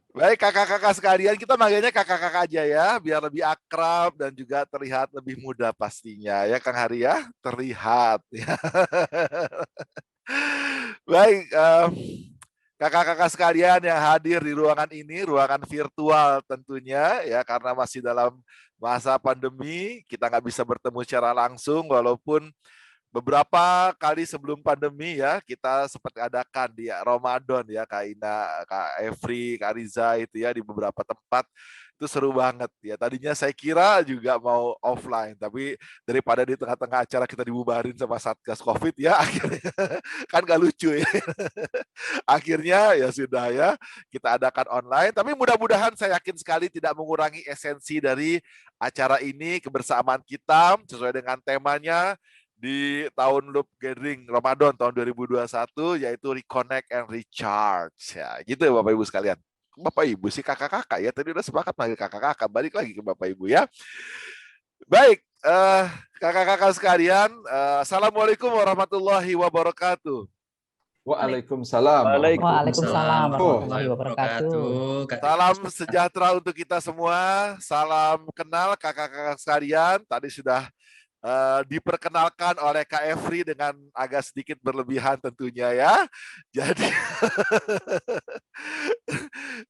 Baik kakak-kakak sekalian, kita manggilnya kakak-kakak aja ya, biar lebih akrab dan juga terlihat lebih muda pastinya ya Kang Hari ya, terlihat ya. Baik, kakak-kakak sekalian yang hadir di ruangan ini, ruangan virtual tentunya ya, karena masih dalam masa pandemi, kita nggak bisa bertemu secara langsung, walaupun beberapa kali sebelum pandemi ya, kita sempat adakan di Ramadan ya, Kak Ina, Kak Efri, Kak Riza itu ya di beberapa tempat. Itu seru banget ya. Tadinya saya kira juga mau offline, tapi daripada di tengah-tengah acara kita dibubarin sama Satgas Covid ya, akhirnya kan gak lucu ya. Akhirnya ya sudah ya, kita adakan online. Tapi mudah-mudahan saya yakin sekali tidak mengurangi esensi dari acara ini, kebersamaan kita sesuai dengan temanya di tahun Loop Gathering Ramadan tahun 2021, yaitu Reconnect and Recharge. Ya, gitu ya Bapak Ibu sekalian. Bapak Ibu sih kakak-kakak ya, tadi udah sepakat manggil kakak-kakak, balik lagi ke Bapak Ibu ya. Baik, kakak-kakak sekalian, Assalamualaikum warahmatullahi wabarakatuh. Waalaikumsalam warahmatullahi Waalaikumsalam wabarakatuh. warahmatullahi wabarakatuh. Salam sejahtera untuk kita semua. Salam kenal kakak-kakak sekalian. Tadi sudah diperkenalkan oleh Kak Efri dengan agak sedikit berlebihan tentunya ya. Jadi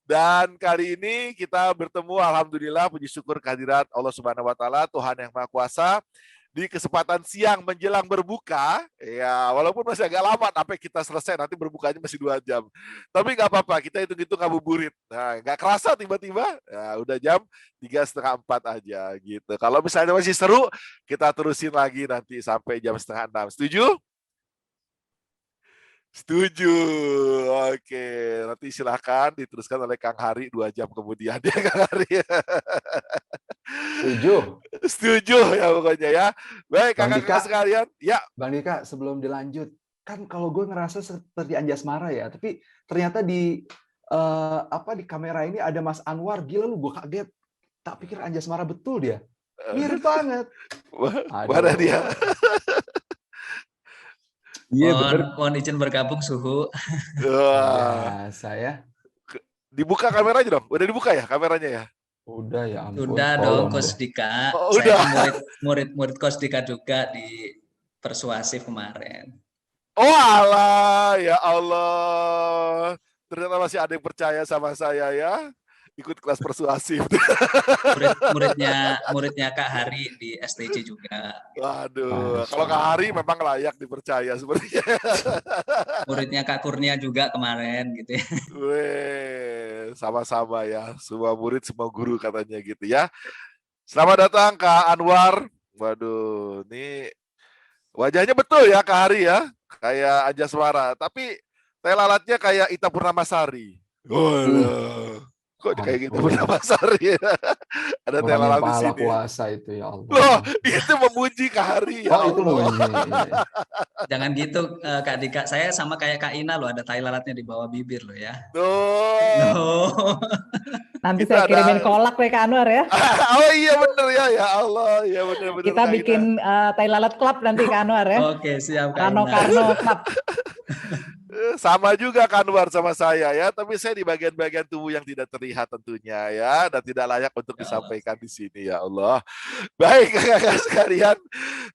dan kali ini kita bertemu, alhamdulillah, puji syukur kehadirat Allah Subhanahu wa taala, Tuhan yang Maha Kuasa, di kesempatan siang menjelang berbuka, ya walaupun masih agak lama sampai kita selesai, nanti berbukanya masih 2 jam. Tapi nggak apa-apa, kita hitung-hitung ngabuburit. Nah, nggak kerasa tiba-tiba, ya udah jam 3:30, 4 aja gitu. Kalau misalnya masih seru, kita terusin lagi nanti sampai jam 5:30. Setuju? Setuju. Oke, nanti silahkan diteruskan oleh Kang Hari 2 jam kemudian ya Kang Hari. Setuju. Setuju ya pokoknya ya. Baik Bang kakak-kakak Dika. sekalian. Ya. Bang Dika, sebelum dilanjut, kan kalau gue ngerasa seperti Anjasmara ya, tapi ternyata di di kamera ini ada Mas Anwar. Gila lu, gue kaget. Tak pikir Anjasmara betul dia. Mirip banget. Mana dia? Iya bener. Mohon izin bergabung suhu. Wah. Saya. Dibuka kameranya dong. Udah dibuka ya kameranya ya? Udah ya ampun. Udah dong Coach Dika. Oh, saya udah. kan murid Coach Dika juga di Persuasif kemarin. Oh alah, ya Allah. Ternyata masih ada yang percaya sama saya ya. Ikut kelas persuasif. Muridnya Kak Hari di STC juga. Waduh, kalau Kak Hari memang layak dipercaya sepertinya. Muridnya Kak Kurnia juga kemarin gitu ya. Weh, sama-sama ya. Semua murid, semua guru katanya gitu ya. Selamat datang Kak Anwar. Waduh, ini wajahnya betul ya Kak Hari ya. Kayak Anjasmara, tapi teh lalatnya kayak Ita Purnamasari. Waduh. Kok kayak gitu Purnamasari? Ada teh lalat di sini. Puasa itu ya Allah. Loh, itu memuji Kak Hari ya. Oh, itu memuji. Jangan gitu Kak Dika. Saya sama kayak Kak Ina loh, ada tai lalatnya di bawah bibir loh ya. Tuh. Nanti saya kirimin kolak ke Kak Anwar ya. Oh iya bener ya, ya Allah, ya bener. Kita bikin tai lalat club nanti Kak Anwar ya. Oke, siap Kak Karno Club. Sama juga Kak Anwar sama saya ya, tapi saya di bagian-bagian tubuh yang tidak terlihat tentunya ya, dan tidak layak untuk disampaikan di sini ya Allah. Baik kakak sekalian,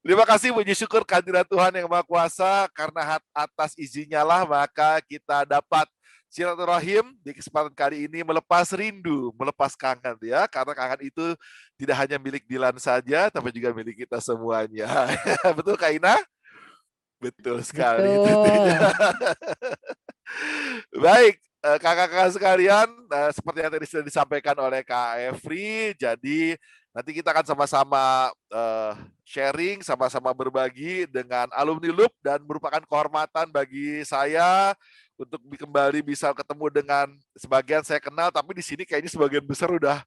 terima kasih puji syukur kehadirat Tuhan yang Maha Kuasa, karena atas izinnya lah maka kita dapat silaturahim di kesempatan kali ini, melepas rindu, melepas kangen ya, karena kangen itu tidak hanya milik Dilan saja, tapi juga milik kita semuanya. Betul Kak Ina? Betul sekali. Betul. Baik, kakak-kakak sekalian, seperti yang tadi sudah disampaikan oleh Kak Efri, jadi nanti kita akan sama-sama sharing, sama-sama berbagi dengan alumni Loop, dan merupakan kehormatan bagi saya untuk kembali bisa ketemu dengan sebagian saya kenal, tapi di sini kayaknya sebagian besar udah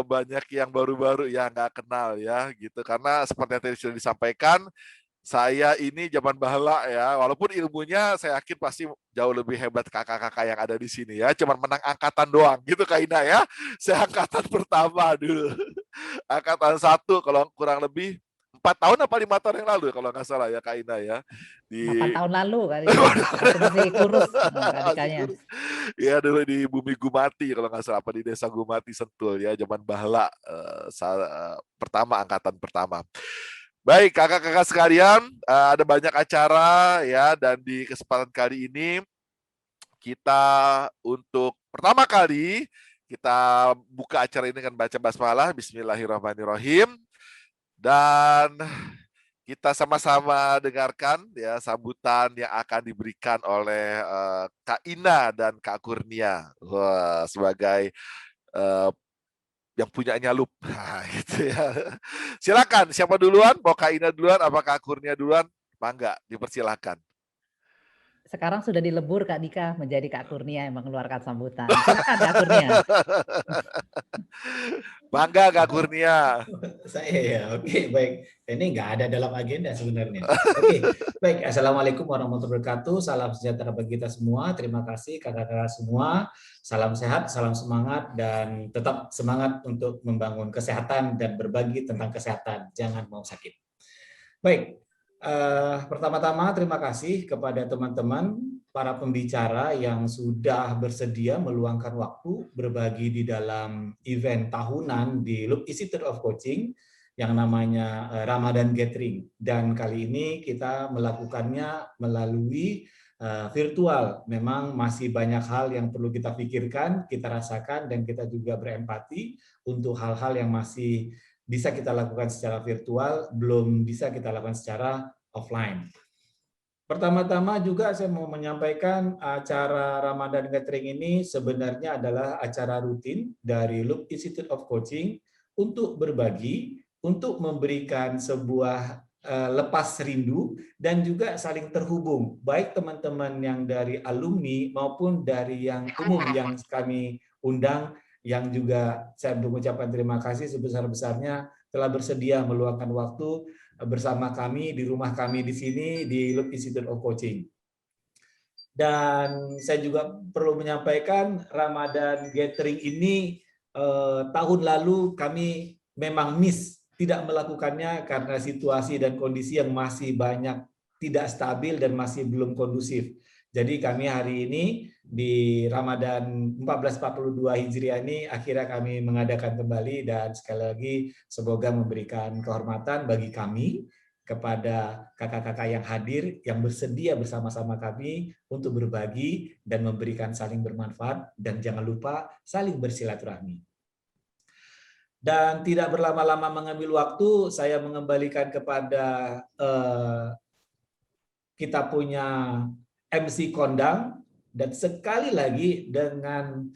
banyak yang baru-baru ya nggak kenal ya gitu, karena seperti yang tadi sudah disampaikan, saya ini zaman bahala ya, walaupun ilmunya saya yakin pasti jauh lebih hebat kakak-kakak yang ada di sini ya, cuman menang angkatan doang gitu Kak Ina ya, saya angkatan pertama dulu, angkatan 1 kalau kurang lebih tahun apa 5 tahun yang lalu kalau nggak salah ya Kak Ina ya. 8 tahun lalu kali ya. Waktu masih kurus Kak Masih Dikanya. kurus. Ya dulu di Bumi Gumati kalau nggak salah, apa di Desa Gumati Sentul ya, zaman Bahla pertama, angkatan pertama. Baik kakak-kakak sekalian, ada banyak acara ya, dan di kesempatan kali ini kita untuk pertama kali kita buka acara ini dengan baca basmalah, Bismillahirrahmanirrahim, dan kita sama-sama dengarkan ya sambutan yang akan diberikan oleh Kak Ina dan Kak Kurnia. Wah, sebagai yang punya nyalup. Nah, gitu ya. Silakan, siapa duluan? Mau Kak Ina duluan apa Kak Kurnia duluan? Mangga, dipersilakan. Sekarang sudah dilebur Kak Dika menjadi Kak Kurnia yang mengeluarkan sambutan. Silakan Kak Kurnia. Mangga Kak Kurnia. Saya ya, oke, baik. Ini nggak ada dalam agenda sebenarnya. Oke, baik. Assalamualaikum warahmatullahi wabarakatuh. Salam sejahtera bagi kita semua. Terima kasih kakak-kakak semua. Salam sehat, salam semangat, dan tetap semangat untuk membangun kesehatan dan berbagi tentang kesehatan. Jangan mau sakit. Baik. Pertama-tama terima kasih kepada teman-teman para pembicara yang sudah bersedia meluangkan waktu berbagi di dalam event tahunan di Loop Institute of Coaching yang namanya Ramadan Gathering, dan kali ini kita melakukannya melalui virtual. Memang masih banyak hal yang perlu kita pikirkan, kita rasakan, dan kita juga berempati untuk hal-hal yang masih bisa kita lakukan secara virtual, belum bisa kita lakukan secara offline. Pertama-tama juga saya mau menyampaikan acara Ramadan Gathering ini sebenarnya adalah acara rutin dari Loop Institute of Coaching untuk berbagi, untuk memberikan sebuah lepas rindu dan juga saling terhubung, baik teman-teman yang dari alumni maupun dari yang umum yang kami undang, yang juga saya mengucapkan terima kasih sebesar-besarnya telah bersedia meluangkan waktu bersama kami di rumah kami di sini di Loop Institute of Coaching. Dan saya juga perlu menyampaikan Ramadan Gathering ini tahun lalu kami memang tidak melakukannya karena situasi dan kondisi yang masih banyak tidak stabil dan masih belum kondusif. Jadi kami hari ini di Ramadan 1442 Hijriah ini akhirnya kami mengadakan kembali, dan sekali lagi semoga memberikan kehormatan bagi kami kepada kakak-kakak yang hadir, yang bersedia bersama-sama kami untuk berbagi dan memberikan saling bermanfaat, dan jangan lupa saling bersilaturahmi. Dan tidak berlama-lama mengambil waktu, saya mengembalikan kepada kita punya MC kondang, dan sekali lagi dengan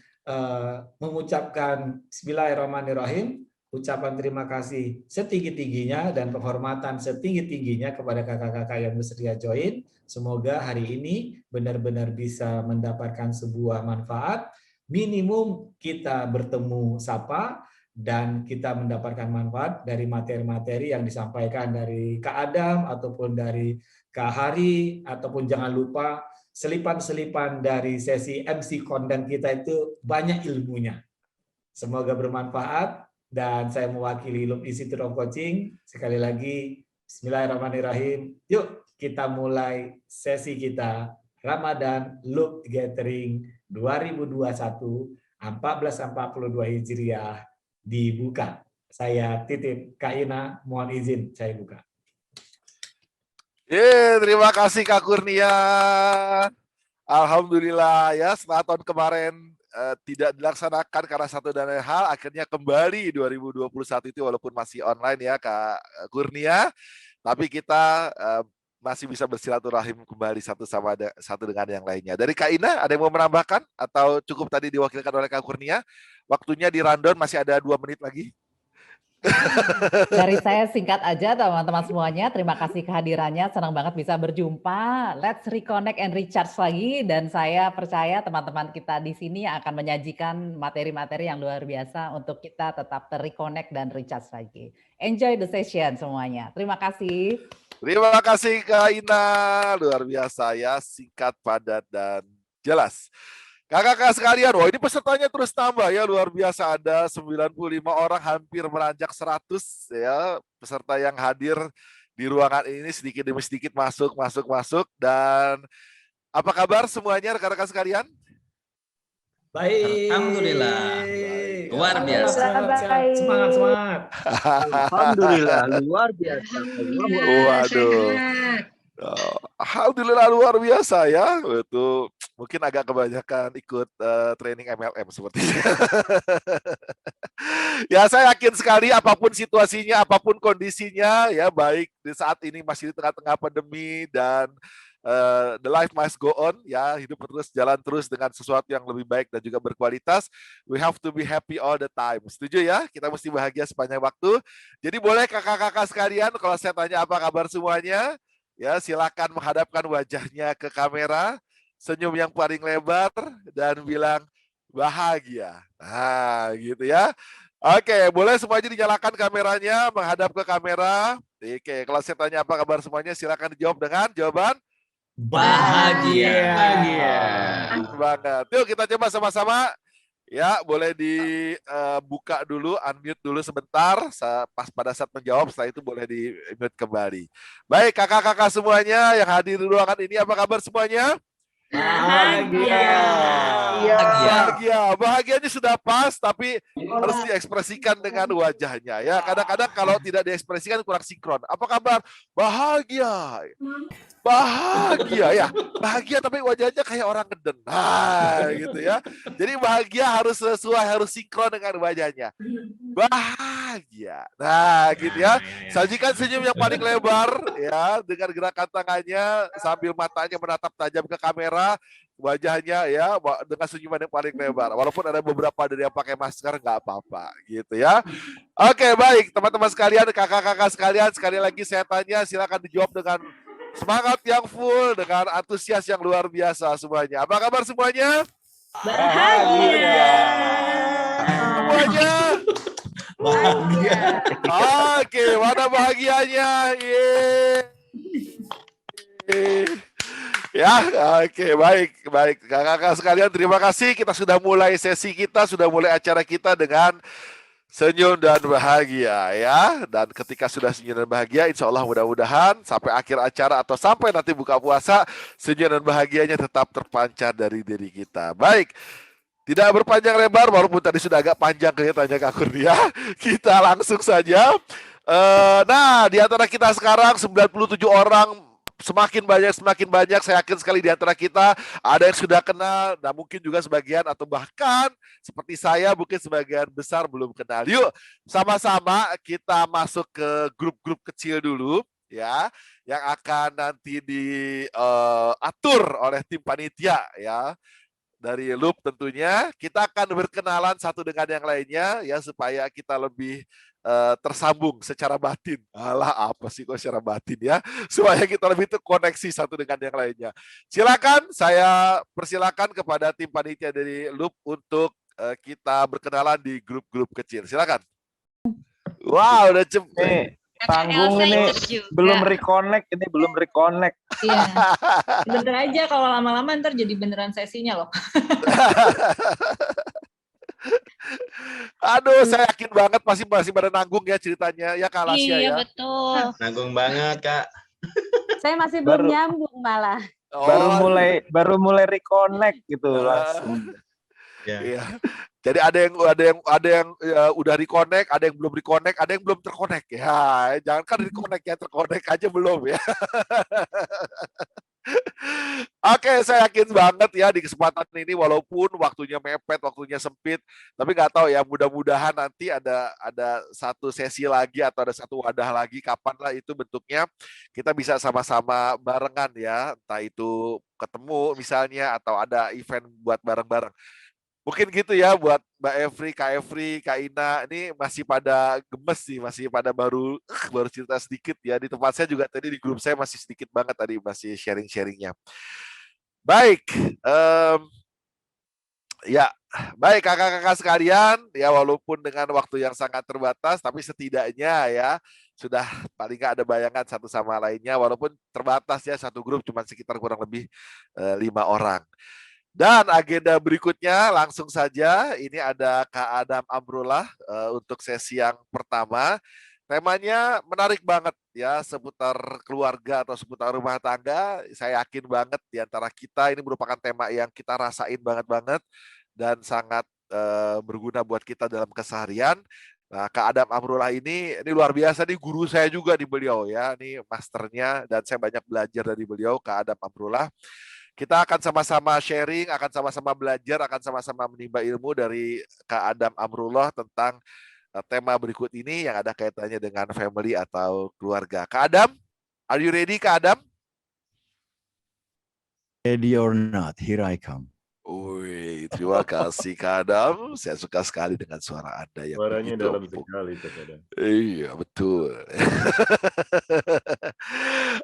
mengucapkan Bismillahirrahmanirrahim, ucapan terima kasih setinggi-tingginya dan penghormatan setinggi-tingginya kepada kakak-kakak yang bersedia join. Semoga hari ini benar-benar bisa mendapatkan sebuah manfaat, minimum kita bertemu sapa, dan kita mendapatkan manfaat dari materi-materi yang disampaikan dari Kak Adam ataupun dari Kak Hari, ataupun jangan lupa selipan-selipan dari sesi MC kondang kita itu banyak ilmunya. Semoga bermanfaat, dan saya mewakili Loop Institute of Coaching. Sekali lagi, Bismillahirrahmanirrahim. Yuk kita mulai sesi kita Ramadan Loop Gathering 2021 1442 Hijriah dibuka. Saya titip Kak Ina, mohon izin saya buka. Terima kasih Kak Kurnia. Alhamdulillah ya, setelah tahun kemarin tidak dilaksanakan karena satu dan lain hal, akhirnya kembali 2021 itu walaupun masih online ya Kak Kurnia, tapi kita masih bisa bersilaturahim kembali satu dengan yang lainnya. Dari Kak Ina, ada yang mau menambahkan atau cukup tadi diwakilkan oleh Kak Kurnia? Waktunya di rundown masih ada 2 menit lagi. Dari saya singkat aja teman-teman semuanya, terima kasih kehadirannya, senang banget bisa berjumpa. Let's reconnect and recharge lagi, dan saya percaya teman-teman kita di sini akan menyajikan materi-materi yang luar biasa untuk kita tetap terreconnect dan recharge lagi. Enjoy the session semuanya. Terima kasih. Terima kasih Kak Ina, luar biasa ya, singkat, padat, dan jelas. Kakak-kakak sekalian, wah ini pesertanya terus tambah ya, luar biasa. Ada 95 orang, hampir beranjak 100 ya peserta yang hadir di ruangan ini, sedikit demi sedikit masuk. Dan apa kabar semuanya rekan-rekan sekalian? Baik. Alhamdulillah. Baik. Luar biasa. Semangat. Alhamdulillah, luar biasa. Waduh. Alhamdulillah luar biasa ya. Itu mungkin agak kebanyakan ikut training MLM sepertinya. Ya saya yakin sekali apapun situasinya, apapun kondisinya ya, baik di saat ini masih di tengah-tengah pandemi dan the life must go on ya, hidup terus, jalan terus dengan sesuatu yang lebih baik dan juga berkualitas. We have to be happy all the time. Setuju ya? Kita mesti bahagia sepanjang waktu. Jadi boleh kakak-kakak sekalian kalau saya tanya apa kabar semuanya, ya silakan menghadapkan wajahnya ke kamera, senyum yang paling lebar dan bilang bahagia. Nah, gitu ya. Oke, boleh semuanya dinyalakan kameranya, menghadap ke kamera. Oke, kalau saya tanya apa kabar semuanya, silakan dijawab dengan jawaban Bahagia. banget. Yuk kita coba sama-sama. Ya, boleh dibuka dulu, unmute dulu sebentar. Pas pada saat menjawab, setelah itu boleh di-mute kembali. Baik, kakak-kakak semuanya yang hadir di ruangan ini, apa kabar semuanya? Bahagianya sudah pas, tapi harus diekspresikan dengan wajahnya. Ya, kadang-kadang kalau tidak diekspresikan kurang sinkron. Apa kabar? Bahagia ya, bahagia tapi wajahnya kayak orang ngeden. Nah, gitu ya. Jadi bahagia harus sesuai, harus sinkron dengan wajahnya. Bahagia. Nah, gitu ya. Sajikan senyum yang paling lebar ya, dengan gerakan tangannya sambil matanya menatap tajam ke kamera, wajahnya ya dengan senyuman yang paling lebar. Walaupun ada beberapa dari yang pakai masker nggak apa-apa, gitu ya. Oke, baik teman-teman sekalian, kakak-kakak sekalian, sekali lagi saya tanya, silakan dijawab dengan semangat yang full, dengan antusias yang luar biasa semuanya. Apa kabar semuanya? Bahagia. Semuanya? Bahagia. Oke, mana bahagianya? Yeay. Ya, oke, baik. Kakak-kakak sekalian, terima kasih. Kita sudah mulai sesi kita, sudah mulai acara kita dengan senyum dan bahagia ya. Dan ketika sudah senyum dan bahagia, insya Allah mudah-mudahan sampai akhir acara atau sampai nanti buka puasa, senyum dan bahagianya tetap terpancar dari diri kita. Baik, tidak berpanjang lebar, walaupun tadi sudah agak panjang kelihatannya Kak Kurnia. Kita langsung saja. Nah, di antara kita sekarang 97 orang, semakin banyak, saya yakin sekali di antara kita ada yang sudah kenal, nah mungkin juga sebagian atau bahkan seperti saya mungkin sebagian besar belum kenal. Yuk sama-sama kita masuk ke grup-grup kecil dulu ya, yang akan nanti diatur oleh tim panitia ya. Dari Loop tentunya, kita akan berkenalan satu dengan yang lainnya ya, supaya kita lebih tersambung secara batin. Alah, apa sih kok secara batin ya? Supaya kita lebih terkoneksi satu dengan yang lainnya. Silakan, saya persilakan kepada tim panitia dari Loop untuk kita berkenalan di grup-grup kecil. Silakan. Wow, udah cepet. Tanggung ini belum reconnect, Iya. Bentar aja, kalau lama-lama ntar jadi beneran sesinya loh. Aduh, saya yakin banget masih pada nanggung ya ceritanya ya Kak Lasya ya. Iya betul. Nanggung banget Kak. Saya masih belum nyambung malah. Oh, baru mulai reconnect gitu langsung. Iya. Jadi ada yang udah reconnect, ada yang belum reconnect, ada yang belum terkonek ya. Jangan kan reconnect ya, terkonek aja belum ya. Oke, saya yakin banget ya di kesempatan ini walaupun waktunya mepet, waktunya sempit, tapi nggak tahu ya, mudah-mudahan nanti ada satu sesi lagi atau ada satu wadah lagi, kapanlah itu bentuknya kita bisa sama-sama barengan ya, entah itu ketemu misalnya atau ada event buat bareng-bareng. Mungkin gitu ya buat Mbak Evri, Kak Evri, Kak Ina, ini masih pada gemes sih, masih pada baru cerita sedikit ya. Di tempat saya juga tadi di grup saya masih sedikit banget tadi masih sharing-sharingnya. Baik, ya baik kakak-kakak sekalian, ya walaupun dengan waktu yang sangat terbatas, tapi setidaknya ya sudah paling nggak ada bayangan satu sama lainnya, walaupun terbatas ya, satu grup cuma sekitar kurang lebih 5 orang. Dan agenda berikutnya langsung saja, ini ada Kak Adam Amrullah untuk sesi yang pertama. Temanya menarik banget ya, seputar keluarga atau seputar rumah tangga. Saya yakin banget di antara kita ini merupakan tema yang kita rasain banget dan sangat berguna buat kita dalam keseharian. Nah, Kak Adam Amrullah ini luar biasa nih, guru saya juga di beliau ya, ini masternya dan saya banyak belajar dari beliau, Kak Adam Amrullah. Kita akan sama-sama sharing, akan sama-sama belajar, akan sama-sama menimba ilmu dari Kak Adam Amrullah tentang tema berikut ini yang ada kaitannya dengan family atau keluarga. Kak Adam, are you ready, Kak Adam? Ready or not, here I come. Wih, terima kasih Kak Adam. Saya suka sekali dengan suara Anda yang Suaranya begitu dalam empuk. sekali itu, Kak Adam. Iya, betul.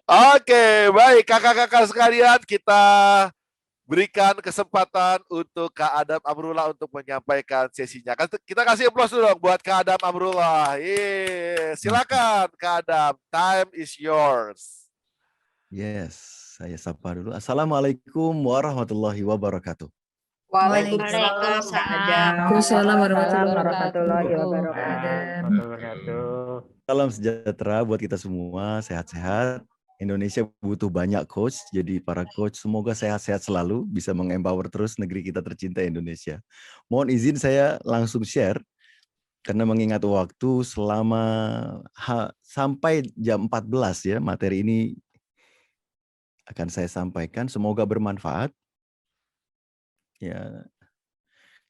Oke, baik kakak-kakak sekalian, kita berikan kesempatan untuk Kak Adam Amrullah untuk menyampaikan sesinya. Kita kasih aplaus dulu dong buat Kak Adam Amrullah. Silakan Kak Adam, time is yours. Yes, saya sapa dulu. Assalamualaikum warahmatullahi wabarakatuh. Waalaikumsalam. Waalaikumsalam warahmatullahi Wabarakatuh. Salam sejahtera buat kita semua, sehat-sehat. Indonesia butuh banyak coach, jadi para coach semoga sehat-sehat selalu, bisa mengempower terus negeri kita tercinta Indonesia. Mohon izin saya langsung share, karena mengingat waktu selama sampai jam 14 ya, materi ini akan saya sampaikan, semoga bermanfaat. Ya,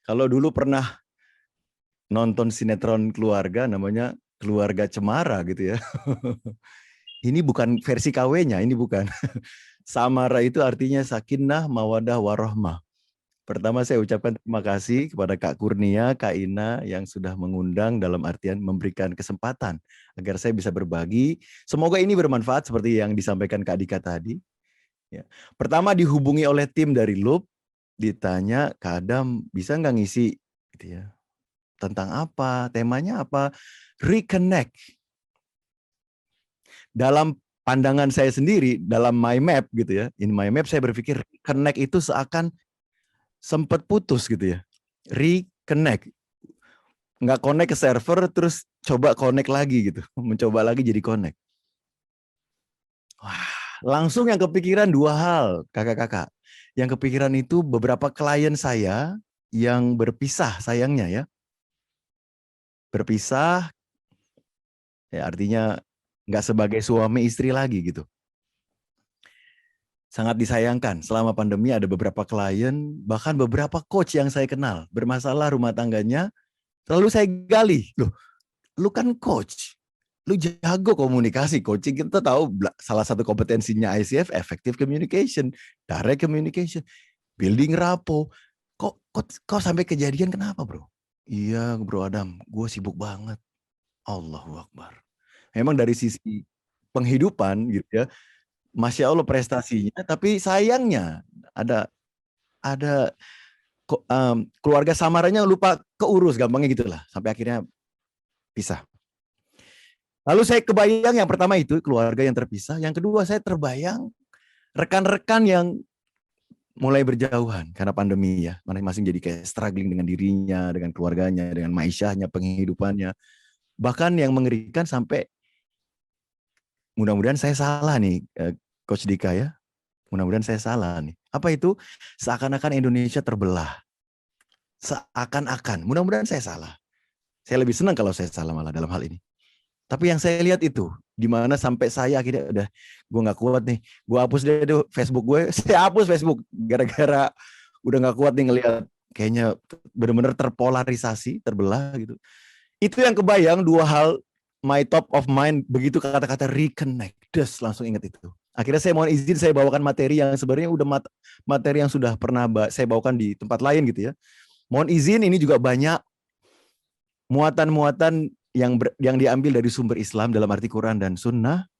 kalau dulu pernah nonton sinetron keluarga, namanya Keluarga Cemara gitu ya. Ini bukan versi KW-nya, ini bukan. Samara itu artinya sakinah, mawadah, warohmah. Pertama saya ucapkan terima kasih kepada Kak Kurnia, Kak Ina yang sudah mengundang dalam artian memberikan kesempatan agar saya bisa berbagi. Semoga ini bermanfaat seperti yang disampaikan Kak Dika tadi. Ya. Pertama dihubungi oleh tim dari Loop, ditanya, Kak Adam bisa nggak ngisi gitu ya, tentang apa, temanya apa, reconnect. Dalam pandangan saya sendiri, dalam my map gitu ya, in my map saya berpikir reconnect itu seakan sempat putus gitu ya, reconnect, nggak connect ke server terus coba connect lagi gitu, mencoba lagi jadi connect. Wah, langsung yang kepikiran dua hal kakak-kakak. Yang kepikiran itu beberapa klien saya yang berpisah sayangnya ya. Berpisah ya artinya nggak sebagai suami istri lagi gitu. Sangat disayangkan selama pandemi ada beberapa klien, bahkan beberapa coach yang saya kenal bermasalah rumah tangganya. Lalu saya gali, loh, lu kan coach, lu jago komunikasi, coaching kita tahu salah satu kompetensinya ICF effective communication, direct communication, building rapport. Kok sampai kejadian kenapa bro? Iya bro Adam, gue sibuk banget. Allahu Akbar. Memang dari sisi penghidupan gitu ya, Masya Allah prestasinya, tapi sayangnya ada keluarga samaranya lupa keurus, gampangnya gitulah, sampai akhirnya pisah. Lalu saya kebayang yang pertama itu keluarga yang terpisah, yang kedua saya terbayang rekan-rekan yang mulai berjauhan karena pandemi ya, masing-masing jadi kayak struggling dengan dirinya, dengan keluarganya, dengan maisyahnya, penghidupannya. Bahkan yang mengerikan sampai mudah-mudahan saya salah nih, Coach Dika ya. Mudah-mudahan saya salah nih. Apa itu? Seakan-akan Indonesia terbelah. Seakan-akan. Mudah-mudahan saya salah. Saya lebih senang kalau saya salah malah dalam hal ini. Tapi yang saya lihat itu, di mana sampai saya akhirnya udah, gue nggak kuat nih. Gue hapus deh Facebook gue. Saya hapus Facebook gara-gara udah nggak kuat nih ngelihat kayaknya benar-benar terpolarisasi, terbelah gitu. Itu yang kebayang dua hal. My top of mind begitu kata-kata reconnect, langsung ingat itu. Akhirnya saya mohon izin saya bawakan materi yang sebenarnya udah materi yang sudah pernah saya bawakan di tempat lain gitu ya. Mohon izin ini juga banyak muatan-muatan yang diambil dari sumber Islam dalam arti Quran dan Sunnah.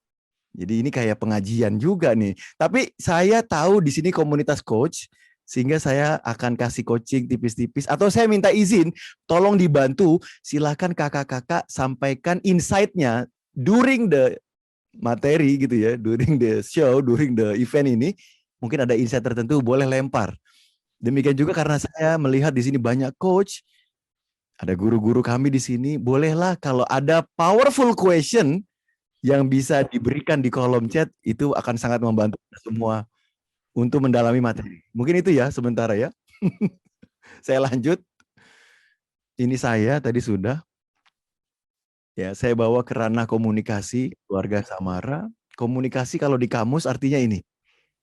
Jadi ini kayak pengajian juga nih. Tapi saya tahu di sini komunitas coach, sehingga saya akan kasih coaching tipis-tipis. Atau saya minta izin, tolong dibantu, silakan kakak-kakak sampaikan insight-nya during the materi gitu ya, during the show, during the event ini. Mungkin ada insight tertentu, boleh lempar. Demikian juga karena saya melihat di sini banyak coach, ada guru-guru kami di sini, bolehlah kalau ada powerful question yang bisa diberikan di kolom chat, itu akan sangat membantu kita semua untuk mendalami materi. Mungkin itu ya sementara ya. Saya lanjut. Ini saya tadi sudah. Ya, saya bawa ke ranah komunikasi keluarga Samara. Komunikasi kalau di kamus artinya ini.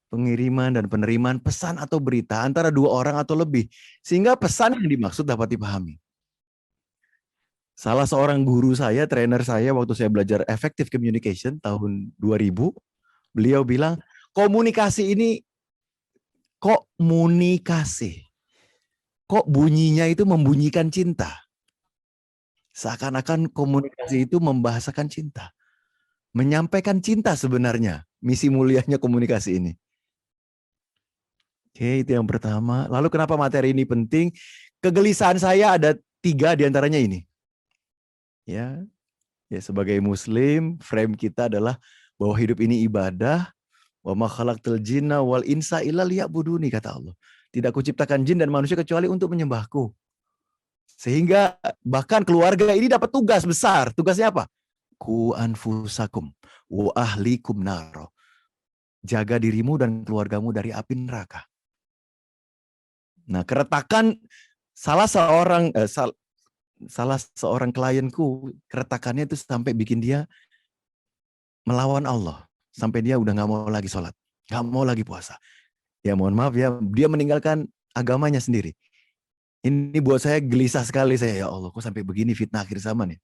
Pengiriman dan penerimaan pesan atau berita antara dua orang atau lebih. Sehingga pesan yang dimaksud dapat dipahami. Salah seorang guru saya, trainer saya waktu saya belajar effective communication tahun 2000, beliau bilang, komunikasi ini komunikasi. Kok bunyinya itu membunyikan cinta? Seakan-akan komunikasi itu membahasakan cinta. Menyampaikan cinta sebenarnya. Misi mulianya komunikasi ini. Oke, itu yang pertama. Lalu kenapa materi ini penting? Kegelisahan saya ada 3 diantaranya ini. Ya, sebagai Muslim, frame kita adalah bahwa hidup ini ibadah. Wa ma khalaqtul jinna wal insa illa liya'buduni, kata Allah. Tidak kuciptakan jin dan manusia kecuali untuk menyembahku. Sehingga bahkan keluarga ini dapat tugas besar. Tugasnya apa? Ku anfusakum wa ahlikum naro. Jaga dirimu dan keluargamu dari api neraka. Nah, keretakan salah seorang klienku, keretakannya itu sampai bikin dia melawan Allah. Sampai dia udah gak mau lagi sholat. Gak mau lagi puasa. Ya mohon maaf ya, dia meninggalkan agamanya sendiri. Ini buat saya gelisah sekali. Saya, ya Allah, kok sampai begini fitnah akhir zaman ya.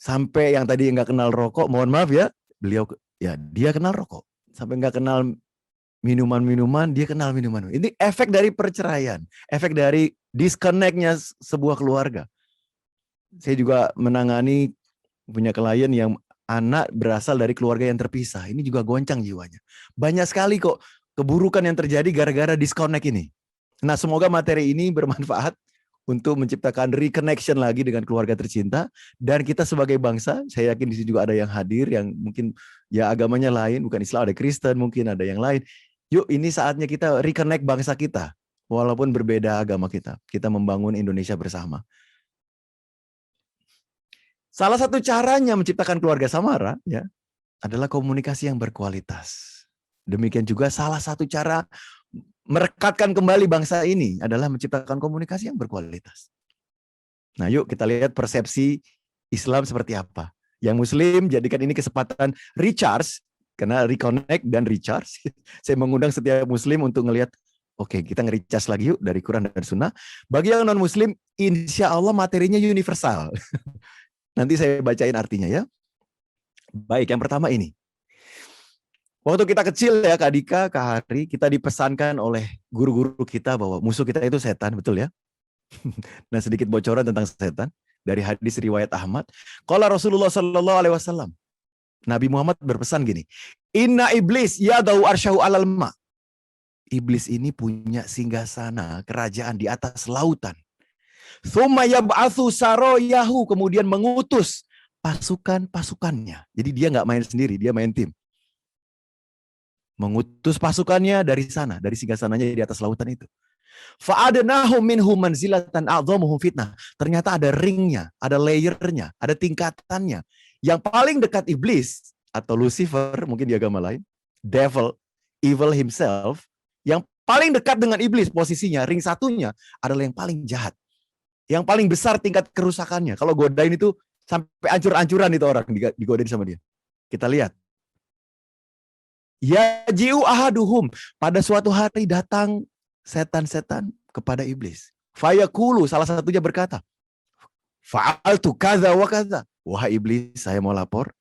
Sampai yang tadi gak kenal rokok, mohon maaf ya, dia kenal rokok. Sampai gak kenal minuman-minuman, dia kenal minuman. Ini efek dari perceraian. Efek dari disconnect-nya sebuah keluarga. Saya juga menangani punya klien yang anak berasal dari keluarga yang terpisah. Ini juga goncang jiwanya. Banyak sekali kok keburukan yang terjadi gara-gara disconnect ini. Nah, semoga materi ini bermanfaat untuk menciptakan reconnection lagi dengan keluarga tercinta. Dan kita sebagai bangsa, saya yakin di sini juga ada yang hadir yang mungkin ya agamanya lain, bukan Islam, ada Kristen, mungkin ada yang lain. Yuk, ini saatnya kita reconnect bangsa kita, walaupun berbeda agama kita. Kita membangun Indonesia bersama. Salah satu caranya menciptakan keluarga Samara ya adalah komunikasi yang berkualitas. Demikian juga salah satu cara merekatkan kembali bangsa ini adalah menciptakan komunikasi yang berkualitas. Nah, yuk kita lihat persepsi Islam seperti apa. Yang Muslim jadikan ini kesempatan recharge, karena reconnect dan recharge. Saya mengundang setiap Muslim untuk ngelihat, oke, kita nge-recharge lagi yuk dari Quran dan Sunnah. Bagi yang non-Muslim, insya Allah materinya universal. Nanti saya bacain artinya ya. Baik, yang pertama ini. Waktu kita kecil ya Kak Dika, Kak Hari, kita dipesankan oleh guru-guru kita bahwa musuh kita itu setan, betul ya? Nah, sedikit bocoran tentang setan dari hadis riwayat Ahmad. Qala Rasulullah sallallahu alaihi wasallam. Nabi Muhammad berpesan gini, Inna iblis yadau arsyahu alal ma. Iblis ini punya singgasana, kerajaan di atas lautan. Tsumma yab'atsu saroyahu, kemudian mengutus pasukan-pasukannya. Jadi dia nggak main sendiri, dia main tim. Mengutus pasukannya dari sana, dari singgasananya di atas lautan itu. Fa'adnahum minhum manzilatan a'dhamuhum fitnah. Ternyata ada ringnya, ada layernya, ada tingkatannya. Yang paling dekat iblis atau Lucifer, mungkin di agama lain, devil, evil himself, yang paling dekat dengan iblis posisinya, ring satunya adalah yang paling jahat. Yang paling besar tingkat kerusakannya. Kalau godain itu sampai ancur-ancuran itu orang digodain sama dia. Kita lihat. Yaji'u ahaduhum, pada suatu hari datang setan-setan kepada iblis. Fayaqulu, salah satunya berkata, fa'altu kadza wa kadza. Wahai iblis, saya mau lapor.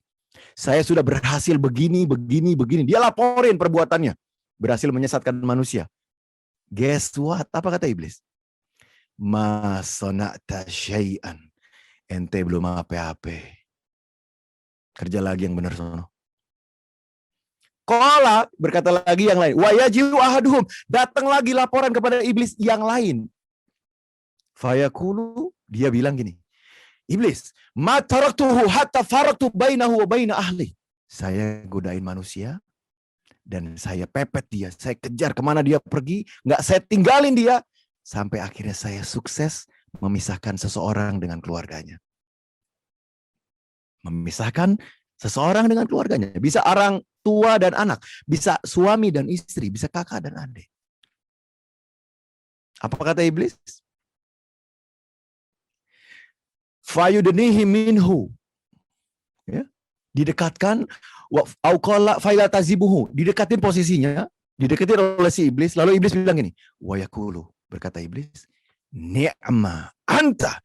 Saya sudah berhasil begini. Dia laporin perbuatannya. Berhasil menyesatkan manusia. Guess what? Apa kata iblis? Ma sona'ta syai'an. Ente belum apa-apa. Kerja lagi yang benar sono. Qala, berkata lagi yang lain. Wa yaji'u ahaduhum. Datang lagi laporan kepada iblis yang lain. Fayaqulu, dia bilang gini. Iblis, ma taraktuhu hatta faraktu bainahu wa baina ahli. Saya godain manusia Dan saya pepet dia, saya kejar kemana dia pergi, nggak saya tinggalin dia. Sampai akhirnya saya sukses memisahkan seseorang dengan keluarganya. Memisahkan seseorang dengan keluarganya. Bisa orang tua dan anak, bisa suami dan istri, bisa kakak dan adik. Apa kata iblis? Fayudnihi minhu. Ya, didekatkan didekatin posisinya, didekatin oleh si iblis, lalu iblis bilang gini, wa yaqulu, berkata iblis, ni'ma anta,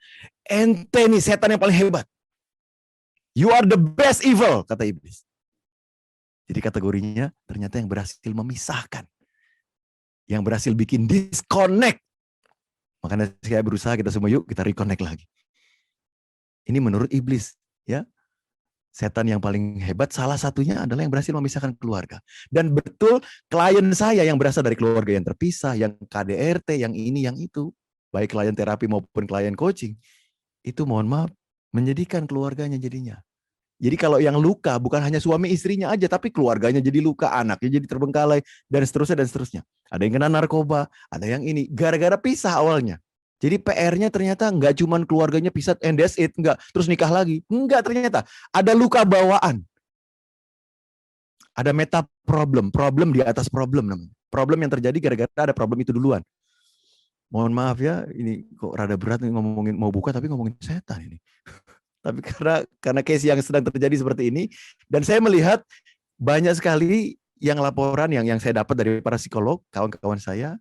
ente nih setan yang paling hebat. You are the best evil, kata iblis. Jadi kategorinya ternyata yang berhasil memisahkan, yang berhasil bikin disconnect. Makanya saya berusaha, kita semua yuk kita reconnect lagi. Ini menurut iblis, ya. Setan yang paling hebat salah satunya adalah yang berhasil memisahkan keluarga. Dan betul klien saya yang berasal dari keluarga yang terpisah, yang KDRT, yang ini, yang itu, baik klien terapi maupun klien coaching, itu mohon maaf menjadikan keluarganya jadinya. Jadi kalau yang luka bukan hanya suami istrinya aja, tapi keluarganya jadi luka, anaknya jadi terbengkalai, dan seterusnya dan seterusnya. Ada yang kena narkoba, ada yang ini, gara-gara pisah awalnya. Jadi PR-nya ternyata nggak cuma keluarganya pisah and that's it, nggak, terus nikah lagi. Enggak, ternyata ada luka bawaan. Ada meta problem di atas problem namanya. Problem yang terjadi gara-gara ada problem itu duluan. Mohon maaf ya, ini kok rada berat nih ngomongin, mau buka tapi ngomongin setan ini. Tapi karena case yang sedang terjadi seperti ini, dan saya melihat banyak sekali yang laporan yang saya dapat dari para psikolog, kawan-kawan saya,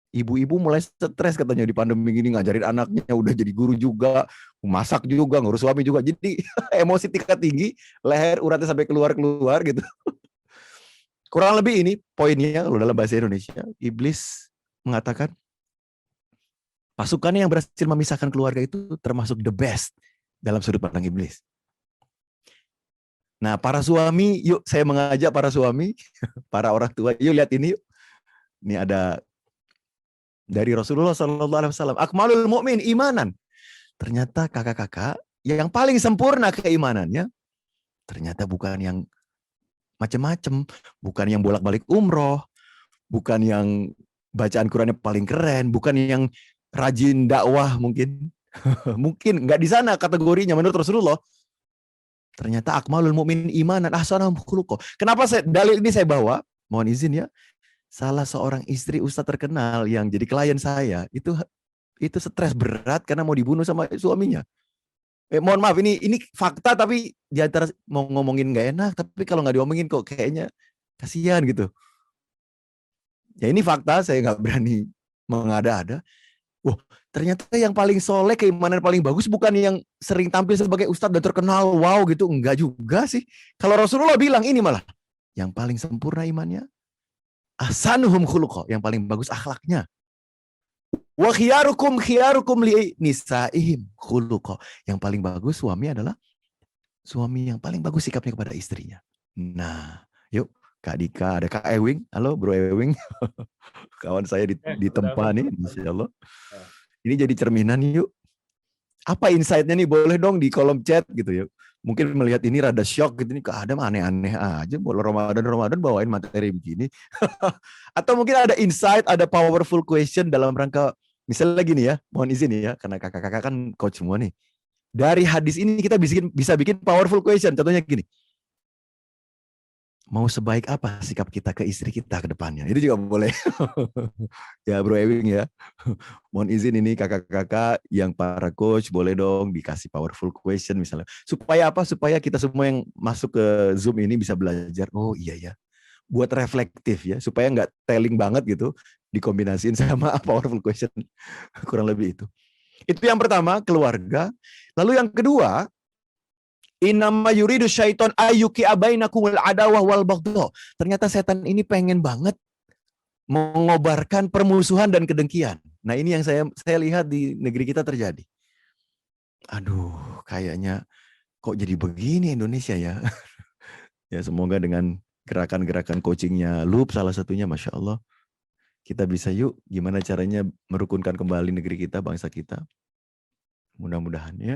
ibu-ibu mulai stres katanya di pandemi gini, ngajarin anaknya, udah jadi guru juga, masak juga, ngurus suami juga. Jadi emosi tingkat tinggi, leher uratnya sampai keluar-keluar gitu. Kurang lebih ini poinnya kalau dalam bahasa Indonesia, iblis mengatakan pasukan yang berhasil memisahkan keluarga itu termasuk the best dalam sudut pandang iblis. Nah, para suami, yuk saya mengajak para suami, para orang tua, yuk lihat ini yuk. Ini ada dari Rasulullah SAW, akmalul mu'min imanan. Ternyata kakak-kakak yang paling sempurna keimanannya, ternyata bukan yang macam-macam, bukan yang bolak-balik umroh, bukan yang bacaan Qurannya paling keren, bukan yang rajin dakwah mungkin. Mungkin nggak di sana kategorinya menurut Rasulullah. Ternyata akmalul mu'min imanan ahsanahum khuluqah. Kenapa dalil ini saya bawa? Mohon izin ya. Salah seorang istri ustadz terkenal yang jadi klien saya itu stres berat karena mau dibunuh sama suaminya. Mohon maaf, ini fakta, tapi di antara mau ngomongin nggak enak, tapi kalau nggak diomongin kok kayaknya kasihan gitu. Ya ini fakta, saya nggak berani mengada-ada. Wah, ternyata yang paling soleh, keimanan paling bagus bukan yang sering tampil sebagai ustadz dan terkenal, wow gitu, enggak juga sih. Kalau Rasulullah bilang ini malah yang paling sempurna imannya, ahsanuhum khuluqa, yang paling bagus akhlaknya. Wa khiyarukum li nisaihim khuluqa, yang paling bagus suami adalah suami yang paling bagus sikapnya kepada istrinya. Nah, yuk Kak Dika, ada Kak Ewing, halo Bro Ewing. Kawan saya di tempat nih, Masya Allah. Ini jadi cerminan yuk. Apa insight-nya nih? Boleh dong di kolom chat gitu ya. Mungkin melihat ini rada shock gitu nih, Kak Adam aneh-aneh aja. Boleh Ramadan bawain materi begini. Atau mungkin ada insight, ada powerful question dalam rangka, misalnya gini ya, mohon izin ya, karena kakak-kakak kan coach semua nih. Dari hadis ini kita bisa bikin powerful question. Contohnya gini. Mau sebaik apa sikap kita ke istri kita ke depannya? Itu juga boleh. Ya Bro Ewing ya. Mohon izin ini kakak-kakak yang para coach, boleh dong dikasih powerful question misalnya. Supaya apa? Supaya kita semua yang masuk ke Zoom ini bisa belajar. Oh iya ya. Buat reflektif ya. Supaya nggak telling banget gitu. Dikombinasiin sama powerful question. Kurang lebih itu. Itu yang pertama, keluarga. Lalu yang kedua, innama yuridu syaiton ayyuki abainakumul adawah wal baghdha. Ternyata setan ini pengen banget mengobarkan permusuhan dan kedengkian. Nah, ini yang saya lihat di negeri kita terjadi. Aduh, kayaknya kok jadi begini Indonesia ya. Ya, semoga dengan gerakan-gerakan coachingnya Loop salah satunya, Masya Allah, kita bisa yuk gimana caranya merukunkan kembali negeri kita, bangsa kita. Mudah-mudahan ya.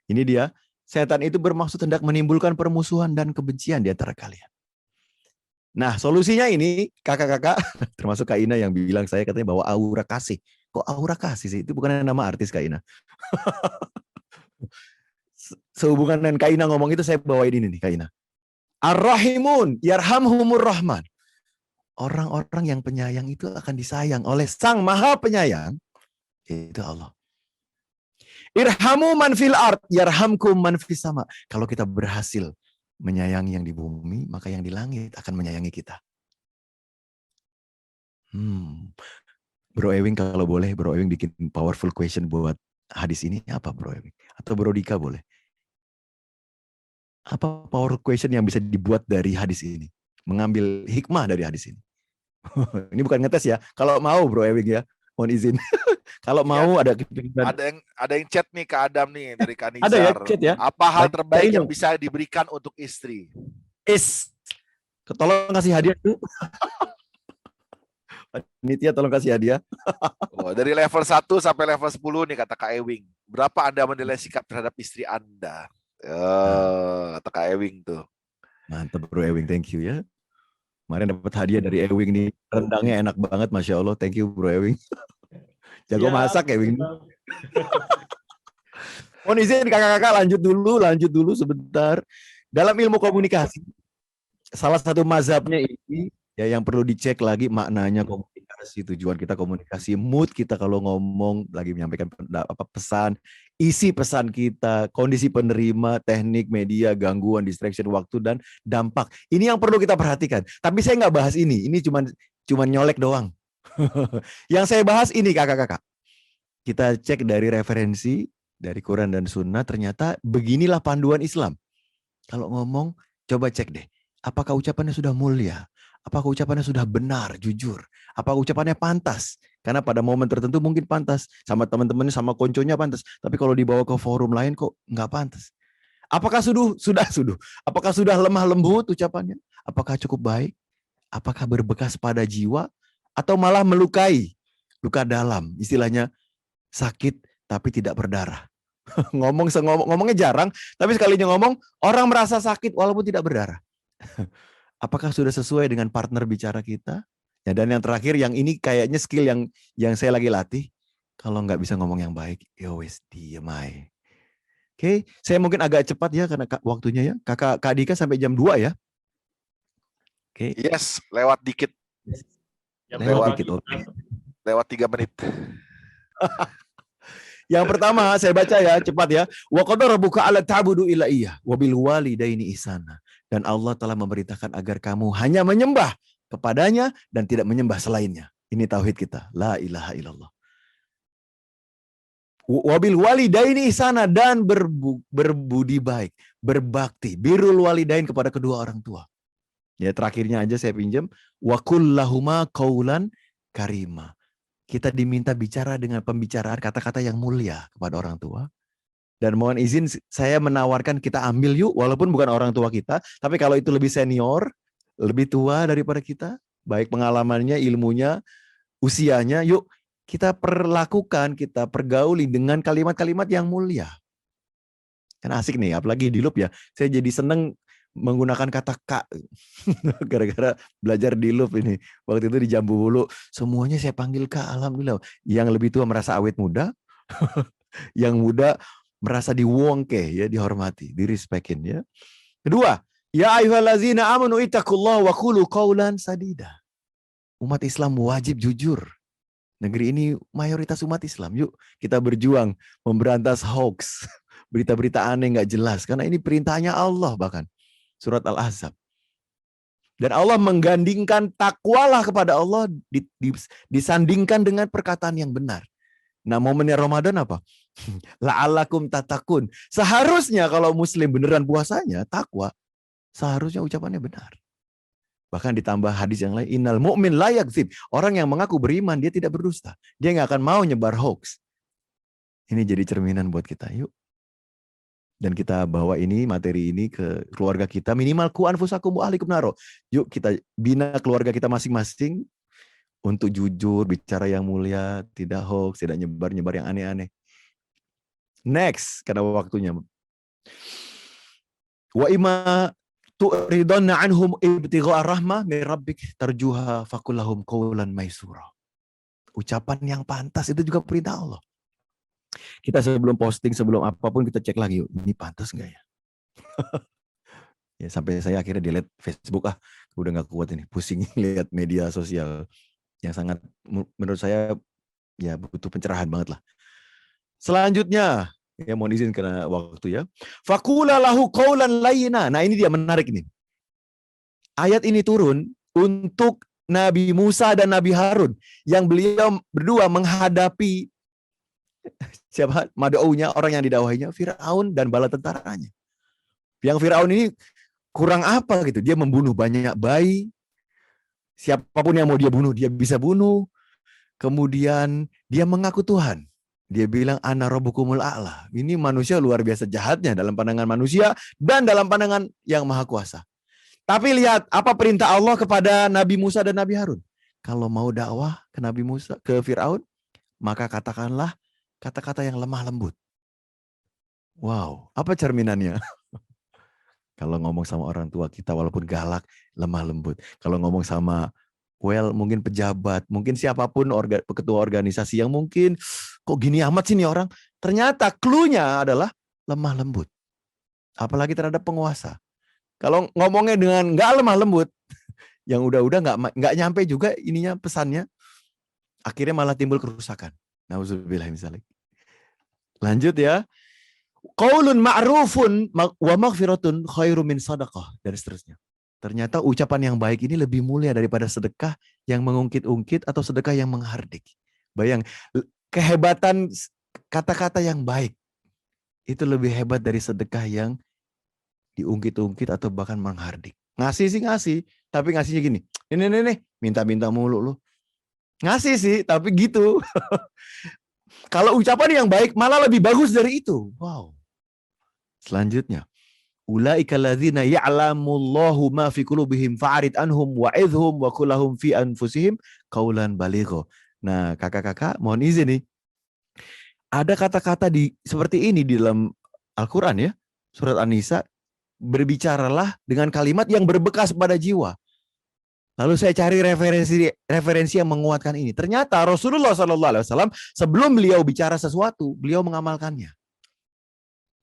Ini dia. Setan itu bermaksud hendak menimbulkan permusuhan dan kebencian di antara kalian. Nah, solusinya ini kakak-kakak, termasuk Kak Ina yang bilang saya katanya bawa aura kasih. Kok aura kasih sih? Itu bukan nama artis Kak Ina. Sehubungan dengan Kak Ina ngomong itu saya bawain ini nih Kak Ina. Ar-Rahimun yarhamhumur Rahman. Orang-orang yang penyayang itu akan disayang oleh Sang Maha Penyayang. Itu Allah. Irhamu man fil ard yarhamkum man fis sama. Kalau kita berhasil menyayangi yang di bumi, maka yang di langit akan menyayangi kita. Bro Ewing kalau boleh, Bro Ewing bikin powerful question buat hadis ini apa Bro Ewing? Atau Bro Dika boleh? Apa power question yang bisa dibuat dari hadis ini? Mengambil hikmah dari hadis ini. Ini bukan ngetes ya. Kalau mau Bro Ewing ya, mohon izin. Kalau mau ada yang chat nih ke Adam nih dari Kanizar. Ada ya chat ya. Apa hal terbaik yang bisa diberikan untuk istri? Tolong kasih hadiah tuh. Panitia tolong kasih hadiah. Dari level 1 sampai level 10 nih kata Kak Ewing. Berapa Anda menilai sikap terhadap istri Anda? Kata Kak Ewing tuh. Mantap Bro Ewing, thank you ya. Kemarin dapat hadiah dari Ewing nih. Rendangnya enak banget, Masya Allah. Thank you Bro Ewing. Jago masak Ewing. Mohon izin kakak-kakak lanjut dulu sebentar. Dalam ilmu komunikasi, salah satu mazhabnya ini ya yang perlu dicek lagi maknanya komunikasi, tujuan kita komunikasi, mood kita kalau ngomong lagi menyampaikan pesan, isi pesan kita, kondisi penerima, teknik, media, gangguan, distraction, waktu dan dampak. Ini yang perlu kita perhatikan. Tapi saya nggak bahas ini cuman nyolek doang. Yang saya bahas ini kakak-kakak. Kita cek dari referensi dari Quran dan Sunnah, ternyata beginilah panduan Islam. Kalau ngomong, coba cek deh. Apakah ucapannya sudah mulia? Apakah ucapannya sudah benar, jujur? Apakah ucapannya pantas? Karena pada momen tertentu mungkin pantas. Sama teman-temannya, sama konconya pantas. Tapi kalau dibawa ke forum lain kok nggak pantas. Apakah Apakah sudah lemah lembut ucapannya? Apakah cukup baik? Apakah berbekas pada jiwa? Atau malah melukai? Luka dalam. Istilahnya sakit tapi tidak berdarah. Ngomongnya jarang, tapi sekalinya ngomong, orang merasa sakit walaupun tidak berdarah. Apakah sudah sesuai dengan partner bicara kita? Ya, dan yang terakhir, yang ini kayaknya skill yang saya lagi latih. Kalau nggak bisa ngomong yang baik, ya wes diem aja. Oke, saya mungkin agak cepat ya karena waktunya ya. Kak Dika sampai jam 2 ya. Oke. Yes, lewat dikit. Lewat dikit. Lewat 3 menit. Yang pertama saya baca ya, cepat ya. Wa qadara rabbuka alla ta'budu illa iyyah wa bil walidaini ihsana. Dan Allah telah memerintahkan agar kamu hanya menyembah kepadanya dan tidak menyembah selainnya. Ini tauhid kita. La ilaha illallah. Wa bil walidaini ihsana, dan berbudi baik, berbakti, birrul walidain kepada kedua orang tua. Ya, terakhirnya aja saya pinjam. Wa qul lahuma qaulan karima. Kita diminta bicara dengan pembicaraan kata-kata yang mulia kepada orang tua. Dan mohon izin saya menawarkan kita ambil yuk, walaupun bukan orang tua kita, tapi kalau itu lebih senior, lebih tua daripada kita, baik pengalamannya, ilmunya, usianya, yuk kita perlakukan, kita pergauli dengan kalimat-kalimat yang mulia. Kan asik nih, apalagi di loop ya. Saya jadi seneng menggunakan kata kak gara-gara belajar di loop ini. Waktu itu di Jambu Bulu semuanya saya panggil kak, alhamdulillah. Yang lebih tua merasa awet muda, yang muda merasa diwongke ya, dihormati, direspekin ya. Kedua, ya ayyuhallazina amanu ittaqullaha wa qulu qaulan sadida. Umat Islam wajib jujur. Negeri ini mayoritas umat Islam. Yuk kita berjuang memberantas hoax, berita-berita aneh nggak jelas, karena ini perintahnya Allah bahkan. Surat Al-Ahzab. Dan Allah menggandingkan takwalah kepada Allah disandingkan dengan perkataan yang benar. Nah, momennya Ramadan apa? La'allakum tatakun. Seharusnya kalau muslim beneran puasanya, takwa, seharusnya ucapannya benar. Bahkan ditambah hadis yang lain, innal mu'min la yakdzib. Orang yang mengaku beriman, dia tidak berdusta. Dia nggak akan mau nyebar hoax. Ini jadi cerminan buat kita. Yuk. Dan kita bawa ini, materi ini ke keluarga kita. Minimal ku anfusakum wa ahlikum naro. Yuk kita bina keluarga kita masing-masing untuk jujur, bicara yang mulia, tidak hoax, tidak nyebar-nyebar yang aneh-aneh. Next, karena waktunya. Wa ima tu'ridonna anhum ibtigha'a rahmah min rabbik tarjuha fakullahum qawlan maisura. Ucapan yang pantas itu juga perintah Allah. Kita sebelum posting, sebelum apapun kita cek lagi, ini pantas nggak ya? Ya sampai saya akhirnya delete Facebook, udah nggak kuat ini, pusing lihat media sosial yang sangat menurut saya ya butuh pencerahan banget lah. Selanjutnya, ya mohon izin karena waktu ya. Faqula lahu qawlan layyina. Nah ini dia menarik nih. Ayat ini turun untuk Nabi Musa dan Nabi Harun yang beliau berdua menghadapi siapa? Mad'unya, orang yang didakwahinya, Firaun dan bala tentaranya. Yang Firaun ini kurang apa gitu? Dia membunuh banyak bayi. Siapapun yang mau dia bunuh, dia bisa bunuh. Kemudian dia mengaku Tuhan. Dia bilang ana rabbukumul a'la. Ini manusia luar biasa jahatnya dalam pandangan manusia dan dalam pandangan yang maha kuasa. Tapi lihat apa perintah Allah kepada Nabi Musa dan Nabi Harun. Kalau mau dakwah ke Nabi Musa, ke Firaun, maka katakanlah kata-kata yang lemah lembut. Wow, apa cerminannya? Kalau ngomong sama orang tua kita walaupun galak, lemah lembut. Kalau ngomong sama mungkin pejabat, mungkin siapapun ketua organisasi yang mungkin kok gini amat sih nih orang. Ternyata clue-nya adalah lemah lembut. Apalagi terhadap penguasa. Kalau ngomongnya dengan nggak lemah lembut, yang udah nggak nyampe juga ininya pesannya, akhirnya malah timbul kerusakan. Nauzubillah misalnya. Lanjut ya. Qaulun ma'rufun wa maghfiratun khairum min sadaqah dan seterusnya. Ternyata ucapan yang baik ini lebih mulia daripada sedekah yang mengungkit-ungkit atau sedekah yang menghardik. Bayang, kehebatan kata-kata yang baik itu lebih hebat dari sedekah yang diungkit-ungkit atau bahkan menghardik. Ngasih sih ngasih, tapi ngasihnya gini. Nih, minta-minta mulu lu. Ngasih sih, tapi gitu. Kalau ucapan yang baik malah lebih bagus dari itu. Wow. Selanjutnya. Ulaika alladzina ya'lamullahu ma fi qulubihim fa'rid anhum wa'idhum wa qul lahum fi anfusihim qaulan baligha. Nah, kakak-kakak mohon izin nih. Ada kata-kata seperti ini di dalam Al-Qur'an ya. Surat An-Nisa, berbicaralah dengan kalimat yang berbekas pada jiwa. Lalu saya cari referensi yang menguatkan ini. Ternyata Rasulullah SAW sebelum beliau bicara sesuatu, beliau mengamalkannya.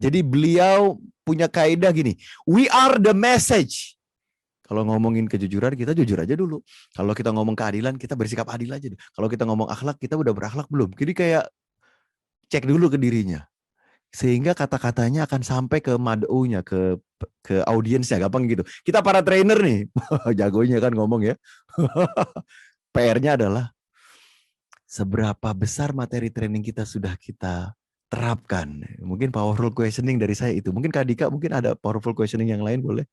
Jadi beliau punya kaidah gini, we are the message. Kalau ngomongin kejujuran, kita jujur aja dulu. Kalau kita ngomong keadilan, kita bersikap adil aja. Kalau kita ngomong akhlak, kita udah berakhlak belum? Jadi kayak cek dulu ke dirinya. Sehingga kata-katanya akan sampai ke mad'unya, ke audiensnya, gampang gitu. Kita para trainer nih, jagonya kan ngomong ya. PR-nya adalah seberapa besar materi training kita sudah kita terapkan. Mungkin powerful questioning dari saya itu. Mungkin Kak Dika mungkin ada powerful questioning yang lain boleh.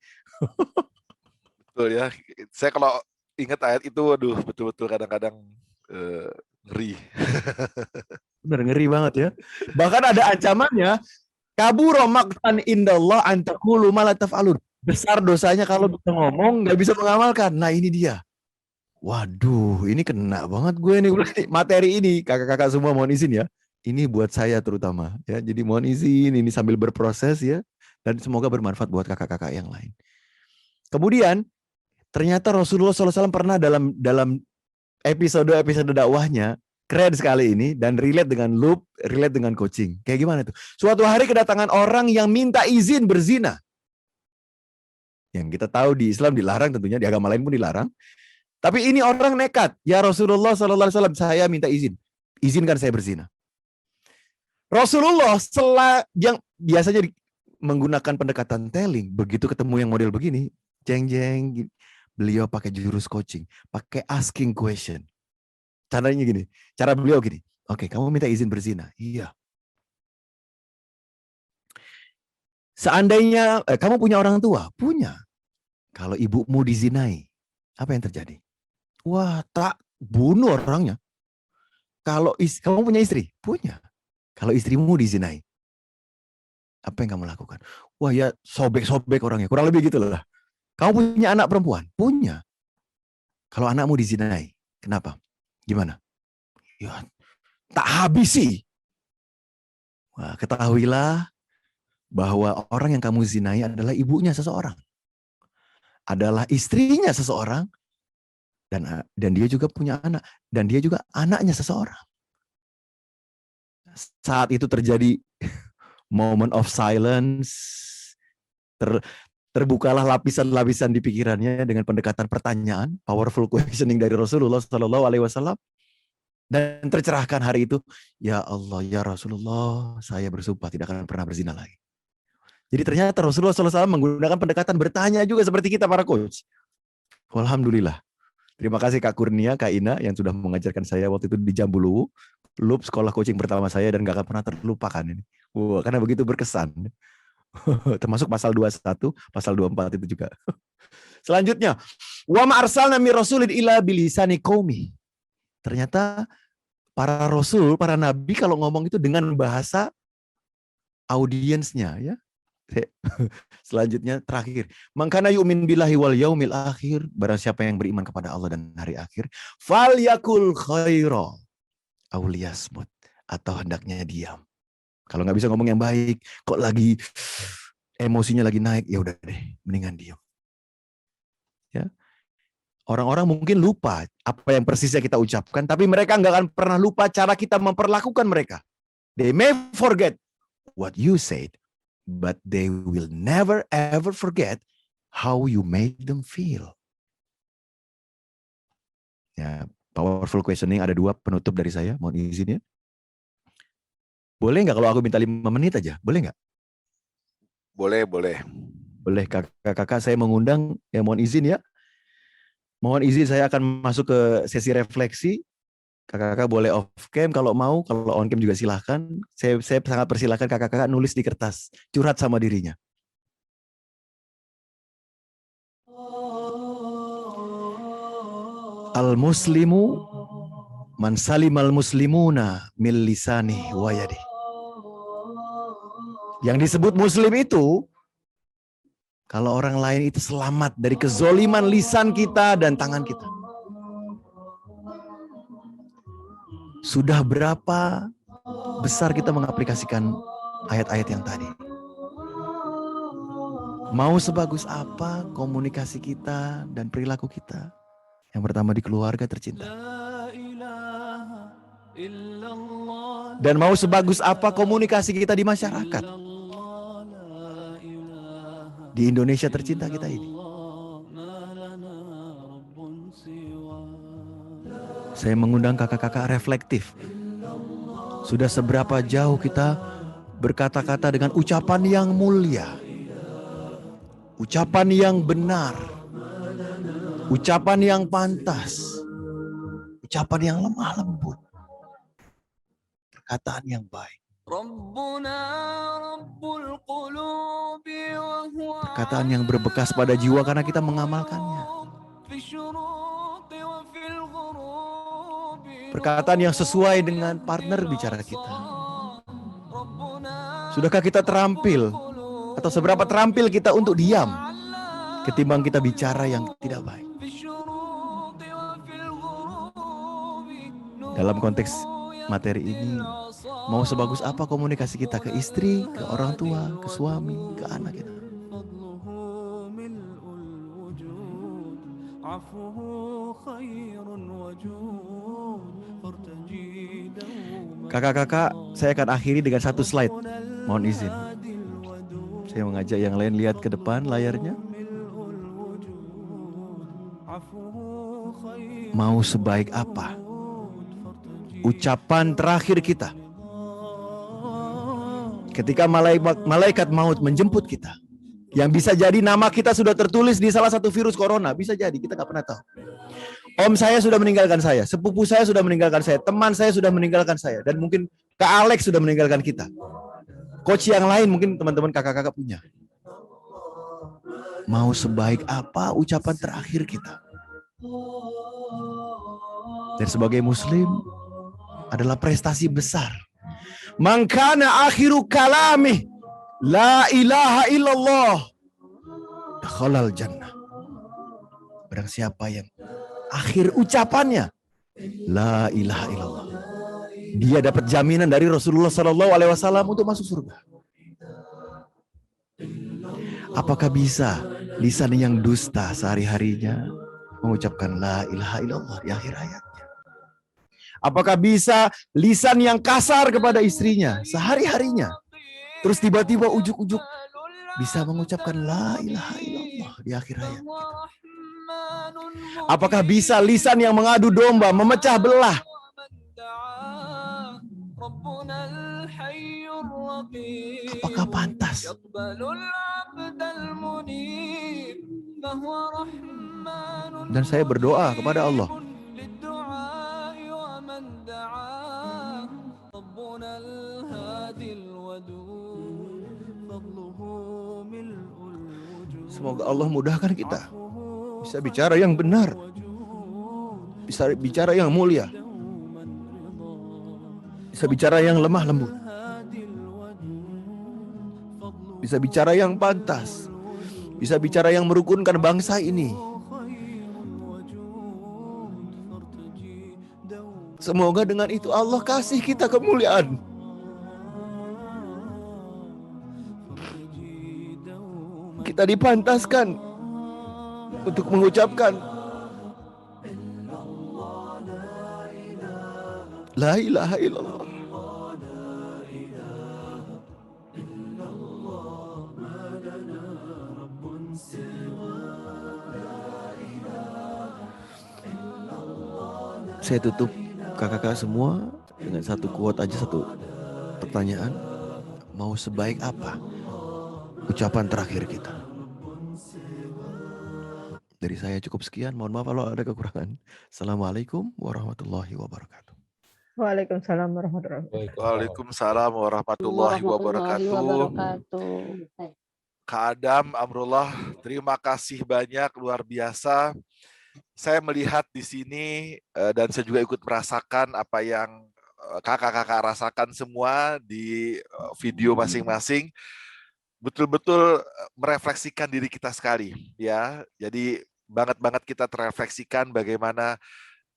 Betul ya. Saya kalau ingat ayat itu, waduh, betul-betul kadang-kadang ngeri. Bener ngeri banget ya. Bahkan ada ancamannya, kabura maqtan indallah an taqulu ma la taf'alun. Besar dosanya kalau kita ngomong nggak bisa mengamalkan. Nah ini dia. Waduh, ini kena banget gue nih materi ini. Kakak-kakak semua mohon izin ya. Ini buat saya terutama ya. Jadi mohon izin ini sambil berproses ya, dan semoga bermanfaat buat kakak-kakak yang lain. Kemudian ternyata Rasulullah SAW pernah dalam episode dakwahnya keren sekali ini dan relate dengan loop, relate dengan coaching. Kayak gimana tuh? Suatu hari kedatangan orang yang minta izin berzina. Yang kita tahu di Islam dilarang tentunya, di agama lain pun dilarang. Tapi ini orang nekat. Ya Rasulullah SAW, saya minta izin. Izinkan saya berzina. Rasulullah yang biasanya menggunakan pendekatan telling, begitu ketemu yang model begini, jeng-jeng, beliau pakai jurus coaching, pakai asking question. Caranya gini, cara beliau gini. Oke, kamu minta izin berzina. Iya. Seandainya kamu punya orang tua, punya. Kalau ibumu dizinai, apa yang terjadi? Wah, tak bunuh orangnya. Kalau kamu punya istri, punya. Kalau istrimu dizinai, apa yang kamu lakukan? Wah ya sobek-sobek orangnya, kurang lebih gitu lah. Kamu punya anak perempuan, punya. Kalau anakmu dizinai, kenapa? Gimana? Ya, tak habisi. Wah, ketahuilah bahwa orang yang kamu zinai adalah ibunya seseorang. adalah istrinya seseorang, dan dia juga punya anak, dan dia juga anaknya seseorang. Saat itu terjadi moment of silence, terbukalah lapisan-lapisan di pikirannya dengan pendekatan pertanyaan, powerful questioning dari Rasulullah SAW, dan tercerahkan hari itu. Ya Allah, ya Rasulullah, saya bersumpah tidak akan pernah berzina lagi. Jadi ternyata Rasulullah SAW menggunakan pendekatan bertanya juga seperti kita para coach. Alhamdulillah. Terima kasih Kak Kurnia, Kak Ina yang sudah mengajarkan saya waktu itu di Jambuluwu, klub sekolah coaching pertama saya, dan gak akan pernah terlupakan ini. Karena begitu berkesan. Termasuk pasal 21, pasal 24 itu juga. Selanjutnya, wa ma arsalna mir rasulin illa bilisani qaumi. Ternyata para rasul, para nabi kalau ngomong itu dengan bahasa audiensnya, ya. Selanjutnya terakhir, mangkana yu'min billahi wal yaumil akhir, barang siapa yang beriman kepada Allah dan hari akhir, falyakul khaira aw liyasmut, atau hendaknya diam. Kalau nggak bisa ngomong yang baik, kok lagi emosinya lagi naik, ya udah deh, mendingan diam. Ya. Orang-orang mungkin lupa apa yang persisnya kita ucapkan, tapi mereka nggak akan pernah lupa cara kita memperlakukan mereka. They may forget what you said, but they will never ever forget how you made them feel. Ya, powerful questioning ada 2 penutup dari saya, mohon izin ya. Boleh nggak kalau aku minta 5 menit aja? Boleh nggak? Boleh, boleh. Boleh, kakak-kakak saya mengundang, ya mohon izin ya. Mohon izin saya akan masuk ke sesi refleksi. Kakak-kakak boleh off cam kalau mau, kalau on cam juga silahkan. Saya sangat persilahkan kakak-kakak nulis di kertas, curhat sama dirinya. Al-muslimu man salimal muslimuna mil lisani wa yadi. Yang disebut muslim itu, kalau orang lain itu selamat dari kezoliman lisan kita dan tangan kita. Sudah berapa besar kita mengaplikasikan ayat-ayat yang tadi? Mau sebagus apa komunikasi kita dan perilaku kita? Yang pertama di keluarga tercinta. Dan mau sebagus apa komunikasi kita di masyarakat? Di Indonesia tercinta kita ini. Saya mengundang kakak-kakak reflektif. Sudah seberapa jauh kita berkata-kata dengan ucapan yang mulia, ucapan yang benar, ucapan yang pantas, ucapan yang lemah lembut, perkataan yang baik. Perkataan yang berbekas pada jiwa karena kita mengamalkannya. Perkataan yang sesuai dengan partner bicara kita. Sudahkah kita terampil atau seberapa terampil kita untuk diam ketimbang kita bicara yang tidak baik? Dalam konteks materi ini, mau sebagus apa komunikasi kita ke istri, ke orang tua, ke suami, ke anak kita? Kakak-kakak, saya akan akhiri dengan satu slide. Mohon izin. Saya mengajak yang lain lihat ke depan layarnya. Mau sebaik apa ucapan terakhir kita ketika malaikat maut menjemput kita, yang bisa jadi nama kita sudah tertulis di salah satu virus corona, bisa jadi, kita nggak pernah tahu. Om saya sudah meninggalkan saya, sepupu saya sudah meninggalkan saya, teman saya sudah meninggalkan saya, dan mungkin Kak Alex sudah meninggalkan kita. Coach yang lain mungkin teman-teman kakak-kakak punya. Mau sebaik apa ucapan terakhir kita? Dan sebagai muslim adalah prestasi besar. Mangkana akhiru kalami la ilaha illallah dakhalal jannah. Barang siapa yang akhir ucapannya la ilaha illallah, dia dapat jaminan dari Rasulullah SAW untuk masuk surga. Apakah bisa lisan yang dusta sehari-harinya mengucapkan la ilaha illallah di akhir hayatnya? Apakah bisa lisan yang kasar kepada istrinya sehari-harinya, terus tiba-tiba ujuk-ujuk bisa mengucapkan la ilaha illallah di akhir hayat kita? Apakah bisa lisan yang mengadu domba, memecah belah, apakah pantas? Dan saya berdoa kepada Allah, semoga Allah mudahkan kita bisa bicara yang benar, bisa bicara yang mulia, bisa bicara yang lemah lembut, bisa bicara yang pantas, bisa bicara yang merukunkan bangsa ini. Semoga dengan itu Allah kasih kita kemuliaan. Kita dipantaskan untuk mengucapkan la ilaha illallah. Saya tutup kakak-kakak semua dengan satu quote aja, satu pertanyaan. Mau sebaik apa ucapan terakhir kita? Dari saya cukup sekian. Mohon maaf kalau ada kekurangan. Assalamualaikum warahmatullahi wabarakatuh. Waalaikumsalam warahmatullahi wabarakatuh. Waalaikumsalam warahmatullahi wabarakatuh. Kak Adam, Amrullah, terima kasih banyak, luar biasa. Saya melihat di sini dan saya juga ikut merasakan apa yang kakak-kakak rasakan semua di video masing-masing. Betul-betul merefleksikan diri kita sekali, ya. Jadi banget kita terefleksikan bagaimana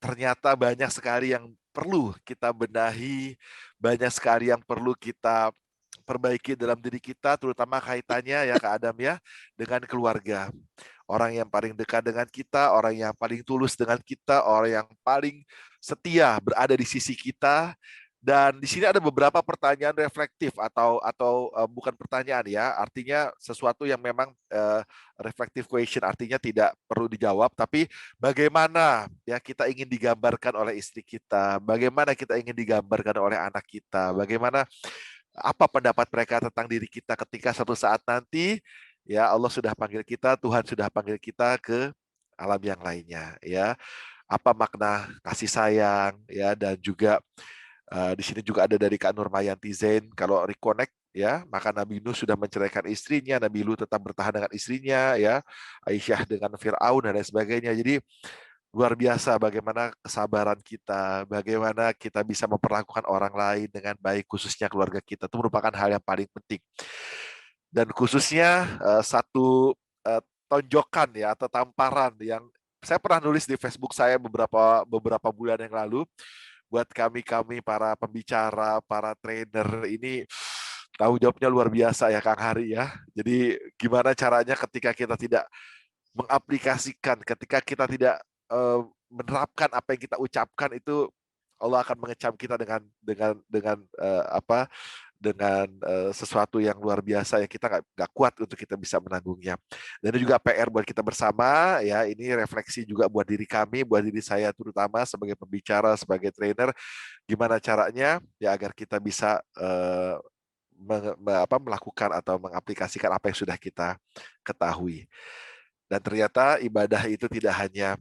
ternyata banyak sekali yang perlu kita benahi, banyak sekali yang perlu kita perbaiki dalam diri kita, terutama kaitannya ya Kak Adam ya, dengan keluarga. Orang yang paling dekat dengan kita, orang yang paling tulus dengan kita, orang yang paling setia berada di sisi kita. Dan di sini ada beberapa pertanyaan reflektif atau bukan pertanyaan ya, artinya sesuatu yang memang reflective question, artinya tidak perlu dijawab, tapi bagaimana ya kita ingin digambarkan oleh istri kita, bagaimana kita ingin digambarkan oleh anak kita, bagaimana apa pendapat mereka tentang diri kita ketika suatu saat nanti ya Allah sudah panggil kita, Tuhan sudah panggil kita ke alam yang lainnya ya. Apa makna kasih sayang ya, dan juga di sini juga ada dari Kak Nurmayanti Zain, kalau reconnect ya, maka Nabi Nuh sudah menceraikan istrinya, Nabi Lut tetap bertahan dengan istrinya ya, Aisyah dengan Fir'aun dan lain sebagainya. Jadi luar biasa bagaimana kesabaran kita, bagaimana kita bisa memperlakukan orang lain dengan baik, khususnya keluarga kita. Itu merupakan hal yang paling penting. Dan khususnya satu tonjokan ya atau tamparan yang saya pernah nulis di Facebook saya beberapa bulan yang lalu. Buat kami para pembicara, para trainer ini tanggung jawabnya luar biasa ya Kang Hari ya. Jadi gimana caranya ketika kita tidak mengaplikasikan, ketika kita tidak menerapkan apa yang kita ucapkan, itu Allah akan mengecam kita dengan sesuatu yang luar biasa yang kita nggak kuat untuk kita bisa menanggungnya. Dan itu juga PR buat kita bersama ya. Ini refleksi juga buat diri kami, buat diri saya terutama sebagai pembicara, sebagai trainer, gimana caranya ya agar kita bisa melakukan atau mengaplikasikan apa yang sudah kita ketahui. Dan ternyata ibadah itu tidak hanya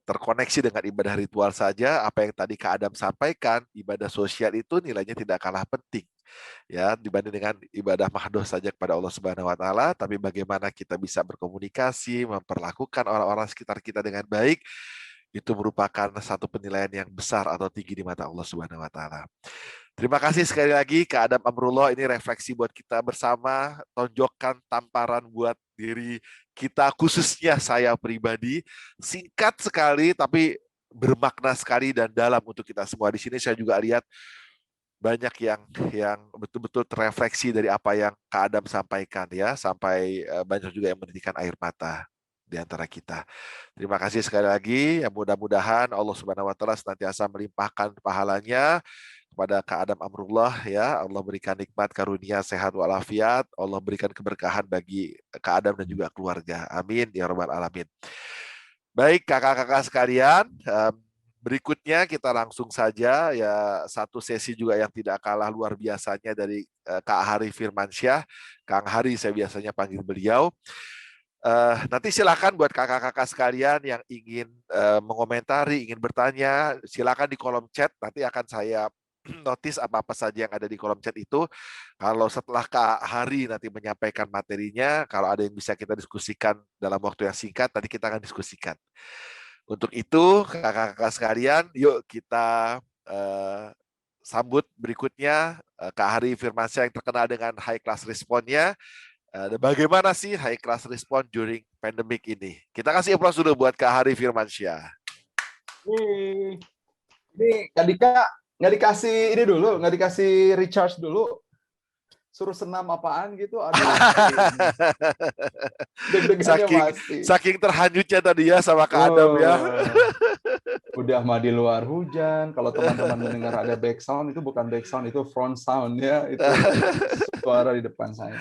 terkoneksi dengan ibadah ritual saja. Apa yang tadi Kak Adam sampaikan, ibadah sosial itu nilainya tidak kalah penting ya dibanding dengan ibadah mahdoh saja kepada Allah Subhanahu wa taala. Tapi bagaimana kita bisa berkomunikasi, memperlakukan orang-orang sekitar kita dengan baik, itu merupakan satu penilaian yang besar atau tinggi di mata Allah Subhanahu wa taala. Terima kasih sekali lagi Kak Adam, Amrullah. Ini refleksi buat kita bersama, tonjokan, tamparan buat diri kita, khususnya saya pribadi. Singkat sekali tapi bermakna sekali dan dalam untuk kita semua. Di sini saya juga lihat banyak yang betul-betul terefleksi dari apa yang Kak Adam sampaikan ya, sampai banyak juga yang menitikkan air mata di antara kita. Terima kasih sekali lagi. Ya, mudah-mudahan Allah Subhanahu wa taala senantiasa melimpahkan pahalanya kepada Kak Adam Amrullah ya. Allah berikan nikmat karunia sehat walafiat, Allah berikan keberkahan bagi Kak Adam dan juga keluarga. Amin ya rabbal alamin. Baik kakak-kakak sekalian, berikutnya kita langsung saja ya, satu sesi juga yang tidak kalah luar biasanya dari Kak Hari Firmansyah. Kang Hari saya biasanya panggil beliau. Nanti silakan buat kakak-kakak sekalian yang ingin mengomentari, ingin bertanya, silakan di kolom chat. Nanti akan saya notice apa-apa saja yang ada di kolom chat itu. Kalau setelah Kak Hari nanti menyampaikan materinya, kalau ada yang bisa kita diskusikan dalam waktu yang singkat, nanti kita akan diskusikan. Untuk itu, kakak-kakak sekalian, yuk kita sambut berikutnya Kak Hari Firmansyah yang terkenal dengan high class response-nya. Bagaimana sih high class response during pandemic ini? Kita kasih aplaus dulu buat Kak Hari Firmansyah. Ini Kak Dika nggak dikasih ini dulu, nggak dikasih recharge dulu. Suruh senam apaan gitu, aduh. Saking terhanyutnya tadi ya sama Kak Adam ya. Udah mah di luar hujan. Kalau teman-teman mendengar ada back sound, itu bukan back sound, itu front sound ya. Itu suara di depan saya.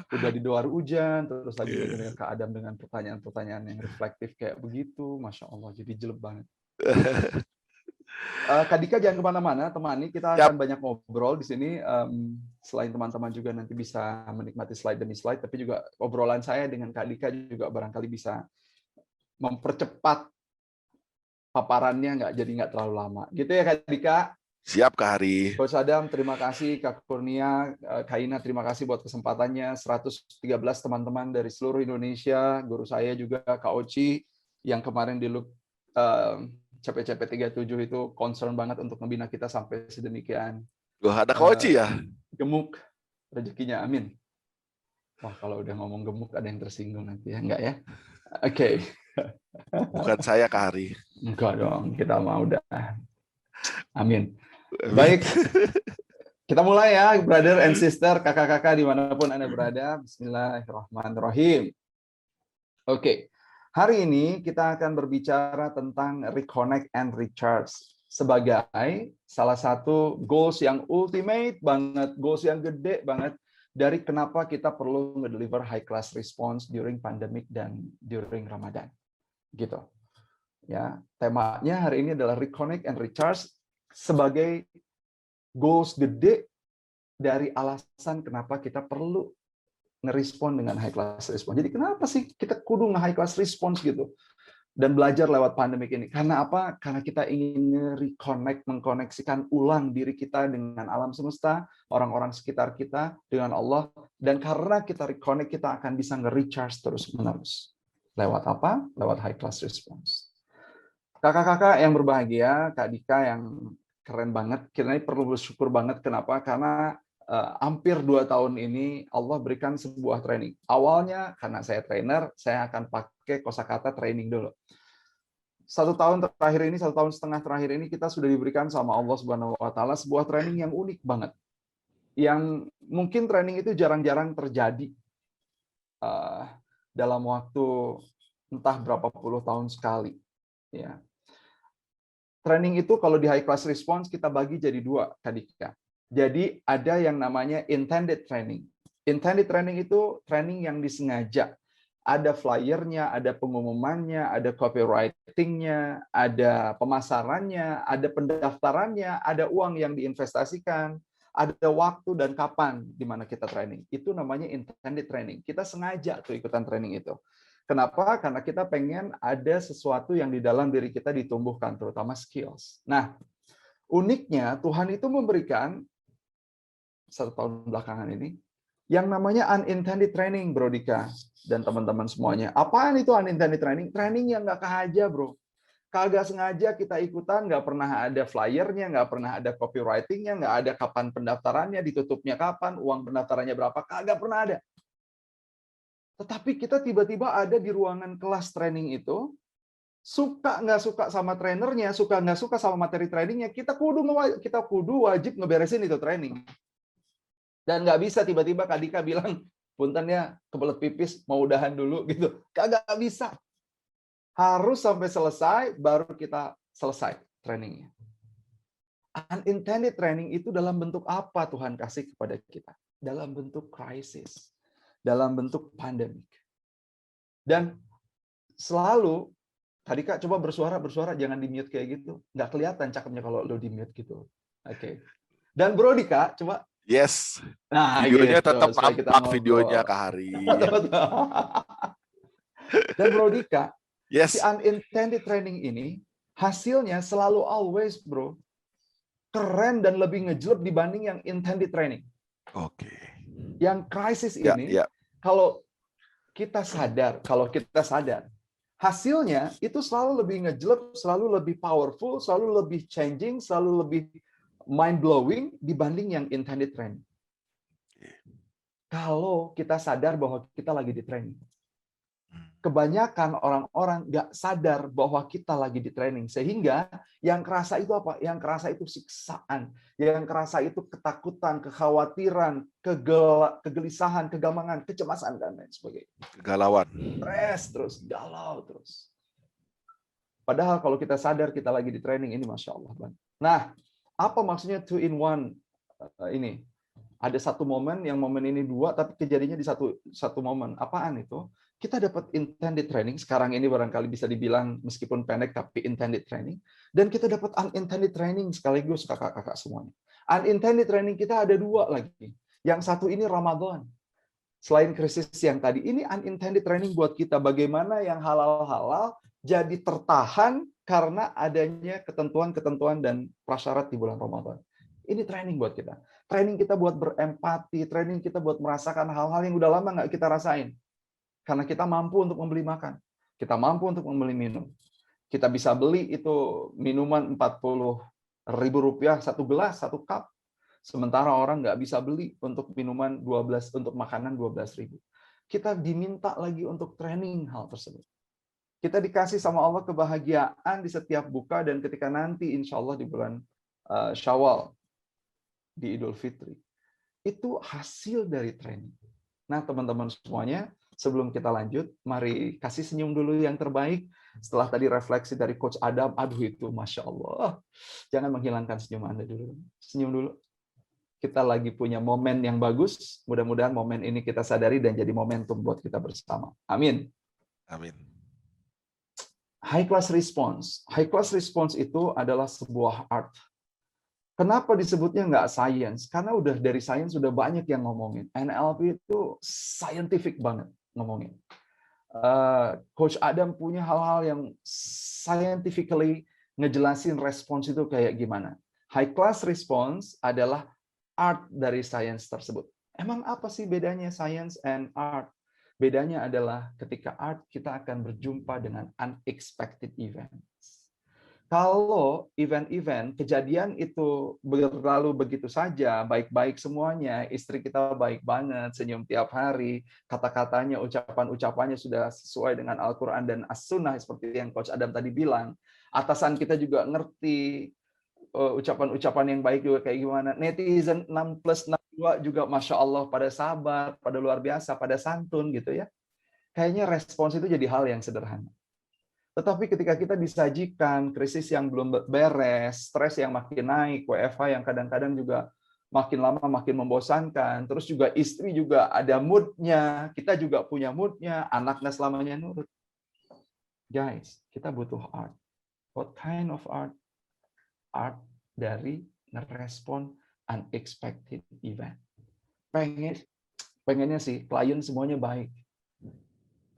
Udah di luar hujan, terus lagi dengar Kak Adam dengan pertanyaan-pertanyaan yang reflektif kayak begitu. Masya Allah, jadi jelek banget. Kak Dika jangan kemana-mana, temani. Kita akan banyak ngobrol di sini. Selain teman-teman juga nanti bisa menikmati slide demi slide, tapi juga obrolan saya dengan Kak Dika juga barangkali bisa mempercepat paparannya, nggak terlalu lama. Gitu ya Kak Dika? Siap Kak Hari. Coach Adam, terima kasih. Kak Kurnia, Kak Ina, terima kasih buat kesempatannya. 113 teman-teman dari seluruh Indonesia, guru saya juga Kak Oci, yang kemarin di loop CP 37 itu concern banget untuk membina kita sampai sedemikian. Ada Kak Oci ya? Gemuk rezekinya, amin. Wah, kalau udah ngomong gemuk ada yang tersinggung nanti ya, enggak ya? Oke. Bukan saya Kak Hari. Enggak dong, kita mau udah. Amin. Baik. Kita mulai ya, brother and sister, kakak-kakak dimanapun Anda berada. Bismillahirrahmanirrahim. Oke. Hari ini kita akan berbicara tentang reconnect and recharge sebagai salah satu goals yang ultimate banget, goals yang gede banget dari kenapa kita perlu nge-deliver high class response during pandemic dan during Ramadan. Gitu. Ya, temanya hari ini adalah reconnect and recharge sebagai goals gede dari alasan kenapa kita perlu ngerespon dengan high class response. Jadi kenapa sih kita kudu nge-high class response gitu? Dan belajar lewat pandemik ini. Karena apa? Karena kita ingin reconnect, mengkoneksikan ulang diri kita dengan alam semesta, orang-orang sekitar kita, dengan Allah. Dan karena kita reconnect, kita akan bisa nge-recharge terus-menerus. Lewat apa? Lewat high class response. Kakak-kakak yang berbahagia, Kak Dika yang keren banget. Kita ini perlu bersyukur banget. Kenapa? Karena hampir 2 tahun ini Allah berikan sebuah training. Awalnya karena saya trainer, saya akan pakai kosakata training dulu. 1 tahun terakhir ini, 1,5 tahun terakhir ini kita sudah diberikan sama Allah Subhanahu wa taala sebuah training yang unik banget. Yang mungkin training itu jarang-jarang terjadi dalam waktu entah berapa puluh tahun sekali. Ya. Training itu kalau di high class response kita bagi jadi 2, Kak Dika. Jadi ada yang namanya intended training. Intended training itu training yang disengaja. Ada flyernya, ada pengumumannya, ada copywriting-nya, ada pemasarannya, ada pendaftarannya, ada uang yang diinvestasikan, ada waktu dan kapan di mana kita training. Itu namanya intended training. Kita sengaja tuh ikutan training itu. Kenapa? Karena kita pengen ada sesuatu yang di dalam diri kita ditumbuhkan, terutama skills. Nah, uniknya Tuhan itu memberikan 1 tahun belakangan ini yang namanya unintended training, Bro Dika dan teman-teman semuanya. Apaan itu unintended training? Training yang nggak sengaja, Bro. Kagak sengaja kita ikutan, nggak pernah ada flyernya, nggak pernah ada copywriting-nya, nggak ada kapan pendaftarannya, ditutupnya kapan, uang pendaftarannya berapa, kagak pernah ada. Tetapi kita tiba-tiba ada di ruangan kelas training itu, Suka nggak suka sama trainernya, suka nggak suka sama materi trainingnya, kita kudu wajib ngeberesin itu training. Dan nggak bisa tiba-tiba Kak Dika bilang, puntennya kebelet pipis, mau udahan dulu gitu. Kagak bisa. Harus sampai selesai, baru kita selesai trainingnya. Unintended training itu dalam bentuk apa Tuhan kasih kepada kita? Dalam bentuk krisis. Dalam bentuk pandemik. Dan selalu, tadi Kak coba bersuara, jangan di-mute kayak gitu. Nggak kelihatan cakepnya kalau lo di-mute gitu. Oke. Dan Bro Dika, coba. Yes. Nah, Videonya gitu, tetap supaya kita nampak ngobrol. videonya Kak Hari. Dan Bro Dika, Yes. si unintended training ini, hasilnya selalu always, bro, keren dan lebih ngejelep dibanding yang intended training. Oke. Yang krisis Ya, ini, ya. kalau kita sadar, hasilnya itu selalu lebih ngejelep, selalu lebih powerful, selalu lebih changing, selalu lebih mind-blowing dibanding yang intended training. Kalau kita sadar bahwa kita lagi di training. Kebanyakan orang-orang nggak sadar bahwa kita lagi di training. Sehingga yang kerasa itu apa? Yang kerasa itu siksaan. Yang kerasa itu ketakutan, kekhawatiran, kegelisahan, kegamangan, kecemasan, dan lain sebagainya. Kegalauan. Stres terus, galau terus. Padahal kalau kita sadar kita lagi di training, ini Masya Allah. Nah, apa maksudnya 2-in-1 ini? Ada satu momen, yang momen ini dua, tapi kejadiannya di satu momen. Apaan itu? Kita dapat intended training, sekarang ini barangkali bisa dibilang meskipun pendek, tapi intended training. Dan kita dapat unintended training sekaligus kakak-kakak semuanya. Unintended training kita ada dua lagi. Yang satu ini Ramadan. Selain krisis yang tadi, ini unintended training buat kita. Bagaimana yang halal-halal jadi tertahan karena adanya ketentuan-ketentuan dan prasyarat di bulan Ramadan. Ini training buat kita. Training kita buat berempati, training kita buat merasakan hal-hal yang udah lama nggak kita rasain. Karena kita mampu untuk membeli makan. Kita mampu untuk membeli minum. Kita bisa beli itu minuman Rp40.000 satu gelas, satu cup. Sementara orang nggak bisa beli untuk minuman 12, untuk makanan 12.000. Kita diminta lagi untuk training hal tersebut. Kita dikasih sama Allah kebahagiaan di setiap buka dan ketika nanti insya Allah di bulan Syawal, di Idul Fitri. Itu hasil dari training. Nah teman-teman semuanya, sebelum kita lanjut, mari kasih senyum dulu yang terbaik. Setelah tadi refleksi dari Coach Adam, aduh itu Masya Allah. Jangan menghilangkan senyum Anda dulu. Senyum dulu. Kita lagi punya momen yang bagus. Mudah-mudahan momen ini kita sadari dan jadi momentum buat kita bersama. Amin. Amin. High class response. High class response itu adalah sebuah art. Kenapa disebutnya nggak science? Karena udah dari science sudah banyak yang ngomongin. NLP itu scientific banget ngomongin. Coach Adam punya hal-hal yang scientifically ngejelasin respons itu kayak gimana. High class response adalah art dari science tersebut. Emang apa sih bedanya science and art? Bedanya adalah ketika art kita akan berjumpa dengan unexpected events. Kalau event-event, kejadian itu berlalu begitu saja, baik-baik semuanya, istri kita baik banget, senyum tiap hari, kata-katanya, ucapan-ucapannya sudah sesuai dengan Al-Quran dan As-Sunnah, seperti yang Coach Adam tadi bilang. Atasan kita juga ngerti ucapan-ucapan yang baik juga kayak gimana. Netizen 6+62 juga Masya Allah, pada sabar, pada luar biasa, pada santun gitu ya. Kayaknya respons itu jadi hal yang sederhana. Tetapi ketika kita disajikan krisis yang belum beres, stres yang makin naik, WFH yang kadang-kadang juga makin lama makin membosankan, terus juga istri juga ada mood-nya, kita juga punya mood-nya, anaknya selamanya nurut. Guys, kita butuh art. What kind of art? Art dari ngerespon unexpected event. Pengennya sih klien semuanya baik.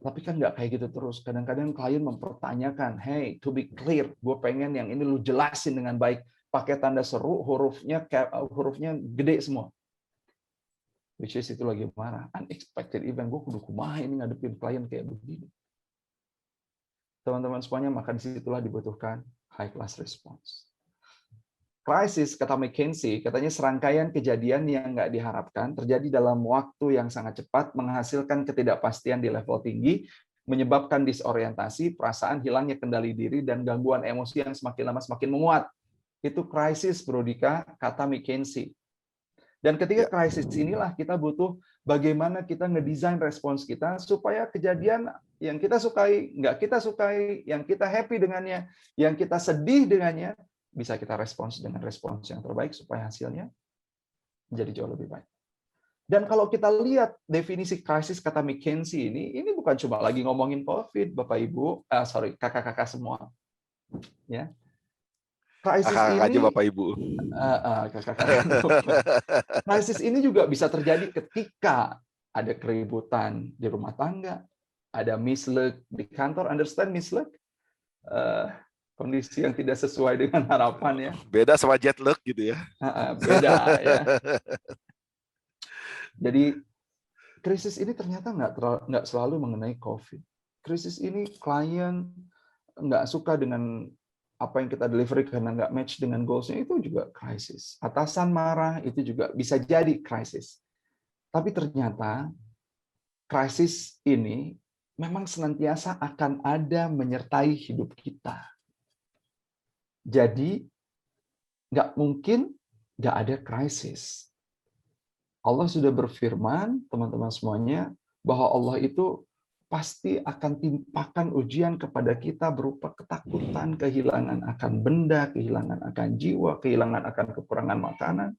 Tapi kan nggak kayak gitu terus. Kadang-kadang klien mempertanyakan, hey, to be clear, gue pengen yang ini lu jelasin dengan baik. Pakai tanda seru, hurufnya gede semua. Which is itu lagi marah. Unexpected event, gue kudu kumaha ini ngadepin klien kayak begini. Teman-teman semuanya, maka disitulah dibutuhkan high class response. Krisis, kata McKinsey, katanya serangkaian kejadian yang nggak diharapkan terjadi dalam waktu yang sangat cepat, menghasilkan ketidakpastian di level tinggi, menyebabkan disorientasi, perasaan hilangnya kendali diri, dan gangguan emosi yang semakin lama semakin menguat. Itu krisis, Bro Dika, kata McKinsey. Dan ketika krisis inilah kita butuh bagaimana kita ngedesain respons kita supaya kejadian yang kita sukai, nggak kita sukai, yang kita happy dengannya, yang kita sedih dengannya, bisa kita respons dengan respons yang terbaik supaya hasilnya menjadi jauh lebih baik. Dan kalau kita lihat definisi krisis kata McKinsey ini bukan cuma lagi ngomongin COVID, Bapak Ibu, kakak-kakak semua. Ya. Krisis Kakak aja ini, Bapak Ibu. krisis ini juga bisa terjadi ketika ada keributan di rumah tangga, ada misleg di kantor. Understand misleg? Kondisi yang tidak sesuai dengan harapan ya. Beda sama jet lag gitu ya. Beda ya. Jadi krisis ini ternyata nggak selalu mengenai COVID. Krisis ini klien nggak suka dengan apa yang kita delivery karena nggak match dengan goals-nya, itu juga krisis. Atasan marah, itu juga bisa jadi krisis. Tapi ternyata krisis ini memang senantiasa akan ada menyertai hidup kita. Jadi nggak mungkin nggak ada krisis. Allah sudah berfirman, teman-teman semuanya, bahwa Allah itu pasti akan timpakan ujian kepada kita berupa ketakutan, kehilangan akan benda, kehilangan akan jiwa, kehilangan akan kekurangan makanan,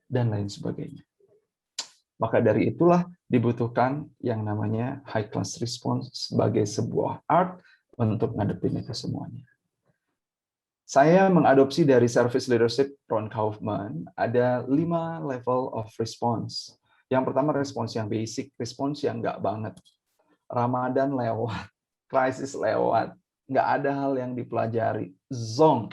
dan lain sebagainya. Maka dari itulah dibutuhkan yang namanya high class response sebagai sebuah art untuk ngadepin itu semuanya. Saya mengadopsi dari service leadership Ron Kaufman, ada 5 level of response. Yang pertama respons yang basic, respons yang nggak banget. Ramadan lewat, krisis lewat, nggak ada hal yang dipelajari, zong,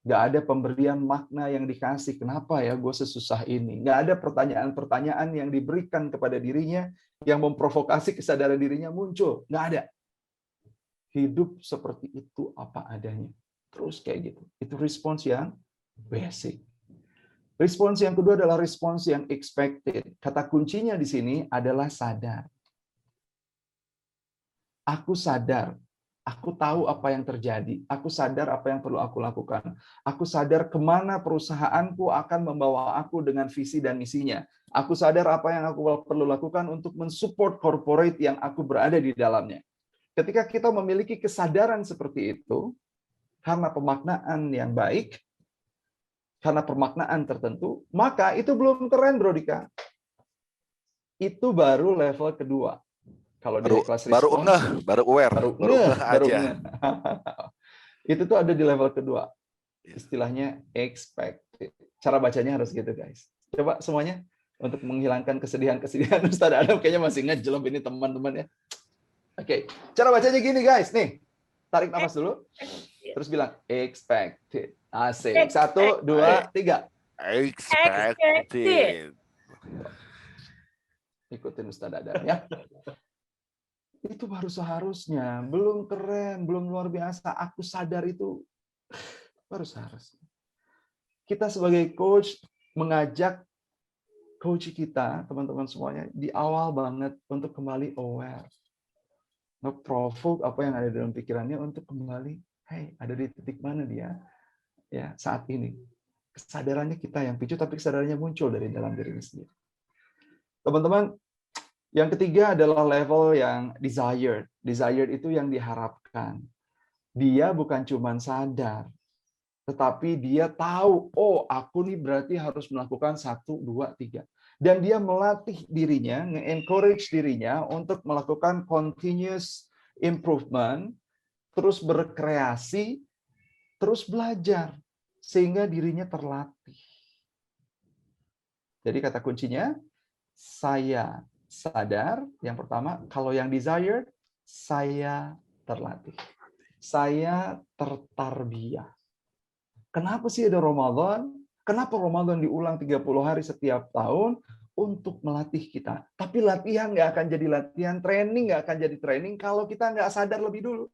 nggak ada pemberian makna yang dikasih, kenapa ya gue sesusah ini, nggak ada pertanyaan-pertanyaan yang diberikan kepada dirinya yang memprovokasi kesadaran dirinya muncul, nggak ada. Hidup seperti itu apa adanya, terus kayak gitu. Itu respons yang basic. Respons yang kedua adalah respons yang expected. Kata kuncinya di sini adalah sadar. Aku sadar, aku tahu apa yang terjadi, aku sadar apa yang perlu aku lakukan, aku sadar kemana perusahaanku akan membawa aku dengan visi dan misinya, aku sadar apa yang aku perlu lakukan untuk mensupport corporate yang aku berada di dalamnya. Ketika kita memiliki kesadaran seperti itu, karena pemaknaan yang baik, karena pemaknaan tertentu, maka itu belum keren, Bro Dika. Itu baru level kedua. Kalau di kelas respons, baru aware, baru aja. Itu tuh ada di level kedua. Istilahnya expected. Cara bacanya harus gitu, guys. Coba semuanya untuk menghilangkan kesedihan-kesedihan. Ustaz Adam kayaknya masih ngejelem ini teman-teman ya. Oke, cara bacanya gini, guys. Nih, tarik nafas dulu. Terus bilang expected. Asik. 1, 2, 3. Expected. Ikutin Ustaz Adam ya. Itu baru seharusnya, belum keren, belum luar biasa. Aku sadar itu baru seharusnya. Kita sebagai coach mengajak coach kita, teman-teman semuanya, di awal banget untuk kembali aware. Nge-provoke apa yang ada dalam pikirannya untuk kembali, hey, ada di titik mana dia ya saat ini. Kesadarannya kita yang picu, tapi kesadarannya muncul dari dalam dirinya sendiri. Teman-teman, yang ketiga adalah level yang desired. Desired itu yang diharapkan. Dia bukan cuma sadar, tetapi dia tahu, oh aku nih berarti harus melakukan 1, 2, 3. Dan dia melatih dirinya, nge-encourage dirinya untuk melakukan continuous improvement, terus berkreasi, terus belajar, sehingga dirinya terlatih. Jadi kata kuncinya, saya sadar, yang pertama, kalau yang desired, saya terlatih. Saya tertarbiyah. Kenapa sih ada Ramadan? Kenapa Ramadan diulang 30 hari setiap tahun? Untuk melatih kita. Tapi latihan nggak akan jadi latihan, training nggak akan jadi training kalau kita nggak sadar lebih dulu.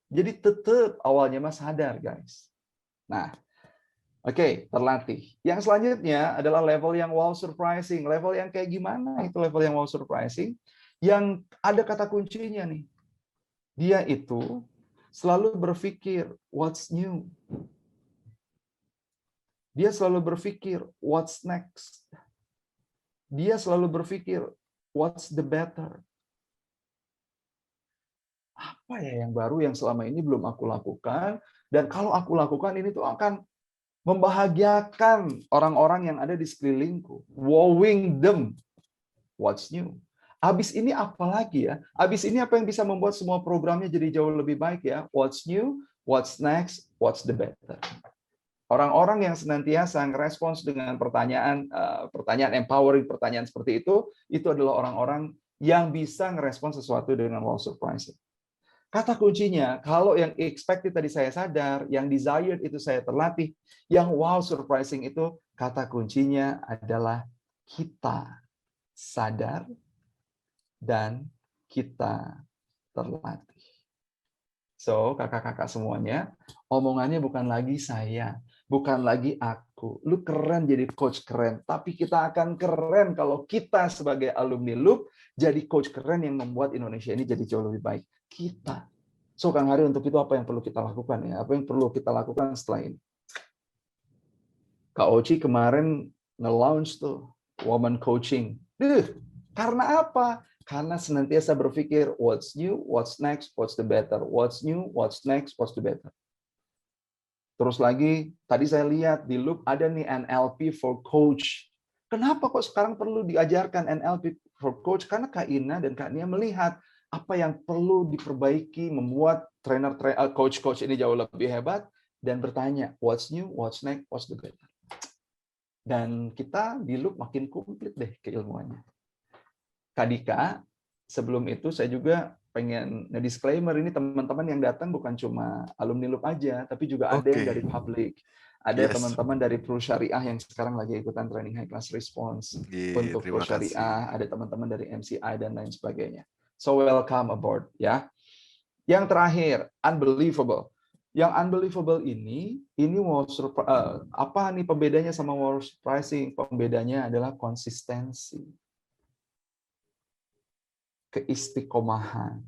Jadi tetap awalnya mas sadar, guys. Nah, oke, terlatih. Yang selanjutnya adalah level yang wow surprising. Level yang kayak gimana itu level yang wow surprising? Yang ada kata kuncinya nih. Dia itu selalu berpikir, what's new? Dia selalu berpikir, what's next? Dia selalu berpikir, what's the better? Apa ya yang baru yang selama ini belum aku lakukan? Dan kalau aku lakukan, ini tuh akan membahagiakan orang-orang yang ada di sekelilingku. Wowing them. What's new? Habis ini apa lagi ya? Habis ini apa yang bisa membuat semua programnya jadi jauh lebih baik ya? What's new? What's next? What's the better? Orang-orang yang senantiasa ngerespons dengan pertanyaan empowering, pertanyaan seperti itu adalah orang-orang yang bisa ngerespons sesuatu dengan wow surprising. Kata kuncinya, kalau yang expected tadi saya sadar, yang desired itu saya terlatih, yang wow surprising itu kata kuncinya adalah kita sadar dan kita terlatih. So, kakak-kakak semuanya, omongannya bukan lagi saya, bukan lagi aku. Lu keren jadi coach keren, tapi kita akan keren kalau kita sebagai alumni Loop jadi coach keren yang membuat Indonesia ini jadi jauh lebih baik. Kita. So, Kang Hari, untuk itu apa yang perlu kita lakukan ya? Apa yang perlu kita lakukan setelah ini? Kak Oci kemarin nge-launch tuh Woman Coaching. Karena apa? Karena senantiasa berpikir what's new, what's next, what's the better. What's new, what's next, what's the better. Terus lagi, tadi saya lihat di Loop ada nih NLP for Coach. Kenapa kok sekarang perlu diajarkan NLP for Coach? Karena Kak Ina dan Kak Nia melihat apa yang perlu diperbaiki, membuat coach-coach ini jauh lebih hebat, dan bertanya, what's new, what's next, what's the better. Dan kita di Loop makin komplit deh keilmuannya. Kak Dika, sebelum itu saya juga pengen disclaimer, ini teman-teman yang datang bukan cuma alumni Loop aja, tapi juga ada yang dari publik. Ada teman-teman dari Pro Syariah yang sekarang lagi ikutan training high class response untuk Pro Syariah, ada teman-teman dari MCI dan lain sebagainya. So welcome aboard ya. Yang terakhir, unbelievable. Yang unbelievable ini apa nih pembedanya sama wow surprising? Pembedanya adalah konsistensi. Keistiqomahan.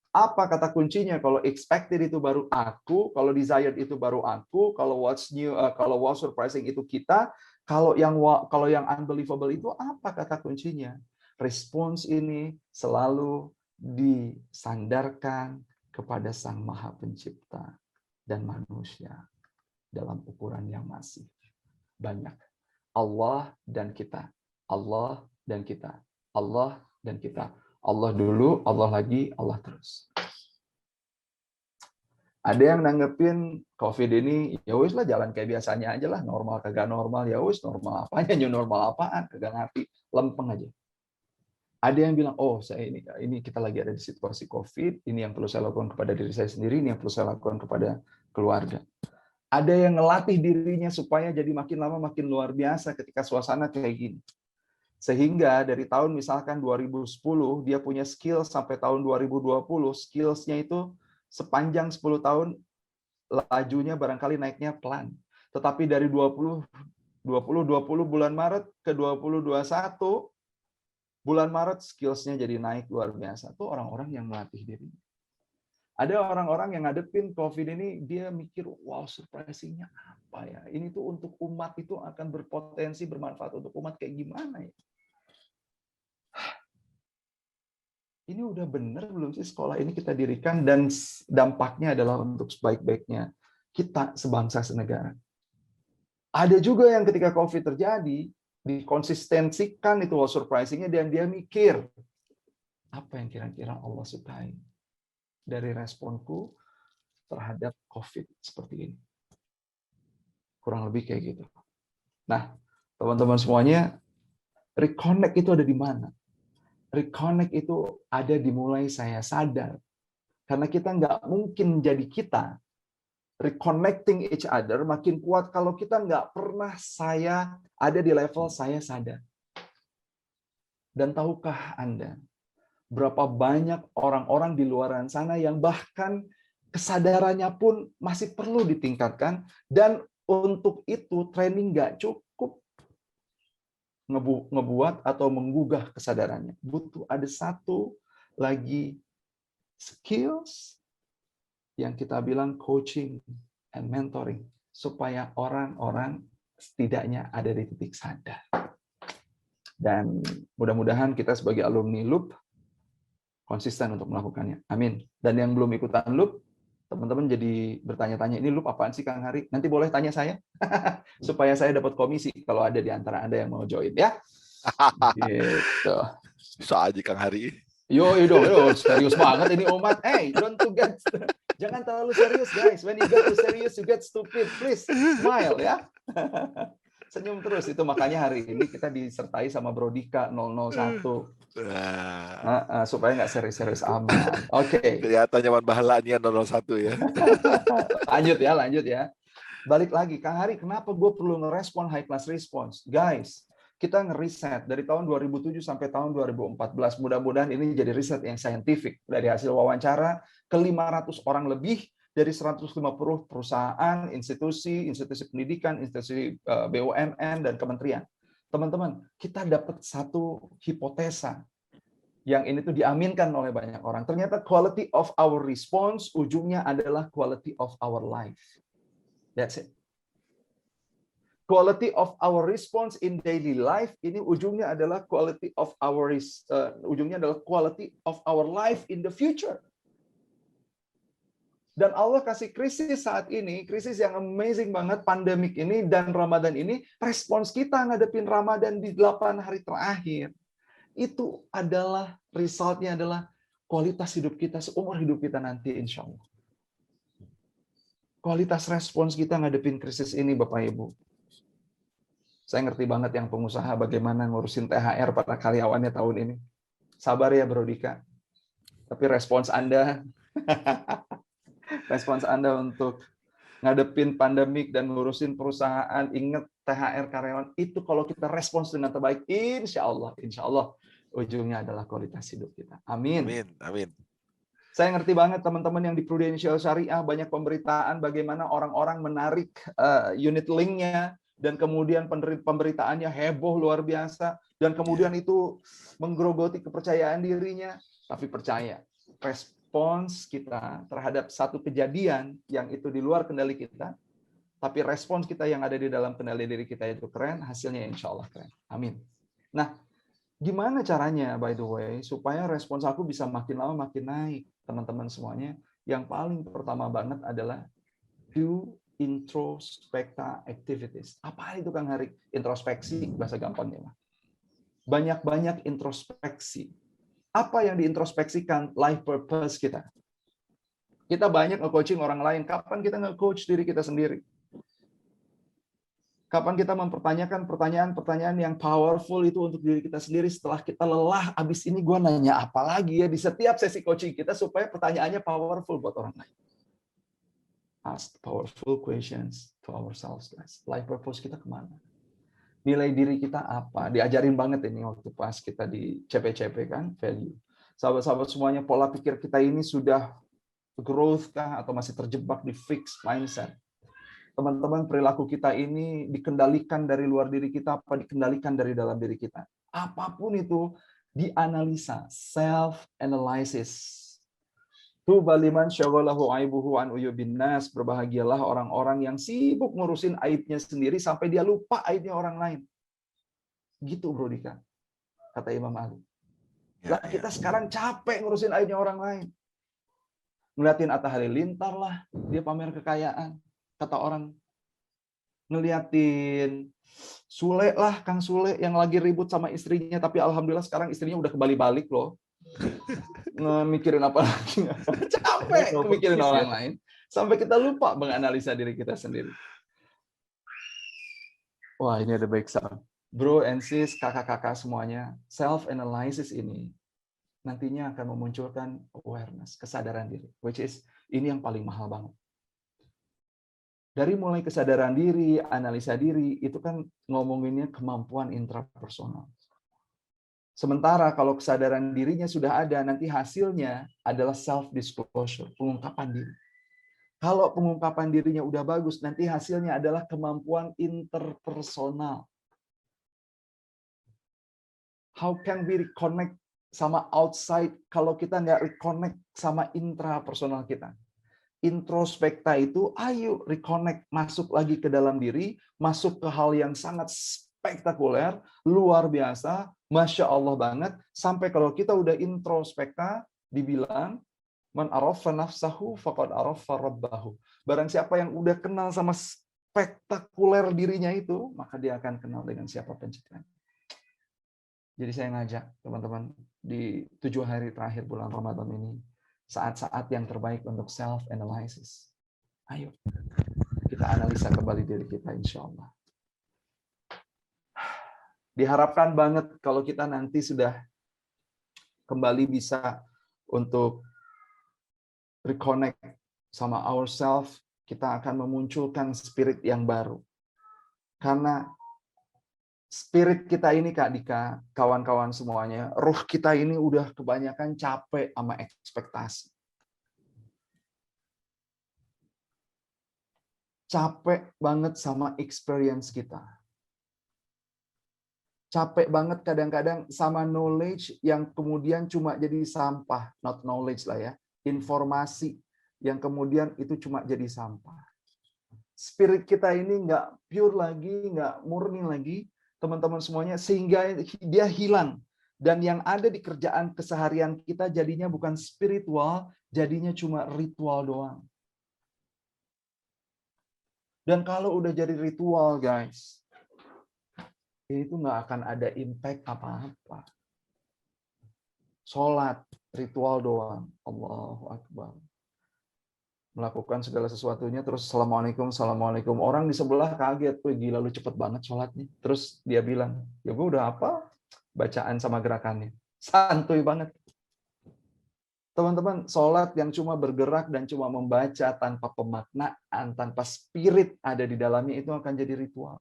Apa kata kuncinya? Kalau expected itu baru aku, kalau desired itu baru aku, kalau what's new, kalau wow surprising itu kita, kalau yang unbelievable itu apa kata kuncinya? Respons ini selalu disandarkan kepada Sang Maha Pencipta dan manusia dalam ukuran yang masif. Banyak. Allah dan kita. Allah dan kita. Allah dan kita. Allah dulu, Allah lagi, Allah terus. Ada yang nanggepin COVID ini, ya wis lah jalan kayak biasanya aja lah, normal kagak normal, ya wis normal apanya, new normal apaan, kagak ngerti, lempeng aja. Ada yang bilang, oh saya ini kita lagi ada di situasi COVID, ini yang perlu saya lakukan kepada diri saya sendiri, ini yang perlu saya lakukan kepada keluarga. Ada yang ngelatih dirinya supaya jadi makin lama makin luar biasa ketika suasana kayak gini. Sehingga dari tahun misalkan 2010, dia punya skill sampai tahun 2020, skillsnya itu sepanjang 10 tahun, lajunya barangkali naiknya pelan. Tetapi dari 2020 bulan Maret ke 2021, bulan Maret skills-nya jadi naik luar biasa. Itu orang-orang yang melatih diri. Ada orang-orang yang ngadepin COVID ini, dia mikir, wow surprising-nya apa ya? Ini tuh untuk umat itu akan berpotensi bermanfaat untuk umat kayak gimana ya? Ini udah bener belum sih sekolah ini kita dirikan dan dampaknya adalah untuk sebaik-baiknya kita sebangsa senegara. Ada juga yang ketika COVID terjadi, dikonsistensikan itu surprising-nya dan dia mikir, apa yang kira-kira Allah sukai dari responku terhadap COVID seperti ini. Kurang lebih kayak gitu. Nah, teman-teman semuanya, reconnect itu ada di mana? Reconnect itu ada dimulai saya sadar. Karena kita nggak mungkin jadi kita. Reconnecting each other makin kuat kalau kita nggak pernah saya ada di level saya sadar. Dan tahukah Anda, berapa banyak orang-orang di luar sana yang bahkan kesadarannya pun masih perlu ditingkatkan, dan untuk itu training nggak cukup ngebuat atau menggugah kesadarannya. Butuh ada satu lagi skills yang kita bilang coaching and mentoring, supaya orang-orang setidaknya ada di titik sadar. Dan mudah-mudahan kita sebagai alumni Loop konsisten untuk melakukannya. Amin. Dan yang belum ikutan Loop, teman-teman jadi bertanya-tanya, ini Loop apaan sih Kang Hari? Nanti boleh tanya saya, supaya saya dapat komisi kalau ada di antara Anda yang mau join ya. Gitu. Bisa aja Kang Hari. Yo, serius banget ini umat. Hey, jangan terlalu serius guys. When you get too serious, you get stupid. Please smile ya. Senyum terus, itu makanya hari ini kita disertai sama Brodika 001. Supaya nggak serius-serius amat. Oke. Kelihatan nyaman bahalanya 001 ya. Lanjut ya. Balik lagi, Kang Hari, kenapa gue perlu ngerespon high class response? Guys, kita ngeriset dari tahun 2007 sampai tahun 2014. Mudah-mudahan ini jadi riset yang saintifik. Dari hasil wawancara ke 500 orang lebih dari 150 perusahaan, institusi pendidikan, institusi BUMN, dan kementerian. Teman-teman, kita dapat satu hipotesa yang ini tuh diaminkan oleh banyak orang. Ternyata quality of our response ujungnya adalah quality of our life. That's it. Quality of our response in daily life ini ujungnya adalah quality of our quality of our life in the future. Dan Allah kasih krisis saat ini, krisis yang amazing banget, pandemik ini dan Ramadan ini, respons kita ngadepin Ramadan di 8 hari terakhir. Itu adalah resultnya adalah kualitas hidup kita seumur hidup kita nanti insya Allah. Kualitas respons kita ngadepin krisis ini Bapak Ibu. Saya ngerti banget yang pengusaha bagaimana ngurusin THR pada karyawannya tahun ini. Sabar ya Brodika. Tapi respons Anda untuk ngadepin pandemik dan ngurusin perusahaan, ingat THR karyawan itu kalau kita respons dengan terbaik, insya Allah ujungnya adalah kualitas hidup kita. Amin. Amin. Saya ngerti banget teman-teman yang di Prudential Syariah banyak pemberitaan bagaimana orang-orang menarik unit link-nya dan kemudian pemberitaannya heboh luar biasa dan kemudian itu menggerogoti kepercayaan dirinya. Tapi percaya, respons kita terhadap satu kejadian yang itu di luar kendali kita, tapi respons kita yang ada di dalam kendali diri kita itu keren, hasilnya insya Allah keren. Amin. Nah, gimana caranya by the way supaya respons aku bisa makin lama makin naik, teman-teman semuanya? Yang paling pertama banget adalah do introspecta activities. Apa itu Kang Hari? Introspeksi bahasa gampangnya. Banyak-banyak introspeksi. Apa yang diintrospeksikan? Life purpose kita. Kita banyak nge-coaching orang lain. Kapan kita nge-coach diri kita sendiri? Kapan kita mempertanyakan pertanyaan-pertanyaan yang powerful itu untuk diri kita sendiri setelah kita lelah, abis ini gue nanya apa lagi ya di setiap sesi coaching kita supaya pertanyaannya powerful buat orang lain. Ask powerful questions to ourselves, guys. Life purpose kita kemana? Nilai diri kita apa? Diajarin banget ini waktu pas kita di CP-CP kan, value. Sahabat-sahabat semuanya, pola pikir kita ini sudah growth kah atau masih terjebak di fixed mindset? Teman-teman, perilaku kita ini dikendalikan dari luar diri kita apa dikendalikan dari dalam diri kita? Apapun itu dianalisa, self-analysis. Tuba liman syaghalahu aibuhu an uyubin nas, berbahagialah orang-orang yang sibuk ngurusin aibnya sendiri sampai dia lupa aibnya orang lain. Gitu Brodika, kata Imam Ali. Nah, kita sekarang capek ngurusin aibnya orang lain. Ngeliatin Atta Halilintar lah, dia pamer kekayaan, kata orang. Ngeliatin Sule lah, Kang Sule yang lagi ribut sama istrinya, tapi alhamdulillah sekarang istrinya udah kembali balik loh. Mikirin apa lagi? Capek mikirin orang lain sampai kita lupa menganalisa diri kita sendiri. Wah, ini ada baik sound. Bro and sis, kakak-kakak semuanya, self analysis ini nantinya akan memunculkan awareness, kesadaran diri, which is ini yang paling mahal banget. Dari mulai kesadaran diri, analisa diri, itu kan ngomonginnya kemampuan intrapersonal. Sementara kalau kesadaran dirinya sudah ada, nanti hasilnya adalah self-disclosure, pengungkapan diri. Kalau pengungkapan dirinya udah bagus, nanti hasilnya adalah kemampuan interpersonal. How can we reconnect sama outside kalau kita nggak reconnect sama intrapersonal kita. Introspekta itu, ayo reconnect, masuk lagi ke dalam diri, masuk ke hal yang sangat spektakuler, luar biasa, Masya Allah banget, sampai kalau kita udah introspekta, dibilang, man arafa nafsahu faqad arafa rabbahu. Barang siapa yang udah kenal sama spektakuler dirinya itu, maka dia akan kenal dengan siapa penciptanya. Jadi saya ngajak teman-teman di 7 hari terakhir bulan Ramadan ini, saat-saat yang terbaik untuk self-analysis. Ayo, kita analisa kembali diri kita insya Allah. Diharapkan banget kalau kita nanti sudah kembali bisa untuk reconnect sama ourselves, kita akan memunculkan spirit yang baru. Karena spirit kita ini, Kak Dika, kawan-kawan semuanya, ruh kita ini udah kebanyakan capek sama ekspektasi. Capek banget sama experience kita. Capek banget kadang-kadang sama knowledge yang kemudian cuma jadi sampah, not knowledge lah ya, informasi yang kemudian itu cuma jadi sampah. Spirit kita ini nggak pure lagi, nggak murni lagi, teman-teman semuanya, sehingga dia hilang. Dan yang ada di kerjaan keseharian kita jadinya bukan spiritual, jadinya cuma ritual doang. Dan kalau udah jadi ritual, guys, itu nggak akan ada impact apa-apa. Sholat, ritual doang. Allahu Akbar. Melakukan segala sesuatunya, terus Assalamualaikum, Assalamualaikum. Orang di sebelah kaget, wih gila lu cepet banget sholatnya. Terus dia bilang, ya gue udah apa? Bacaan sama gerakannya. Santuy banget. Teman-teman, sholat yang cuma bergerak dan cuma membaca tanpa pemaknaan, tanpa spirit ada di dalamnya, itu akan jadi ritual.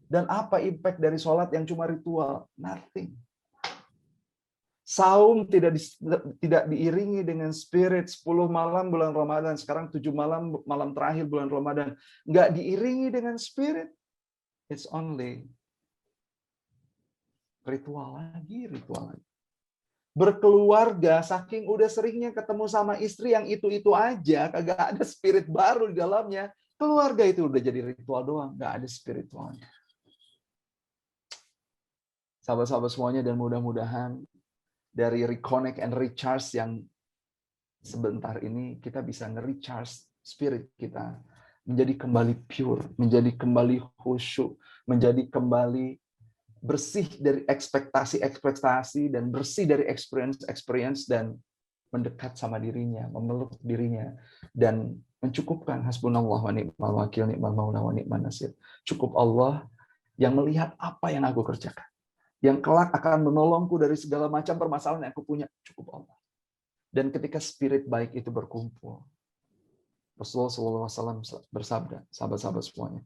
Dan apa impact dari sholat yang cuma ritual? Nothing. Saum tidak diiringi dengan spirit 10 malam bulan Ramadan, sekarang 7 malam terakhir bulan Ramadan. Nggak diiringi dengan spirit. It's only ritual lagi. Berkeluarga, saking udah seringnya ketemu sama istri yang itu-itu aja, kagak ada spirit baru di dalamnya. Keluarga itu udah jadi ritual doang, nggak ada spiritualnya. Sahabat-sahabat semuanya, dan mudah-mudahan dari reconnect and recharge yang sebentar ini, kita bisa nge-recharge spirit kita, menjadi kembali pure, menjadi kembali khusyuk, menjadi kembali bersih dari ekspektasi dan bersih dari experience dan mendekat sama dirinya, memeluk dirinya, dan mencukupkan hasbunallah wa ni'mal wakil, ni'mal maula wa ni'man nasir. Cukup Allah yang melihat apa yang aku kerjakan, yang kelak akan menolongku dari segala macam permasalahan yang aku punya. Cukup Allah. Dan ketika spirit baik itu berkumpul, Rasulullah SAW bersabda, sahabat-sahabat semuanya,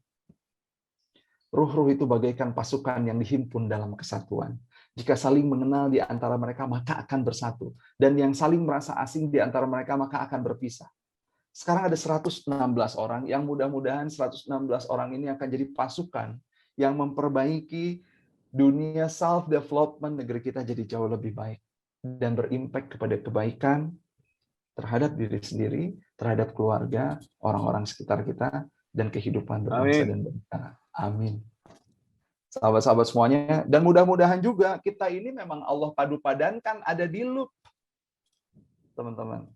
ruh-ruh itu bagaikan pasukan yang dihimpun dalam kesatuan. Jika saling mengenal di antara mereka, maka akan bersatu. Dan yang saling merasa asing di antara mereka, maka akan berpisah. Sekarang ada 116 orang, yang mudah-mudahan 116 orang ini akan jadi pasukan yang memperbaiki dunia self-development negeri kita jadi jauh lebih baik. Dan berimpact kepada kebaikan terhadap diri sendiri, terhadap keluarga, orang-orang sekitar kita, dan kehidupan berbangsa dan bernegara. Amin. Sahabat-sahabat semuanya, dan mudah-mudahan juga kita ini memang Allah padu-padankan ada di loop. Teman-teman.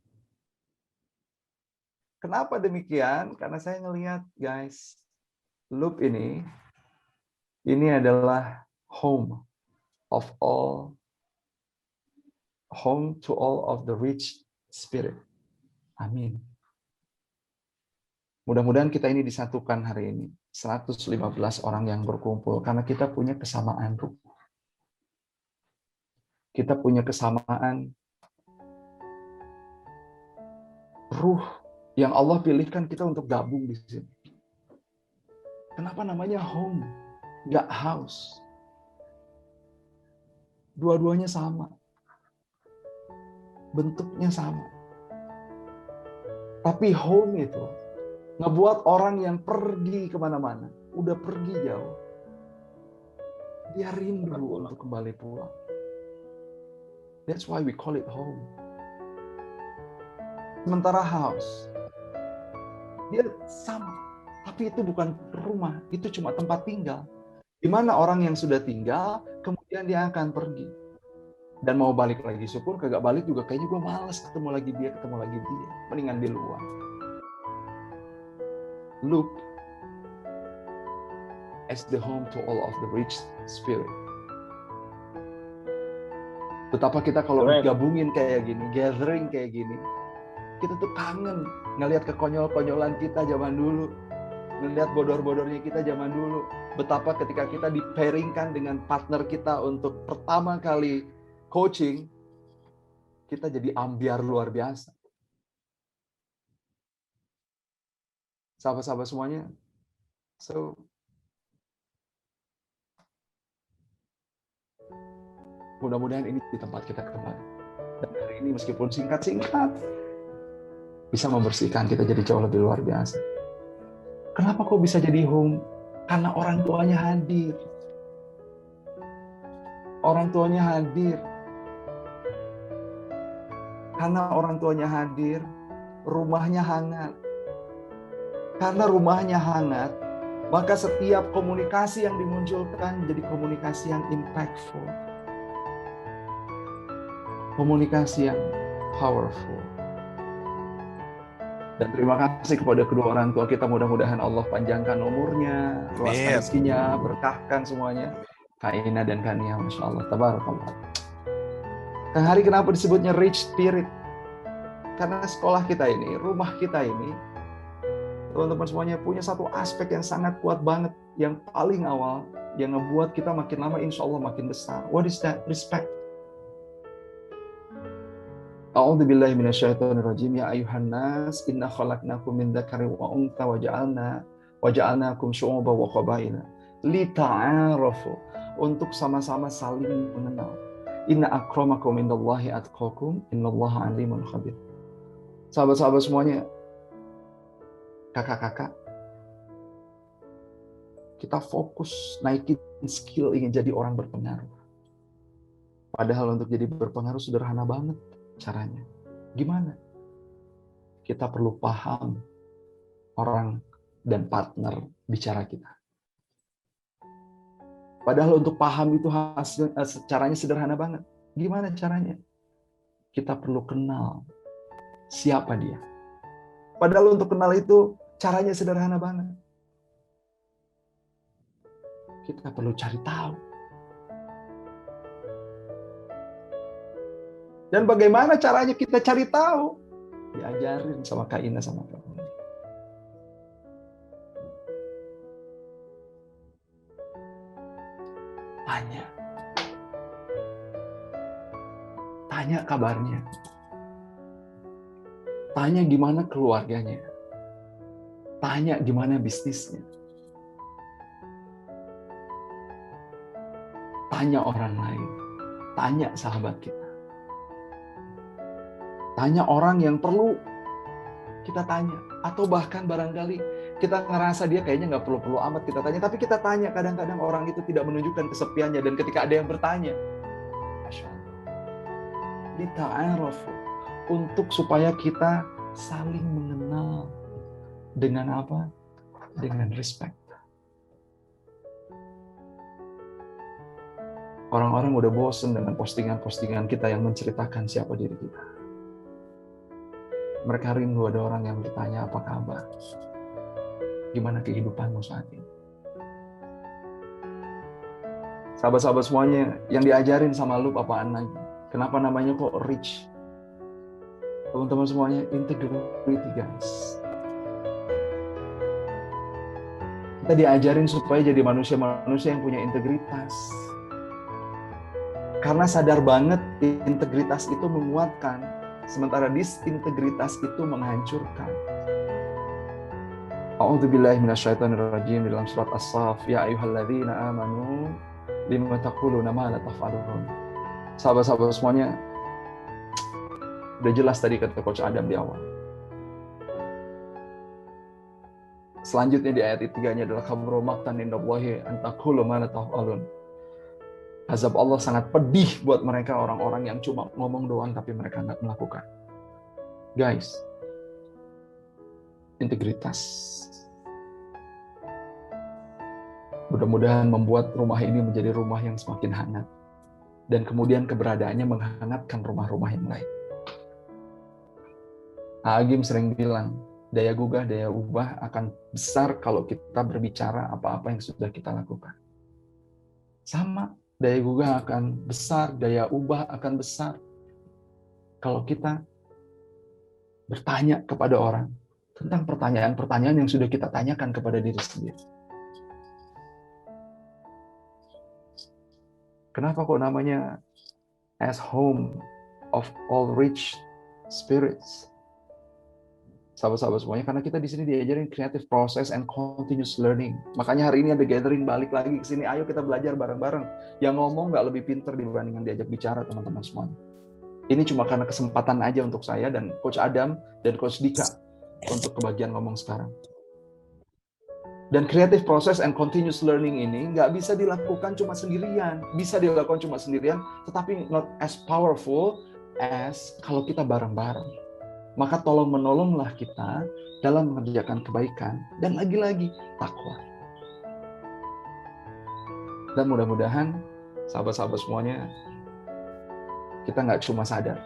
Kenapa demikian? Karena saya ngelihat, guys, loop ini adalah home to all of the rich spirit. Amin. Mudah-mudahan kita ini disatukan hari ini. 115 orang yang berkumpul karena kita punya kesamaan ruh. Kita punya kesamaan ruh yang Allah pilihkan kita untuk gabung di sini. Kenapa namanya home, nggak house? Dua-duanya sama. Bentuknya sama. Tapi home itu ngebuat orang yang pergi kemana-mana, udah pergi jauh, dia rindu untuk kembali pulang. That's why we call it home. Sementara house, dia sama. Tapi itu bukan rumah, itu cuma tempat tinggal. Di mana orang yang sudah tinggal, kemudian dia akan pergi. Dan mau balik lagi, syukur kagak balik juga kayaknya gue malas ketemu lagi dia. Mendingan di luar. Look as the home to all of the rich spirit. Betapa kita kalau gabungin kayak gini, gathering kayak gini, kita tuh kangen ngelihat kekonyol-konyolan kita zaman dulu, ngelihat bodor-bodornya kita zaman dulu. Betapa ketika kita di-pairingkan dengan partner kita untuk pertama kali coaching, kita jadi ambiar luar biasa. Sahabat-sahabat semuanya, so mudah-mudahan ini di tempat kita kembali. Dan hari ini meskipun singkat-singkat, bisa membersihkan kita jadi jauh lebih luar biasa. Kenapa kok bisa jadi home? Karena orang tuanya hadir. Orang tuanya hadir. Karena orang tuanya hadir, rumahnya hangat. Karena rumahnya hangat, maka setiap komunikasi yang dimunculkan jadi komunikasi yang impactful. Komunikasi yang powerful. Dan terima kasih kepada kedua orang tua kita, mudah-mudahan Allah panjangkan umurnya, luaskan rezekinya, berkahkan semuanya. Kak Ina dan Kak Nia, Masya Allah, tabarakallah. Kang Hari kenapa disebutnya rich spirit? Karena sekolah kita ini, rumah kita ini, teman-teman semuanya punya satu aspek yang sangat kuat banget, yang paling awal, yang ngebuat kita makin lama insya Allah makin besar. What is that? Respect. A'udzu billahi minasyaitonir rajim. Ya ayuhan nas, inna khalaqnakum min dzakarin wa untha wa ja'alnakum syu'uban wa qabaila lita'arafu, untuk sama-sama saling mengenal. Inna akramakum indallahi atqakum, innallaha alimun khabir. Sahabat-sahabat semuanya, kakak-kakak, kita fokus naikin skill ingin jadi orang berpengaruh. Padahal untuk jadi berpengaruh sederhana banget caranya. Gimana? Kita perlu paham orang dan partner bicara kita. Padahal untuk paham itu caranya sederhana banget. Gimana caranya? Kita perlu kenal siapa dia. Padahal untuk kenal itu caranya sederhana banget. Kita perlu cari tahu. Dan bagaimana caranya kita cari tahu? Diajarin sama Kak Ina sama Kak Ina. Tanya kabarnya. Tanya gimana keluarganya. Tanya gimana bisnisnya. Tanya orang lain. Tanya sahabat kita. Tanya orang yang perlu kita tanya. Atau bahkan barangkali kita ngerasa dia kayaknya nggak perlu-perlu amat kita tanya. Tapi kita tanya, kadang-kadang orang itu tidak menunjukkan kesepiannya. Dan ketika ada yang bertanya, Masya Allah. Lita'arafu. Untuk supaya kita saling mengenal. Dengan apa? Dengan respect. Orang-orang udah bosen dengan postingan-postingan kita yang menceritakan siapa diri kita. Mereka rindu ada orang yang bertanya apa kabar. Gimana kehidupanmu saat ini? Sahabat-sahabat semuanya, yang diajarin sama lu apaan lagi? Kenapa namanya kok rich? Teman-teman semuanya, integrity guys. Kita diajarin supaya jadi manusia-manusia yang punya integritas. Karena sadar banget integritas itu menguatkan, sementara disintegritas itu menghancurkan. A'udzu billahi minasyaitonir rajim, dalam surat As-Saff, ya ayyuhalladzina amanu lima taquluna ma la taf'alun. Sahabat-sahabat semuanya, udah jelas tadi kata Coach Adam di awal. Selanjutnya di ayat 3-nya adalah kaburu maqtan indallahi an taqulu ma la taf'alun. Azab Allah sangat pedih buat mereka orang-orang yang cuma ngomong doang tapi mereka nggak melakukan. Guys, integritas mudah-mudahan membuat rumah ini menjadi rumah yang semakin hangat. Dan kemudian keberadaannya menghangatkan rumah-rumah yang lain. Agim sering bilang, daya gugah, daya ubah akan besar kalau kita berbicara apa-apa yang sudah kita lakukan. Sama, daya gugah akan besar, daya ubah akan besar kalau kita bertanya kepada orang tentang pertanyaan-pertanyaan yang sudah kita tanyakan kepada diri sendiri. Kenapa kok namanya as home of all rich spirits? Sahabat-sahabat semuanya, karena kita di sini diajarin creative process and continuous learning. Makanya hari ini ada gathering balik lagi ke sini. Ayo kita belajar bareng-bareng. Yang ngomong nggak lebih pinter dibandingkan diajak bicara, teman-teman semuanya. Ini cuma karena kesempatan aja untuk saya dan Coach Adam dan Coach Dika untuk kebagian ngomong sekarang. Dan creative process and continuous learning ini nggak bisa dilakukan cuma sendirian. Bisa dilakukan cuma sendirian, tetapi not as powerful as kalau kita bareng-bareng. Maka tolong menolonglah kita dalam mengerjakan kebaikan dan lagi-lagi takwa. Dan mudah-mudahan sahabat-sahabat semuanya, kita nggak cuma sadar,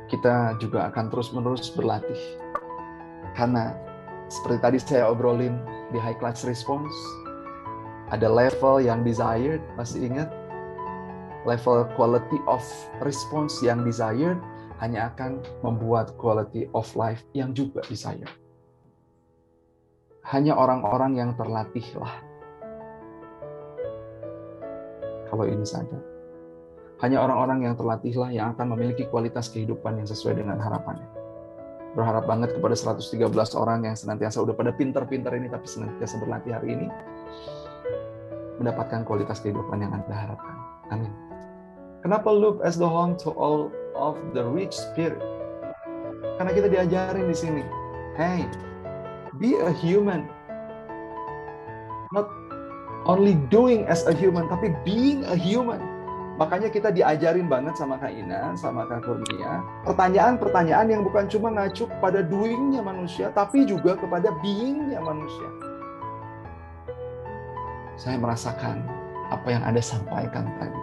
kita juga akan terus-menerus berlatih. Karena seperti tadi saya obrolin di high class response, ada level yang desired, masih ingat? Level quality of response yang desired hanya akan membuat quality of life yang juga desired. Hanya orang-orang yang terlatihlah. Kalau ini sadar. Hanya orang-orang yang terlatihlah yang akan memiliki kualitas kehidupan yang sesuai dengan harapannya. Berharap banget kepada 113 orang yang senantiasa udah pada pintar-pintar ini tapi senantiasa berlatih hari ini mendapatkan kualitas kehidupan yang Anda harapkan. Amin. Kenapa look as the home to all of the rich spirit? Karena kita diajarin di sini, hey, be a human. Not only doing as a human, tapi being a human. Makanya kita diajarin banget sama Kak Ina, sama Kak Kurnia, pertanyaan-pertanyaan yang bukan cuma ngacu pada doing-nya manusia, tapi juga kepada being-nya manusia. Saya merasakan apa yang Anda sampaikan tadi.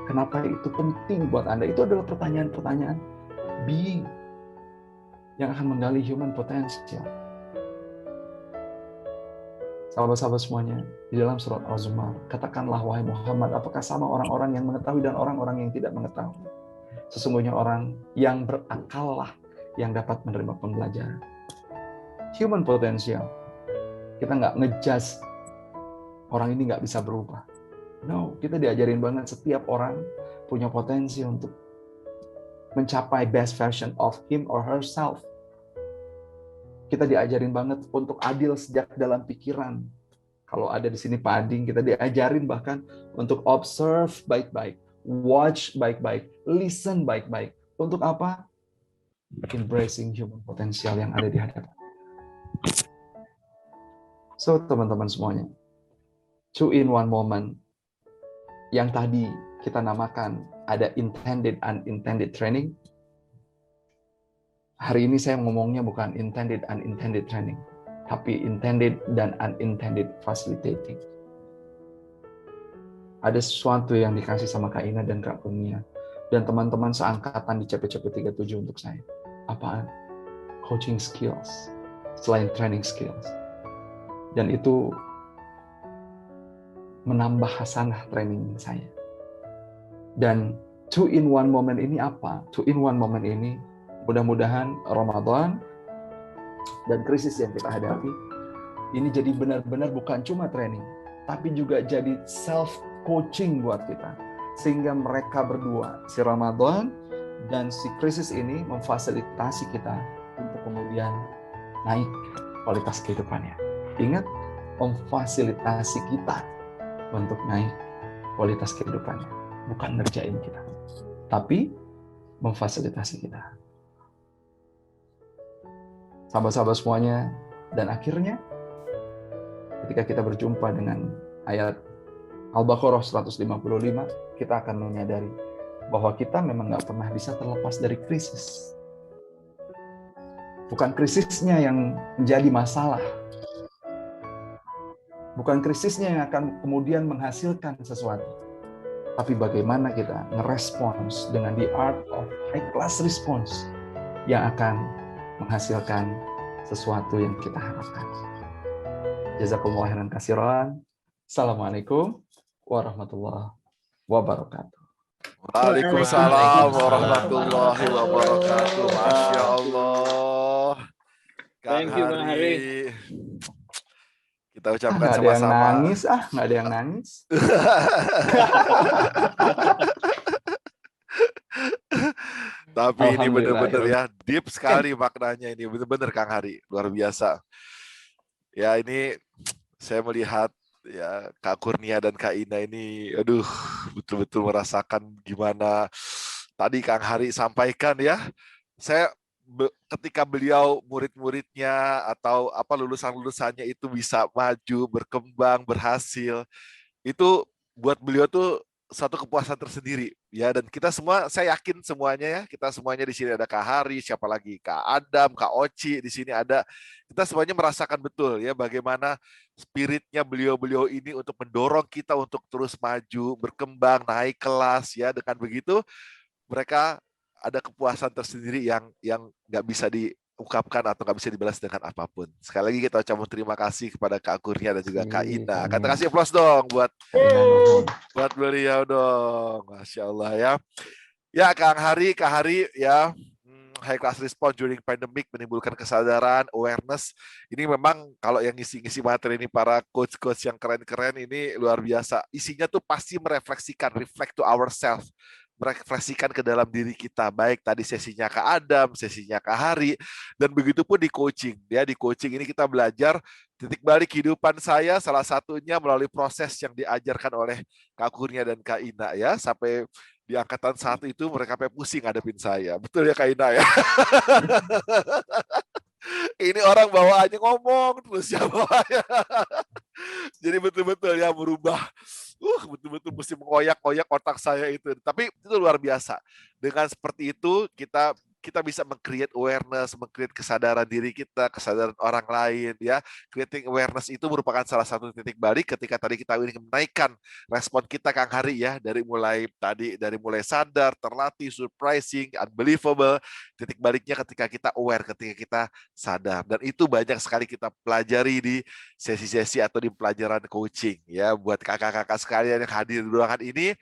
Kenapa itu penting buat Anda? Itu adalah pertanyaan-pertanyaan being yang akan menggali human potential. Sahabat-sahabat semuanya, di dalam surat Az-Zumar, katakanlah wahai Muhammad, apakah sama orang-orang yang mengetahui dan orang-orang yang tidak mengetahui? Sesungguhnya orang yang berakal lah yang dapat menerima pembelajaran. Human potential. Kita nggak ngejudge orang ini nggak bisa berubah. No, kita diajarin banget setiap orang punya potensi untuk mencapai best version of him or herself. Kita diajarin banget untuk adil sejak dalam pikiran. Kalau ada di sini Pak Ading, kita diajarin bahkan untuk observe baik-baik, watch baik-baik, listen baik-baik. Untuk apa? Embracing human potential yang ada di hadapan. So, teman-teman semuanya, 2-in-1 moment yang tadi kita namakan ada intended unintended training. Hari ini saya ngomongnya bukan intended unintended training, tapi intended dan unintended facilitating. Ada sesuatu yang dikasih sama Kak Ina dan Kak Kurnia dan teman-teman seangkatan di CPCP 37 untuk saya. Apaan? Coaching skills, selain training skills. Dan itu menambah hasanah training saya. Dan 2-in-1 moment ini apa? 2-in-1 moment ini mudah-mudahan Ramadan dan krisis yang kita hadapi ini jadi benar-benar bukan cuma training, tapi juga jadi self-coaching buat kita. Sehingga mereka berdua, si Ramadan dan si krisis ini memfasilitasi kita untuk kemudian naik kualitas kehidupannya. Ingat, memfasilitasi kita untuk naik kualitas kehidupannya. Bukan ngerjain kita, tapi memfasilitasi kita. Sahabat-sahabat semuanya, dan akhirnya ketika kita berjumpa dengan ayat Al-Baqarah 155, kita akan menyadari bahwa kita memang nggak pernah bisa terlepas dari krisis. Bukan krisisnya yang menjadi masalah. Bukan krisisnya yang akan kemudian menghasilkan sesuatu. Tapi bagaimana kita ngerespons dengan the art of high class response yang akan menghasilkan sesuatu yang kita harapkan. Jazakumullah khairan katsiran. Assalamualaikum warahmatullahi wabarakatuh. Waalaikumsalam warahmatullahi wabarakatuh. Masya Allah. Kang Thank you, Bang Hari. Kita ucapkan Nggak ada yang sama-sama. nangis, nggak ada yang nangis. Tapi ini Alhamdulillah, benar-benar ya deep sekali maknanya ini, benar-benar Kang Hari, luar biasa. Ya ini saya melihat ya Kak Kurnia dan Kak Ina ini, aduh betul-betul merasakan gimana tadi Kang Hari sampaikan ya. Saya ketika beliau murid-muridnya atau apa lulusan-lulusannya itu bisa maju, berkembang, berhasil, itu buat beliau tuh satu kepuasan tersendiri ya. Dan kita semua, saya yakin semuanya ya, kita semuanya di sini ada Kak Hari, siapa lagi, Kak Adam, Kak Oci di sini ada, kita semuanya merasakan betul ya bagaimana spiritnya beliau-beliau ini untuk mendorong kita untuk terus maju, berkembang, naik kelas ya. Dengan begitu mereka ada kepuasan tersendiri yang nggak bisa diungkapkan atau nggak bisa dibalas dengan apapun. Sekali lagi kita ucapkan terima kasih kepada Kak Kurnia dan juga Kak Ina. Kata kasih aplaus dong buat beliau dong. Masya Allah ya. Ya Kang Hari, Kak Hari ya, high class response during pandemic menimbulkan kesadaran, awareness. Ini memang kalau yang ngisi-ngisi materi ini para coach-coach yang keren-keren ini luar biasa. Isinya tuh pasti merefleksikan, reflect to ourselves, merefleksikan ke dalam diri kita. Baik tadi sesinya Kak Adam, sesinya Kak Hari, dan begitu pun di coaching. Ya, di coaching ini kita belajar titik balik kehidupan saya, salah satunya melalui proses yang diajarkan oleh Kak Kurnia dan Kak Ina ya, sampai di angkatan 1 itu mereka sampai pusing ngadepin saya. Betul ya Kak Ina ya? Ini orang bawaannya ngomong terus ya bawaannya. Jadi betul-betul ya berubah. Betul-betul mesti mengoyak-oyak otak saya itu. Tapi itu luar biasa. Dengan seperti itu kita bisa meng-create awareness, meng-create kesadaran diri kita, kesadaran orang lain ya. Creating awareness itu merupakan salah satu titik balik ketika tadi kita ingin menaikkan respon kita Kang Hari ya, dari mulai sadar, terlatih, surprising, unbelievable. Titik baliknya ketika kita aware, ketika kita sadar. Dan itu banyak sekali kita pelajari di sesi-sesi atau di pelajaran coaching ya. Buat kakak-kakak sekalian yang hadir di ruangan ini,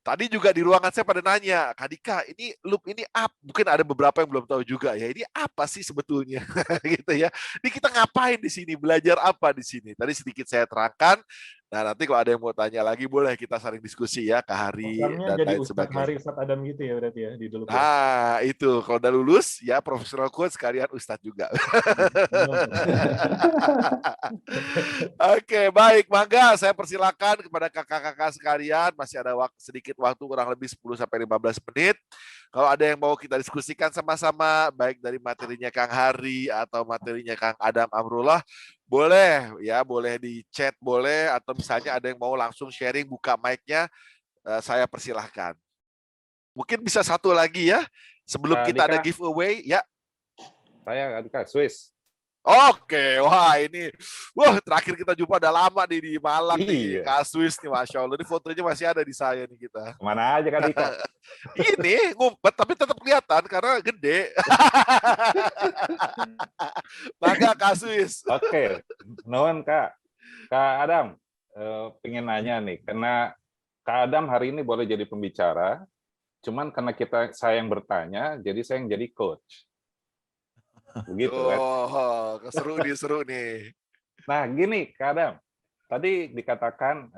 tadi juga di ruangan saya pada nanya, Kak Dika, ini loop ini apa? Mungkin ada beberapa yang belum tahu juga ya. Ini apa sih sebetulnya? Gitu ya. Ini kita ngapain di sini? Belajar apa di sini? Tadi sedikit saya terangkan. Nah, nanti kalau ada yang mau tanya lagi boleh kita saling diskusi ya, Kak Hari Programnya dan jadi lain Ustadz sebagainya. Hari, Ustadz Adam gitu ya berarti ya di dulu. Nah, itu kalau udah lulus ya profesional coach sekalian Ustadz juga. Oke, baik, mangga saya persilakan kepada kakak-kakak sekalian, masih ada sedikit waktu kurang lebih 10 sampai 15 menit. Kalau ada yang mau kita diskusikan sama-sama baik dari materinya Kang Hari atau materinya Kang Adam Amrullah, boleh ya, boleh di chat boleh, atau misalnya ada yang mau langsung sharing buka mic-nya, saya persilahkan. Mungkin bisa satu lagi ya, sebelum Kak kita ada Dika. giveaway ya. Saya Kak Dika, Swiss. Oke, wah ini, terakhir kita jumpa udah lama nih di Malang nih, Iya. Kak Swiss nih, Masya Allah, ini fotonya masih ada di saya nih kita. Kemana aja Kak Dika? Ini ngumpet tapi tetap kelihatan karena gede. Maka Kak Swiss. Oke, nuhun Kak. Kak Adam, pengen nanya nih, karena Kak Adam hari ini boleh jadi pembicara, cuman karena saya yang bertanya, jadi saya yang jadi coach. Begitu kan? Oh, seru nih. Nah, gini Kak Adam, tadi dikatakan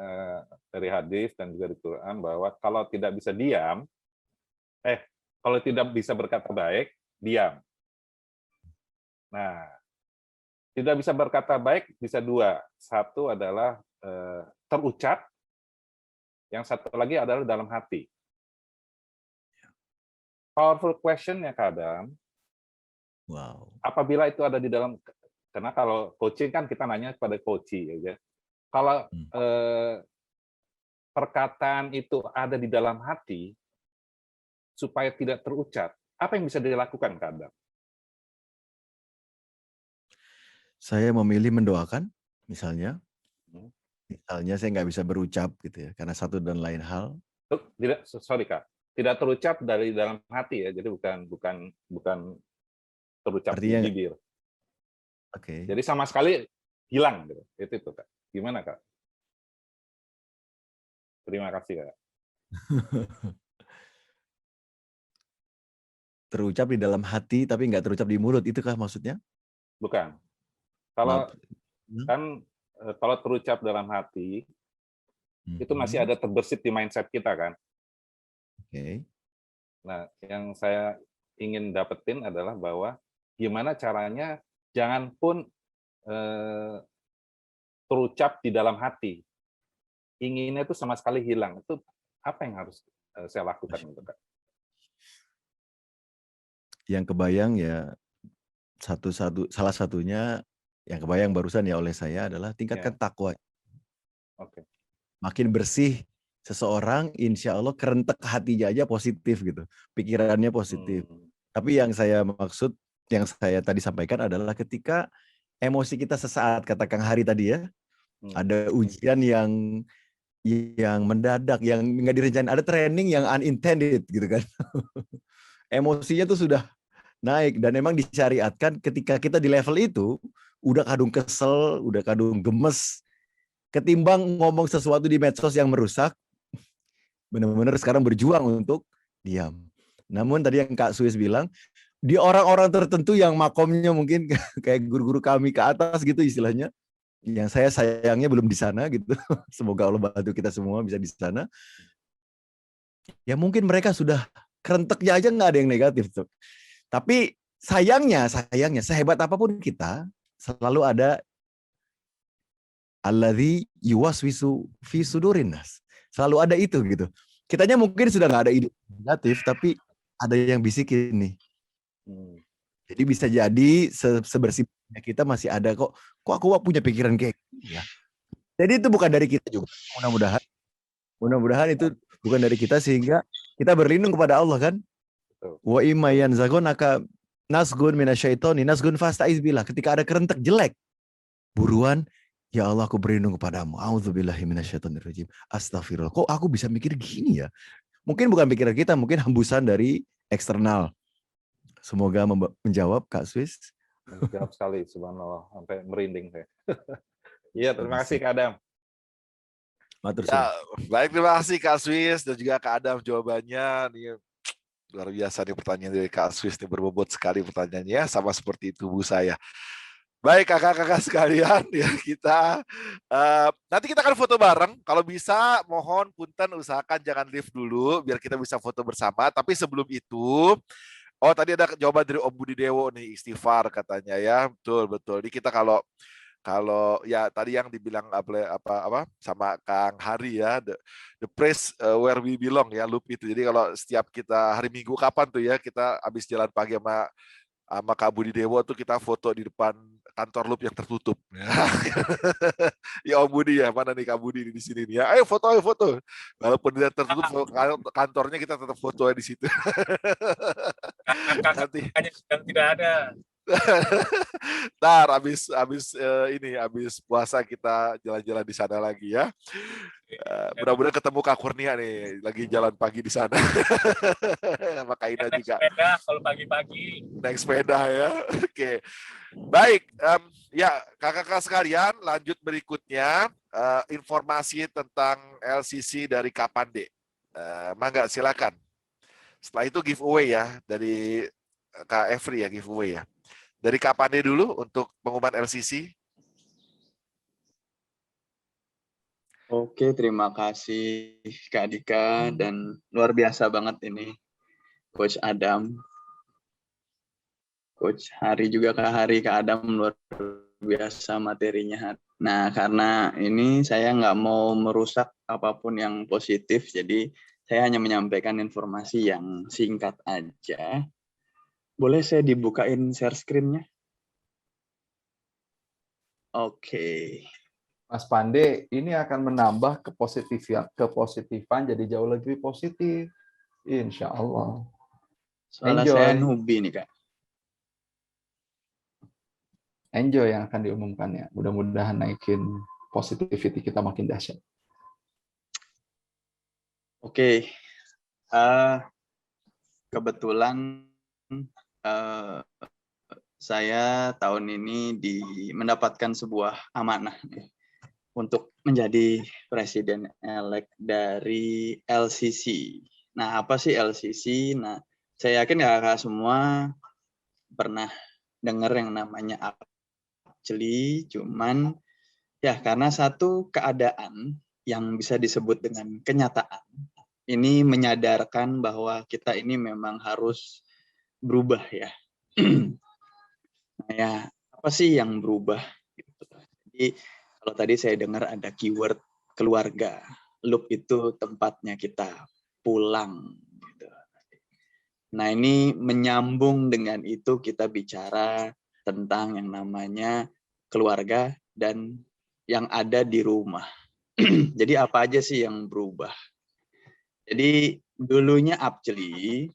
dari hadis dan juga di Quran bahwa kalau tidak bisa diam, kalau tidak bisa berkata baik, diam. Nah, tidak bisa berkata baik bisa dua. Satu adalah terucap, yang satu lagi adalah dalam hati. Powerful question-nya Kak Adam, Wow. apabila itu ada di dalam, karena kalau coaching kan kita nanya kepada coachee, ya. Kalau perkataan itu ada di dalam hati supaya tidak terucap, apa yang bisa dilakukan, Kak Adam? Saya memilih mendoakan, misalnya. Hmm. Misalnya saya nggak bisa berucap gitu ya, karena satu dan lain hal. Tidak, sorry Kak, tidak terucap dari dalam hati ya, jadi bukan terucap Artinya, di bibir. Oke. Jadi sama sekali hilang gitu. Itu Kak. Gimana Kak? Terima kasih Kak. Terucap di dalam hati tapi nggak terucap di mulut, itukah maksudnya? Bukan. Kalau Maaf. kan kalau terucap dalam hati itu masih ada terbersit di mindset kita kan. Oke. Nah, yang saya ingin dapetin adalah bahwa gimana caranya jangan pun terucap di dalam hati. Inginnya itu sama sekali hilang. Itu apa yang harus saya lakukan gitu Kak? Yang kebayang ya salah satunya yang kebayang barusan ya oleh saya adalah tingkatkan takwa. Oke. Makin bersih seseorang, insya Allah kerentek hatinya aja positif gitu, pikirannya positif. Tapi yang saya maksud, yang saya tadi sampaikan adalah ketika emosi kita sesaat, kata Kang Hari tadi ya, ada ujian yang mendadak, yang nggak direncanain, ada training yang unintended gitu kan. Emosinya tuh sudah naik dan memang disyariatkan ketika kita di level itu udah kadung kesel, udah kadung gemes, ketimbang ngomong sesuatu di medsos yang merusak, benar-benar sekarang berjuang untuk diam. Namun tadi yang Kak Suis bilang, di orang-orang tertentu yang makomnya mungkin kayak guru-guru kami ke atas gitu istilahnya, yang saya sayangnya belum di sana gitu. Semoga Allah bantu kita semua bisa di sana. Ya mungkin mereka sudah kerenteknya aja nggak ada yang negatif tuh. Tapi sayangnya sehebat apapun kita selalu ada alladzi yuwaswisu fi sudurin nas. Selalu ada itu gitu. Kitanya mungkin sudah nggak ada ide negatif, tapi ada yang bisikin nih. Jadi bisa jadi sebersih kita masih ada kok aku punya pikiran kayak gini ya. Jadi itu bukan dari kita juga. Mudah-mudahan itu bukan dari kita sehingga kita berlindung kepada Allah kan. Wa imma yanzaghunaka nasgun minasyaitoni nasgun fastaiz billah. Ketika ada kerentek jelek, buruan ya Allah aku berlindung kepadamu. A'udzubillahi minasyaitonirrajim. Astagfirullah. Kok aku bisa mikir gini ya? Mungkin bukan pikiran kita, mungkin hembusan dari eksternal. Semoga menjawab Kak Suis. Menjawab sekali, subhanallah, sampai merinding saya. Iya, terima kasih Kak Adam. Ya, baik, terima kasih Kak Suis dan juga Kak Adam jawabannya. Nih, luar biasa nih pertanyaan dari Kak Suis, nih berbobot sekali pertanyaannya, sama seperti tubuh saya. Baik kakak-kakak sekalian, ya kita nanti kita akan foto bareng. Kalau bisa, mohon punten usahakan jangan live dulu, biar kita bisa foto bersama. Tapi sebelum itu, oh tadi ada jawaban dari Om Budi Dewo nih, istighfar katanya ya, betul. Jadi kita kalau ya tadi yang dibilang apa sama Kang Hari ya, the place where we belong ya, loop itu. Jadi kalau setiap kita hari Minggu kapan tuh ya kita habis jalan pagi sama Kak Budi Dewo tuh kita foto di depan kantor loop yang tertutup. Ya Om Budi ya, mana nih Kak Budi di sini nih ya. Ayo foto. Walaupun dia tertutup kantornya kita tetap foto di situ. Nanti sedang tidak ada. Ntar habis puasa kita jalan-jalan di sana lagi ya. Mudah-mudahan ketemu Kak Kurnia nih lagi jalan pagi di sana. Sama Kak Ina juga. Naik sepeda kalau pagi-pagi. Naik sepeda ya. Oke. Baik, ya kakak-kakak sekalian, lanjut berikutnya informasi tentang LCC dari Kapande. Mangga silakan. Setelah itu giveaway ya dari Kak Efri ya, giveaway ya. Dari Kapande dulu untuk pengumuman LCC. Oke, terima kasih Kak Dika dan luar biasa banget ini Coach Adam. Coach Hari juga Kak Hari, Kak Adam luar biasa materinya. Nah, karena ini saya nggak mau merusak apapun yang positif, jadi saya hanya menyampaikan informasi yang singkat aja. Boleh saya dibukain share screen-nya? Oke. Mas Pande, ini akan menambah kepositifan jadi jauh lebih positif. Insya Allah. Soalnya saya Enjoy. nubi nih, Kak. Enjoy yang akan diumumkannya. Mudah-mudahan naikin positivity kita makin dahsyat. Oke. Kebetulan saya tahun ini mendapatkan sebuah amanah nih, untuk menjadi presiden elect dari LCC. Nah, apa sih LCC? Nah, saya yakin kakak semua pernah dengar yang namanya APCLI, cuman ya karena satu keadaan yang bisa disebut dengan kenyataan, ini menyadarkan bahwa kita ini memang harus berubah ya. Nah, ya apa sih yang berubah? Jadi kalau tadi saya dengar ada keyword keluarga, loop itu tempatnya kita pulang. Gitu. Nah ini menyambung dengan itu kita bicara tentang yang namanya keluarga dan yang ada di rumah. Jadi apa aja sih yang berubah? Jadi dulunya APCLI,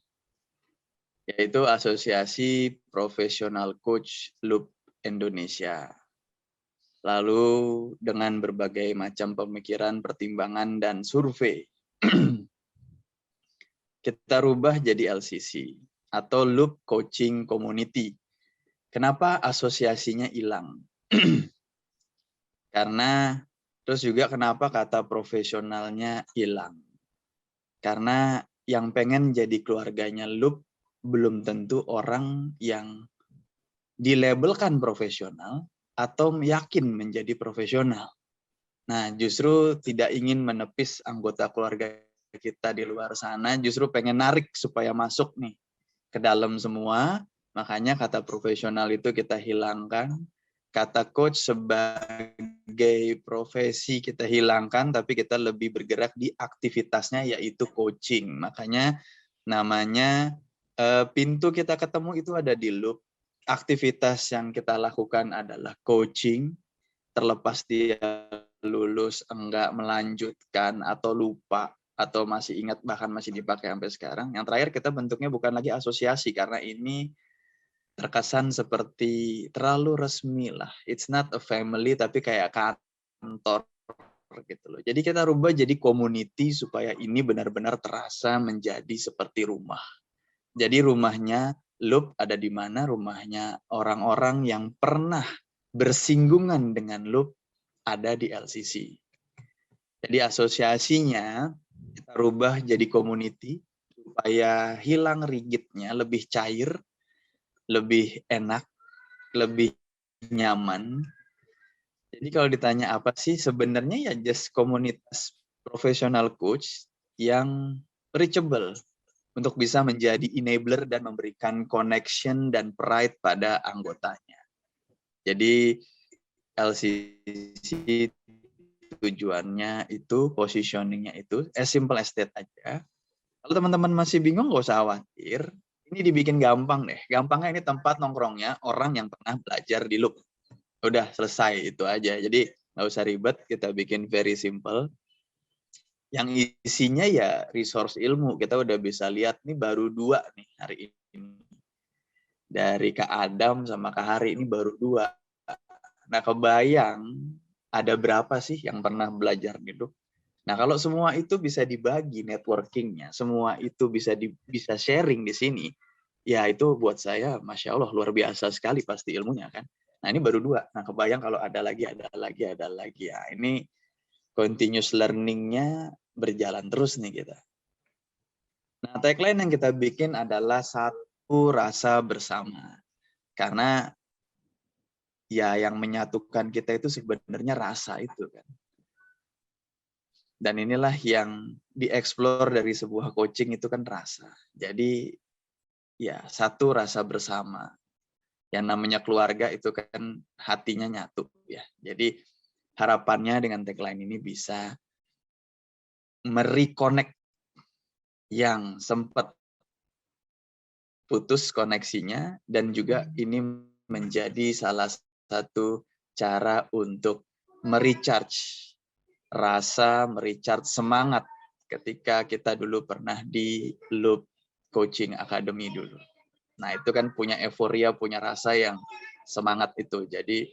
yaitu Asosiasi Profesional Coach Loop Indonesia. Lalu dengan berbagai macam pemikiran, pertimbangan, dan survei, kita rubah jadi LCC atau Loop Coaching Community. Kenapa asosiasinya hilang? Karena, terus juga kenapa kata profesionalnya hilang? Karena yang pengen jadi keluarganya Loop belum tentu orang yang dilabelkan profesional atau yakin menjadi profesional. Nah, justru tidak ingin menepis anggota keluarga kita di luar sana, justru pengen narik supaya masuk nih ke dalam semua. Makanya kata profesional itu kita hilangkan. Kata coach sebagai profesi kita hilangkan, tapi kita lebih bergerak di aktivitasnya yaitu coaching. Makanya namanya pintu kita ketemu itu ada di Loop. Aktivitas yang kita lakukan adalah coaching, terlepas dia lulus, enggak melanjutkan, atau lupa, atau masih ingat, bahkan masih dipakai sampai sekarang. Yang terakhir kita bentuknya bukan lagi asosiasi, karena ini terkesan seperti terlalu resmi lah. It's not a family, tapi kayak kantor gitu loh. Jadi kita rubah jadi community supaya ini benar-benar terasa menjadi seperti rumah. Jadi rumahnya Loop ada di mana? Rumahnya orang-orang yang pernah bersinggungan dengan Loop ada di LCC. Jadi asosiasinya kita rubah jadi community supaya hilang rigidnya, lebih cair, lebih enak, lebih nyaman. Jadi kalau ditanya apa sih, sebenarnya ya just komunitas profesional coach yang reachable untuk bisa menjadi enabler dan memberikan connection dan pride pada anggotanya. Jadi LCC tujuannya itu, positioningnya itu as simple as that aja. Kalau teman-teman masih bingung, nggak usah khawatir. Ini dibikin gampang deh. Gampangnya ini tempat nongkrongnya orang yang pernah belajar di Loop. Udah selesai itu aja. Jadi nggak usah ribet, kita bikin very simple. Yang isinya ya resource ilmu. Kita udah bisa lihat nih baru 2 nih hari ini. Dari Kak Adam sama Kak Hari ini baru 2. Nah kebayang ada berapa sih yang pernah belajar di Loop? Nah kalau semua itu bisa dibagi networkingnya, semua itu bisa sharing di sini, ya itu buat saya Masya Allah luar biasa sekali pasti ilmunya kan. Nah ini baru 2. Nah kebayang kalau ada lagi. Ya ini continuous learning-nya berjalan terus nih kita. Nah tagline yang kita bikin adalah satu rasa bersama. Karena ya yang menyatukan kita itu sebenarnya rasa itu kan. Dan inilah yang dieksplor dari sebuah coaching itu kan rasa. Jadi ya satu rasa bersama. Yang namanya keluarga itu kan hatinya nyatu ya. Jadi harapannya dengan tagline ini bisa mereconnect yang sempat putus koneksinya, dan juga ini menjadi salah satu cara untuk merecharge rasa, merecharge semangat ketika kita dulu pernah di Loop Coaching Academy dulu. Nah, itu kan punya euforia, punya rasa yang semangat itu. Jadi,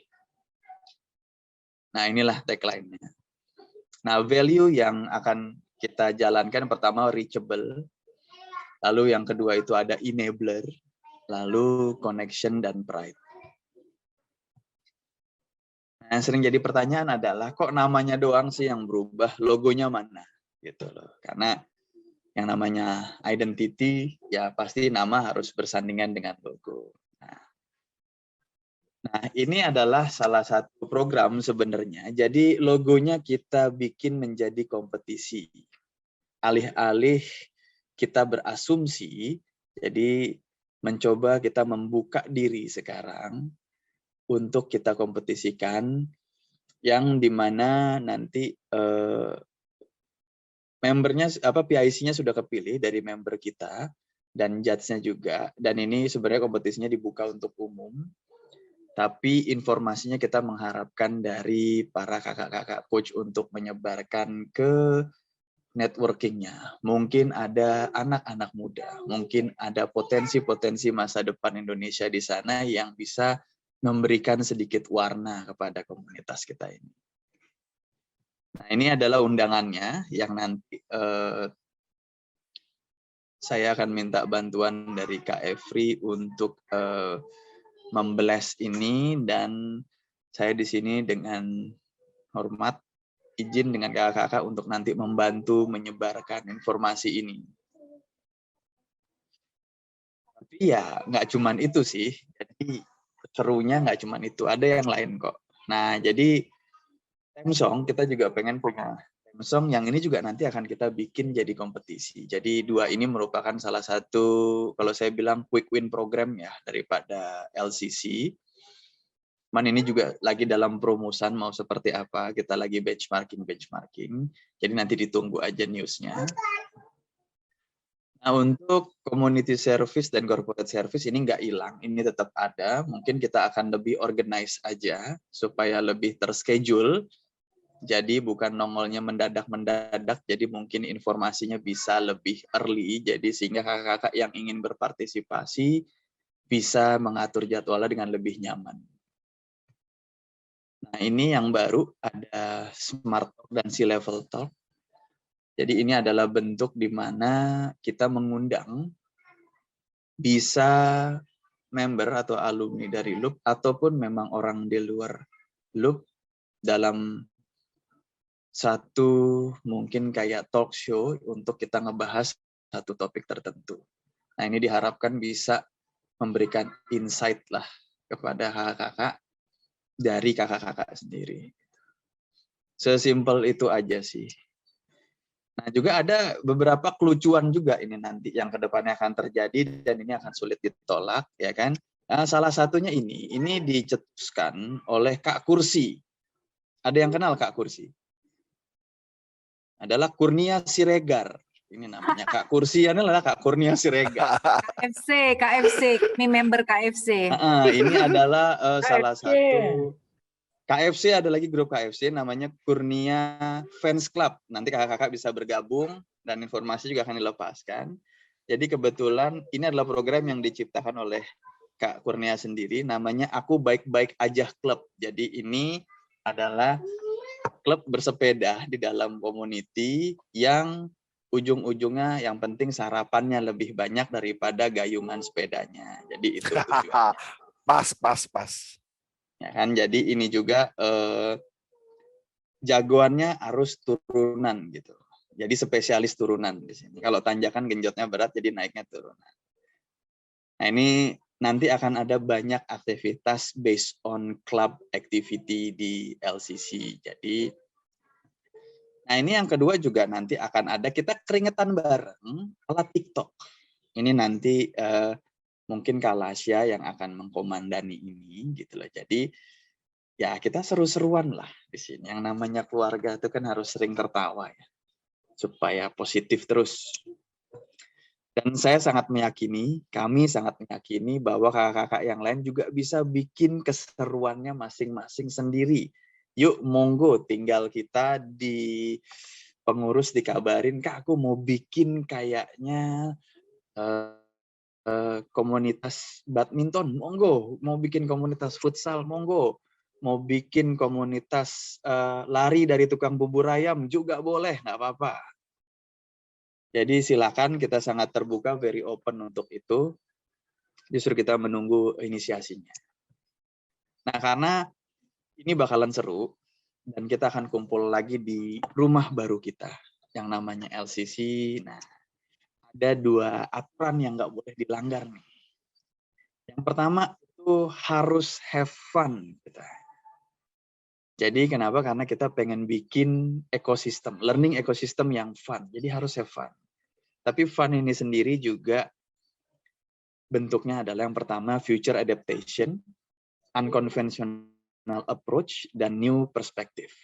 nah inilah tagline-nya. Nah, value yang akan kita jalankan pertama reachable, lalu yang kedua itu ada enabler, lalu connection dan pride. Nah, yang sering jadi pertanyaan adalah kok namanya doang sih yang berubah, logonya mana? Gitu loh. Karena yang namanya identity ya pasti nama harus bersandingan dengan logo. Nah, ini adalah salah satu program sebenarnya. Jadi logonya kita bikin menjadi kompetisi. Alih-alih kita berasumsi, jadi mencoba kita membuka diri sekarang untuk kita kompetisikan, yang dimana nanti membernya PIC-nya sudah kepilih dari member kita dan judge-nya juga, dan ini sebenarnya kompetisinya dibuka untuk umum, tapi informasinya kita mengharapkan dari para kakak-kakak coach untuk menyebarkan ke networking-nya. Mungkin ada anak-anak muda, mungkin ada potensi-potensi masa depan Indonesia di sana yang bisa memberikan sedikit warna kepada komunitas kita ini. Nah, ini adalah undangannya yang nanti saya akan minta bantuan dari Kak Efri untuk membless ini, dan saya di sini dengan hormat izin dengan kakak-kakak untuk nanti membantu menyebarkan informasi ini. Tapi ya nggak cuman itu sih, jadi serunya nggak cuman itu, ada yang lain kok. Nah, jadi theme song kita juga pengen punya theme song yang ini juga nanti akan kita bikin jadi kompetisi. Jadi dua ini merupakan salah satu, kalau saya bilang quick win program ya daripada LCC. Man, ini juga lagi dalam promosan mau seperti apa, kita lagi benchmarking. Jadi nanti ditunggu aja newsnya. Nah, untuk community service dan corporate service ini nggak hilang, ini tetap ada. Mungkin kita akan lebih organize aja supaya lebih terschedule. Jadi bukan nongolnya mendadak, jadi mungkin informasinya bisa lebih early. Jadi sehingga kakak-kakak yang ingin berpartisipasi bisa mengatur jadwalnya dengan lebih nyaman. Nah, ini yang baru ada Smart Talk dan C-Level Talk. Jadi ini adalah bentuk di mana kita mengundang bisa member atau alumni dari Loop ataupun memang orang di luar Loop dalam satu mungkin kayak talk show untuk kita ngebahas satu topik tertentu. Nah, ini diharapkan bisa memberikan insight lah kepada kakak-kakak dari kakak-kakak sendiri. Sesimpel itu aja sih. Nah, juga ada beberapa kelucuan juga ini nanti yang kedepannya akan terjadi dan ini akan sulit ditolak, ya kan? Nah, salah satunya ini dicetuskan oleh Kak Kursi. Ada yang kenal Kak Kursi? Adalah Kurnia Siregar. Ini namanya Kak Kursi, ini adalah Kak Kurnia Siregar. KFC, kami member KFC. Ini adalah salah satu KFC, ada lagi grup KFC namanya Kurnia Fans Club. Nanti kakak-kakak bisa bergabung dan informasi juga akan dilepaskan. Jadi kebetulan ini adalah program yang diciptakan oleh Kak Kurnia sendiri, namanya Aku Baik-Baik Aja Club. Jadi ini adalah klub bersepeda di dalam community yang ujung-ujungnya yang penting sarapannya lebih banyak daripada gayungan sepedanya. Jadi itu tujuannya. Pas. Ya kan, jadi ini juga jagoannya arus turunan gitu. Jadi spesialis turunan di sini. Kalau tanjakan genjotnya berat, jadi naiknya turunan. Nah, ini nanti akan ada banyak aktivitas based on club activity di LCC. Jadi, nah ini yang kedua juga nanti akan ada kita keringetan bareng ala TikTok. Ini nanti mungkin Kak Lasya yang akan mengkomandani ini gitu loh. Jadi ya kita seru-seruan lah di sini. Yang namanya keluarga itu kan harus sering tertawa ya, supaya positif terus. Dan saya sangat meyakini, kami sangat meyakini bahwa kakak-kakak yang lain juga bisa bikin keseruannya masing-masing sendiri yuk monggo, tinggal kita di pengurus dikabarin, Kak aku mau bikin kayaknya komunitas badminton, monggo, mau bikin komunitas futsal, monggo, mau bikin komunitas lari dari tukang bubur ayam juga boleh, nggak apa-apa. Jadi silakan, kita sangat terbuka, very open untuk itu. Justru kita menunggu inisiasinya. Nah, karena ini bakalan seru, dan kita akan kumpul lagi di rumah baru kita, yang namanya LCC. Nah, ada 2 aturan yang nggak boleh dilanggar nih. Yang pertama itu harus have fun kita. Jadi kenapa? Karena kita pengen bikin ekosistem, learning ekosistem yang fun. Jadi harus have fun. Tapi fun ini sendiri juga bentuknya adalah yang pertama future adaptation, unconventional approach, dan new perspective.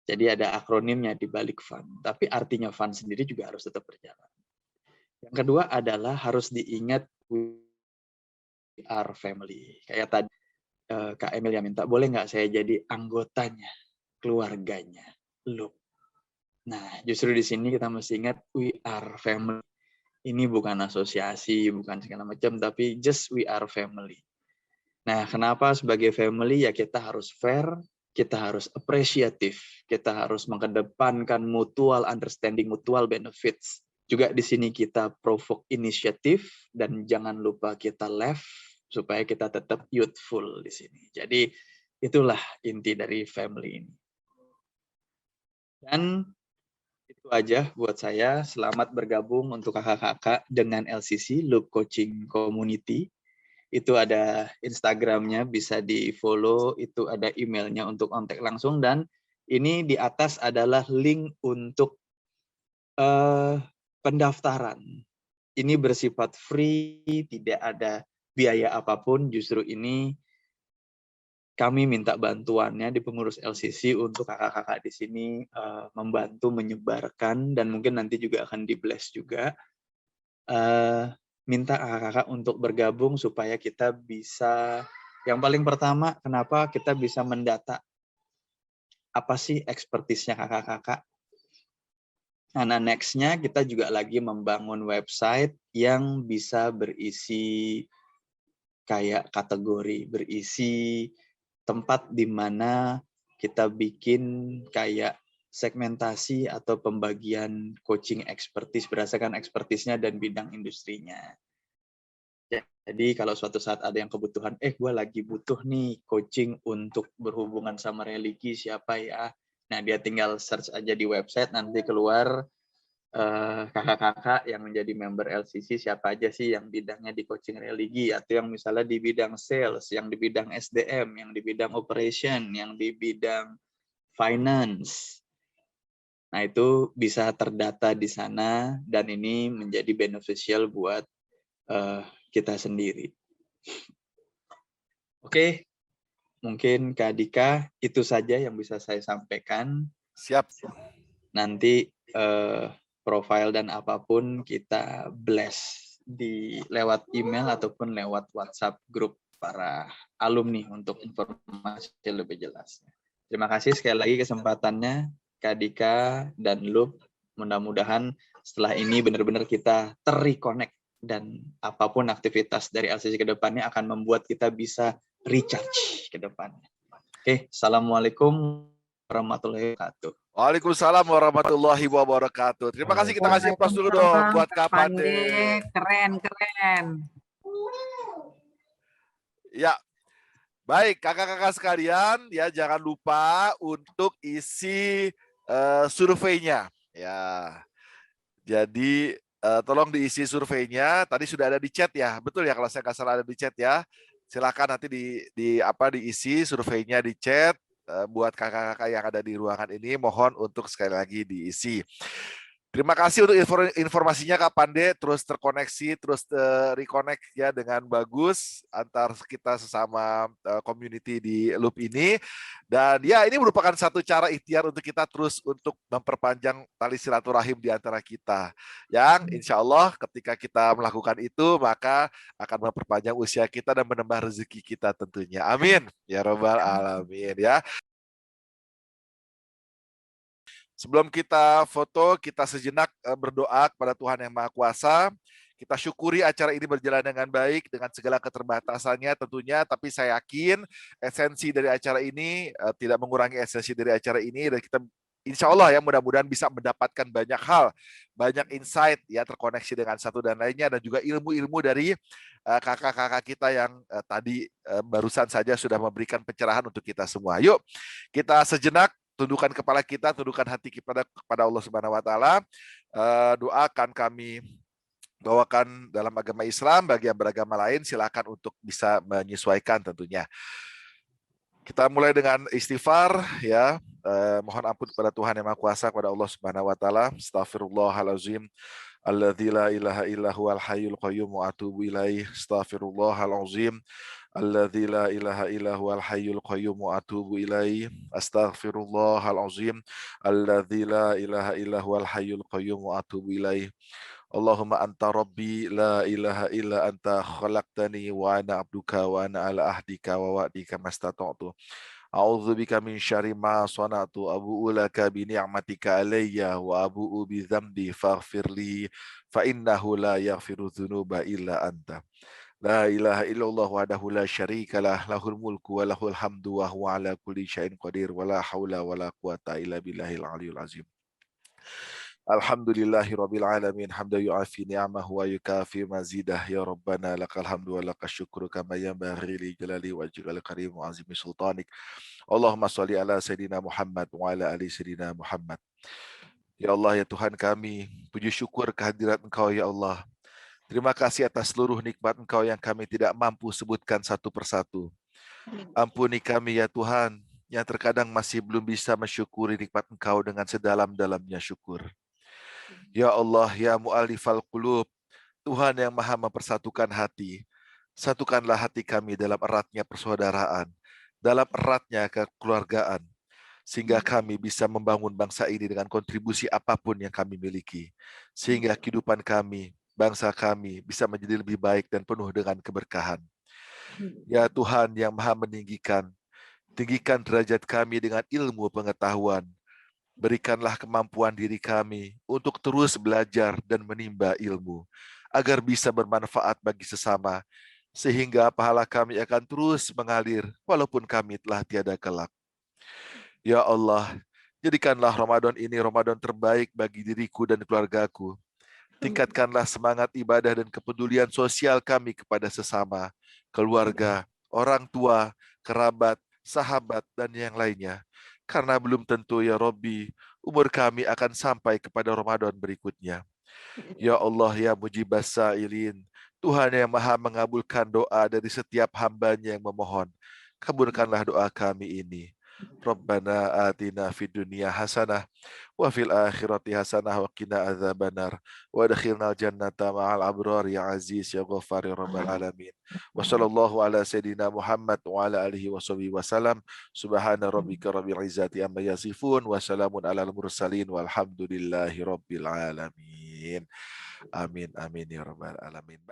Jadi ada akronimnya di balik fun. Tapi artinya fun sendiri juga harus tetap berjalan. Yang kedua adalah harus diingat we are family. Kayak tadi Kak Emilia minta, boleh nggak saya jadi anggotanya, keluarganya, Loop. Nah, justru di sini kita mesti ingat we are family. Ini bukan asosiasi, bukan segala macam, tapi just we are family. Nah, kenapa sebagai family? Ya kita harus fair, kita harus appreciative, kita harus mengedepankan mutual understanding, mutual benefits. Juga di sini kita provoke initiative, dan jangan lupa kita left, supaya kita tetap youthful di sini. Jadi itulah inti dari family ini. Dan itu aja buat saya. Selamat bergabung untuk kakak-kakak dengan LCC, Loop Coaching Community. Itu ada Instagramnya, bisa di-follow, itu ada emailnya untuk kontak langsung, dan ini di atas adalah link untuk pendaftaran. Ini bersifat free, tidak ada biaya apapun. Justru ini kami minta bantuannya di pengurus LCC untuk kakak-kakak di sini membantu menyebarkan, dan mungkin nanti juga akan di-blast juga. Minta kakak-kakak untuk bergabung supaya kita bisa, yang paling pertama, kenapa kita bisa mendata apa sih expertise-nya kakak-kakak. Nah, next-nya kita juga lagi membangun website yang bisa berisi kayak kategori, berisi tempat di mana kita bikin kayak segmentasi atau pembagian coaching expertise berdasarkan expertise-nya dan bidang industrinya. Jadi kalau suatu saat ada yang kebutuhan, gue lagi butuh nih coaching untuk berhubungan sama religi, siapa ya? Nah, dia tinggal search aja di website, nanti keluar kakak-kakak yang menjadi member LCC, siapa aja sih yang bidangnya di coaching religi, atau yang misalnya di bidang sales, yang di bidang SDM, yang di bidang operation, yang di bidang finance. Nah, itu bisa terdata di sana, dan ini menjadi beneficial buat kita sendiri. Oke, mungkin Kak Dika, itu saja yang bisa saya sampaikan. Siap. Nanti profile dan apapun kita blast lewat email ataupun lewat WhatsApp grup para alumni untuk informasi lebih jelas. Terima kasih sekali lagi kesempatannya Kak Dika dan Loop. Mudah-mudahan setelah ini benar-benar kita terreconnect, dan apapun aktivitas dari LCC ke depannya akan membuat kita bisa recharge ke depannya. Oke, Assalamualaikum warahmatullahi wabarakatuh. Waalaikumsalam warahmatullahi wabarakatuh. Terima kasih, kita kasih plus dulu dong buat Kak Pande. Keren. Ya, baik kakak-kakak sekalian, ya jangan lupa untuk isi surveinya. Ya, jadi tolong diisi surveinya. Tadi sudah ada di chat ya, betul ya kalau saya nggak salah ada di chat ya. Silakan nanti diisi surveinya di chat. Buat kakak-kakak yang ada di ruangan ini, mohon untuk sekali lagi diisi. Terima kasih untuk informasinya Kak Pande, terus terkoneksi, terus reconnect ya dengan bagus antar kita sesama community di Loop ini. Dan ya ini merupakan satu cara ikhtiar untuk kita terus untuk memperpanjang tali silaturahim di antara kita. Yang insya Allah ketika kita melakukan itu, maka akan memperpanjang usia kita dan menambah rezeki kita tentunya. Amin. Ya Rabbal Alamin ya. Sebelum kita foto, kita sejenak berdoa kepada Tuhan Yang Maha Kuasa. Kita syukuri acara ini berjalan dengan baik, dengan segala keterbatasannya tentunya, tapi saya yakin esensi dari acara ini tidak mengurangi esensi dari acara ini, dan kita insya Allah ya mudah-mudahan bisa mendapatkan banyak hal, banyak insight ya terkoneksi dengan satu dan lainnya, dan juga ilmu-ilmu dari kakak-kakak kita yang tadi barusan saja sudah memberikan pencerahan untuk kita semua. Yuk kita sejenak tundukkan kepala kita, tundukkan hati kepada Allah Subhanahu Wa Taala. Doakan kami bawakan dalam agama Islam, bagi yang beragama lain silakan untuk bisa menyesuaikan tentunya. Kita mulai dengan istighfar ya. Mohon ampun kepada Tuhan Yang Maha Kuasa, kepada Allah Subhanahu Wa Taala. Astaghfirullahalazim. Alladzi la ilaha illa huwal hayyul qayyum wa atubu ilaih. Astaghfirullahalazim. Alladzi la ilaha illa huwal hayyul qayyum wa atubu ilaih. Astaghfirullahalazim. Alladzi la ilaha illa huwal hayyul qayyum wa atubu ilaih. Allahumma anta rabbi la ilaha illa anta khalaqtani wa ana abduka wa ana ala ahdika wa wa'dika mastata'tu. A'udzubika min syarri ma sana'tu, abu'u laka bi ni'matika alayya wa abu'u bi dzambi faghfirli fa innahu la yaghfiru dzunuba illa anta. La ilaha illallah wahdahu la syarikalah, lahul mulku wa lahul hamdu wa huwa ala kulli syai'in qadir, wa la haula wa la quwata illa billahil aliyyil azim. Alhamdulillahi rabbil alamin, hamdan yu'afi ni'amahu wa yukafi mazidah, ya rabbana lakal hamdu wa lakal syukru kama yanbaghi li jalali wajhikal karim wa azimi sultanik. Allahumma sholli ala sayyidina Muhammad wa ala ali sayyidina Muhammad. Ya Allah, ya Tuhan kami, puji syukur kehadirat Engkau ya Allah. Terima kasih atas seluruh nikmat Engkau yang kami tidak mampu sebutkan satu persatu. Ampuni kami ya Tuhan, yang terkadang masih belum bisa mensyukuri nikmat Engkau dengan sedalam-dalamnya syukur. Ya Allah, ya mu'alifal qulub, Tuhan yang maha mempersatukan hati, satukanlah hati kami dalam eratnya persaudaraan, dalam eratnya kekeluargaan, sehingga kami bisa membangun bangsa ini dengan kontribusi apapun yang kami miliki, sehingga kehidupan kami, bangsa kami bisa menjadi lebih baik dan penuh dengan keberkahan. Ya Tuhan yang maha meninggikan, tinggikan derajat kami dengan ilmu pengetahuan. Berikanlah kemampuan diri kami untuk terus belajar dan menimba ilmu, agar bisa bermanfaat bagi sesama, sehingga pahala kami akan terus mengalir walaupun kami telah tiada kelak. Ya Allah, jadikanlah Ramadan ini Ramadan terbaik bagi diriku dan keluargaku. Tingkatkanlah semangat ibadah dan kepedulian sosial kami kepada sesama, keluarga, orang tua, kerabat, sahabat, dan yang lainnya. Karena belum tentu ya Rabbi, umur kami akan sampai kepada Ramadan berikutnya. Ya Allah, ya mujibas sa'ilin, Tuhan yang maha mengabulkan doa dari setiap hambanya yang memohon. Kabulkanlah doa kami ini. Rabbana atina fid dunya hasanah wa fil akhirati hasanah wa qina adzabannar wa adkhilnal jannata ma'al abrar ya aziz ya ghaffar ya rabbal alamin. Wa sallallahu ala sayidina Muhammad wa ala alihi washabihi wasallam. Subhana rabbika rabbil izzati amma yasifun wa salamun alal mursalin walhamdulillahi rabbil alamin. Amin amin ya rabbal alamin.